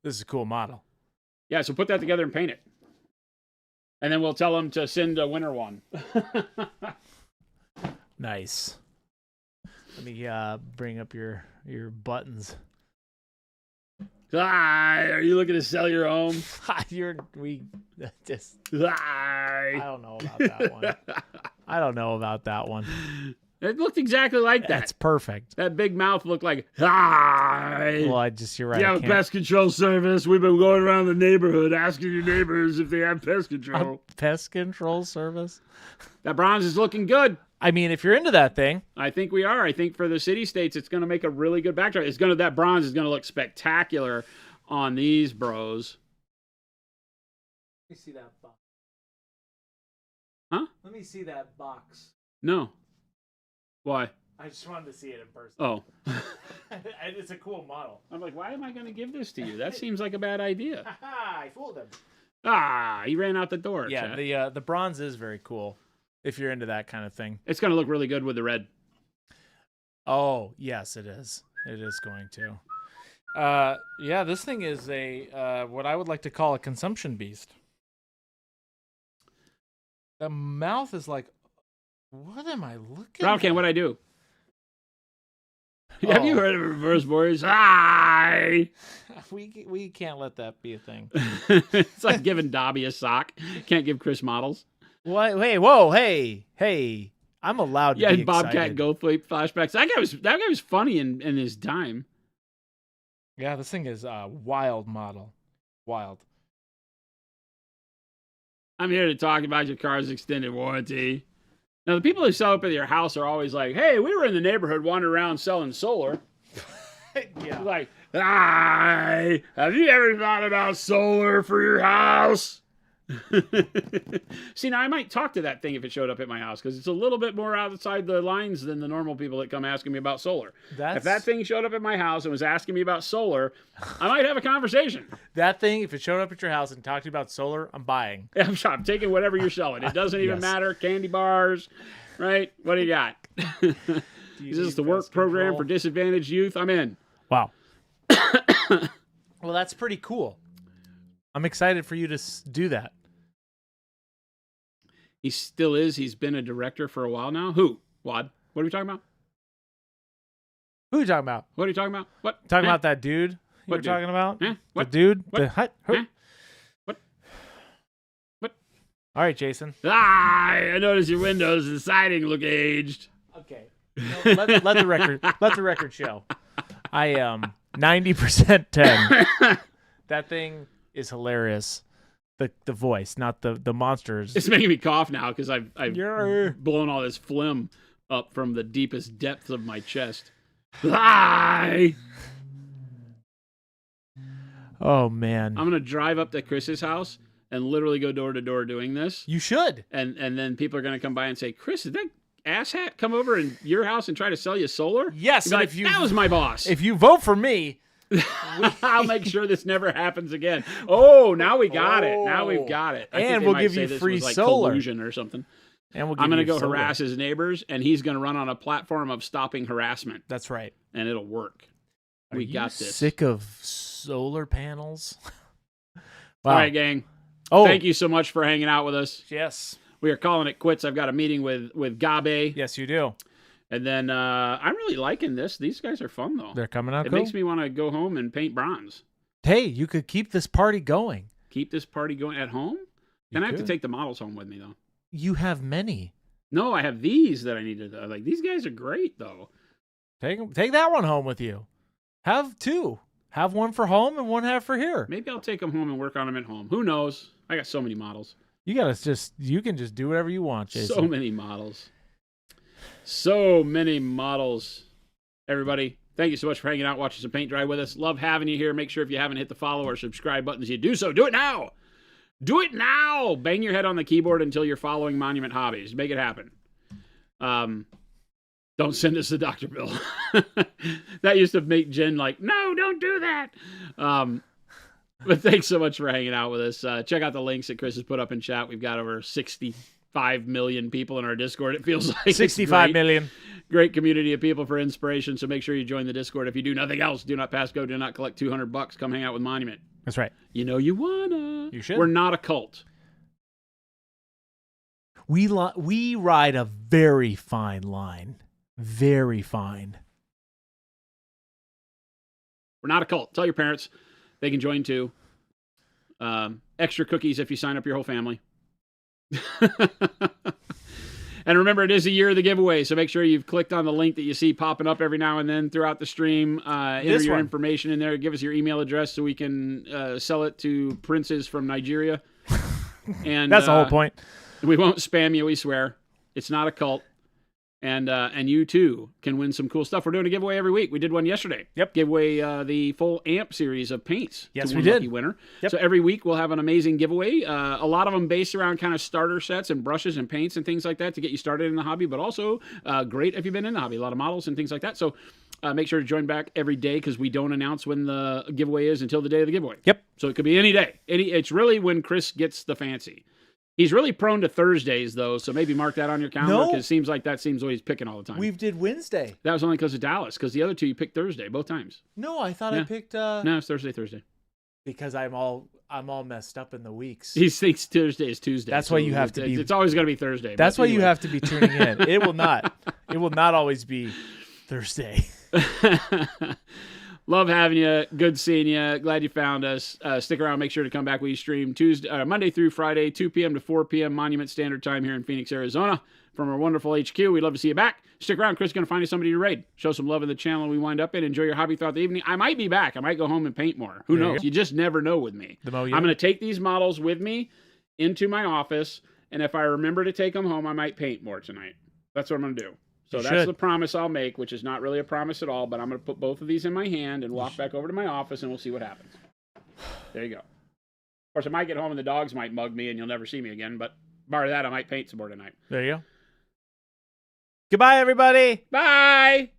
This is a cool model. Yeah, so put that together and paint it. And then we'll tell them to send a winner one. Nice. Let me bring up your buttons. Hi, are you looking to sell your home? We just Hi. I don't know about that one. I don't know about that one. It looked exactly like that. That's perfect. That big mouth looked like, hi. Well, you're right. Do you I have a can't- pest control service? We've been going around the neighborhood asking your neighbors if they have pest control. pest control service. That bronze is looking good. I mean, if you're into that thing, I think we are. I think for the city states, it's going to make a really good backdrop. That bronze is going to look spectacular on these bros. let me see that box. Huh? Let me see that box. No. Why? I just wanted to see it in person. Oh. It's a cool model. I'm like, why am I going to give this to you? That seems like a bad idea. I fooled him. He ran out the door. Yeah, Chat. the bronze is very cool. If you're into that kind of thing. It's going to look really good with the red. Oh, yes, it is. It is going to. Yeah, this thing is a what I would like to call a consumption beast. The mouth is like, what am I looking Brown can, at? what'd I do? Have you heard of reverse mortgage? Hi. We can't let that be a thing. It's like giving Dobby a sock. Can't give Chris models. What? Hey, whoa, hey! I'm allowed to Yeah, be Bobcat excited. Goldthwait flashbacks. That guy was funny in his time. Yeah, this thing is a wild model. Wild. I'm here to talk about your car's extended warranty. Now, the people who sell up at your house are always like, hey, we were in the neighborhood wandering around selling solar. Yeah. Like, hi, have you ever thought about solar for your house? See, now I might talk to that thing if it showed up at my house because it's a little bit more outside the lines than the normal people that come asking me about solar. If that thing showed up at my house and was asking me about solar, I might have a conversation. That thing, if it showed up at your house and talked to you about solar, I'm buying. I'm taking whatever you're selling. It doesn't even matter. Candy bars, right? What do you got? Is this the work program for disadvantaged youth? I'm in. Wow. Well, that's pretty cool. I'm excited for you to do that. He still is. He's been a director for a while now. Who? Wad? What are we talking about? Who are you talking about? What are you talking about? What? Talking about that dude you were dude? talking about? What? The dude? What? The hut? Who? What? All right, Jason. I notice your windows and siding look aged. Okay. No, let the record show. I am 90% 10. That thing is hilarious. The voice, not the monsters. It's making me cough now because I've You're- blown all this phlegm up from the deepest depths of my chest. Hi. Oh man. I'm gonna drive up to Chris's house and literally go door to door doing this. You should. And then people are gonna come by and say, Chris, did that asshat come over in your house and try to sell you solar? Yes, You'd be and like, if you that was my boss. If you vote for me, I'll make sure this never happens again. Oh, now we got it. Now we've got it. I think And they we'll might give say you this free was like solar. collusion or something. and we'll I'm going to go harass his neighbors, and he's going to run on a platform of stopping harassment, That's right. and it'll work. Are We you got this. Sick of solar panels? Wow. All right, gang. Oh, Thank you so much for hanging out with us. Yes. We are calling it quits. I've got a meeting with Gabe, Yes, you do. and then I'm really liking this. These guys are fun, though. They're coming out It cool. makes me want to go home and paint bronze. Hey, you could keep this party going. Keep this party going at home? You Then I have to could. take the models home with me, though. You have many. No, I have these that I need to, like, these guys are great, though. Take that one home with you. Have two. Have one for home and one half for here. Maybe I'll take them home and work on them at home. Who knows? I got so many models. You can just do whatever you want, Jason. So many models. So many models. Everybody, thank you so much for hanging out, watching some paint dry with us. Love having you here. Make sure if you haven't hit the follow or subscribe buttons, you do so. Do it now. Do it now. Bang your head on the keyboard until you're following Monument Hobbies. Make it happen. Don't send us the Dr. Bill. That used to make Jen like, no, don't do that. But thanks so much for hanging out with us. Check out the links that Chris has put up in chat. We've got over 65 million people in our Discord. It feels like 65 million. Great community of people for inspiration. So make sure you join the Discord. If you do nothing else, do not pass go, do not collect $200. Come hang out with Monument. That's right. You know you wanna. You should. We're not a cult. We ride a very fine line. Very fine. We're not a cult. Tell your parents they can join too. Extra cookies if you sign up your whole family. And remember, it is a year of the giveaway, so make sure you've clicked on the link that you see popping up every now and then throughout the stream. Enter your information in there. Give us your email address so we can sell it to princes from Nigeria. And That's the whole point. We won't spam you, we swear. It's not a cult. And you too can win some cool stuff. We're doing a giveaway every week. We did one yesterday. Yep. Give away the full AMP series of paints. Yes, to we one did. Lucky winner. Yep. So every week we'll have an amazing giveaway. A lot of them based around kind of starter sets and brushes and paints and things like that to get you started in the hobby, but also great if you've been in the hobby. A lot of models and things like that. So make sure to join back every day because we don't announce when the giveaway is until the day of the giveaway. Yep. So it could be any day. It's really when Chris gets the fancy. He's really prone to Thursdays, though, so maybe mark that on your calendar No. because it seems like that seems what he's picking all the time. We did Wednesday. That was only because of Dallas, because the other two you picked Thursday, both times. No, I thought I Yeah. picked No, it's Thursday. because I'm all messed up in the weeks. He thinks Thursday is Tuesday. That's why you have to be- It's always going to be Thursday. That's but why you anyway. have to be tuning in. It will not always be Thursday. Love having you. Good seeing you. Glad you found us. Stick around. Make sure to come back. We stream Monday through Friday, 2 p.m. to 4 p.m. Monument Standard Time here in Phoenix, Arizona. From our wonderful HQ. We'd love to see you back. Stick around. Chris is going to find you somebody to raid. Show some love in the channel we wind up in. Enjoy your hobby throughout the evening. I might be back. I might go home and paint more. Who knows? You just never know with me. I'm going to take these models with me into my office, and if I remember to take them home, I might paint more tonight. That's what I'm going to do. So that's the promise I'll make, which is not really a promise at all, but I'm going to put both of these in my hand and walk back over to my office, and we'll see what happens. There you go. Of course, I might get home and the dogs might mug me, and you'll never see me again, but bar that, I might paint some more tonight. There you go. Goodbye, everybody. Bye.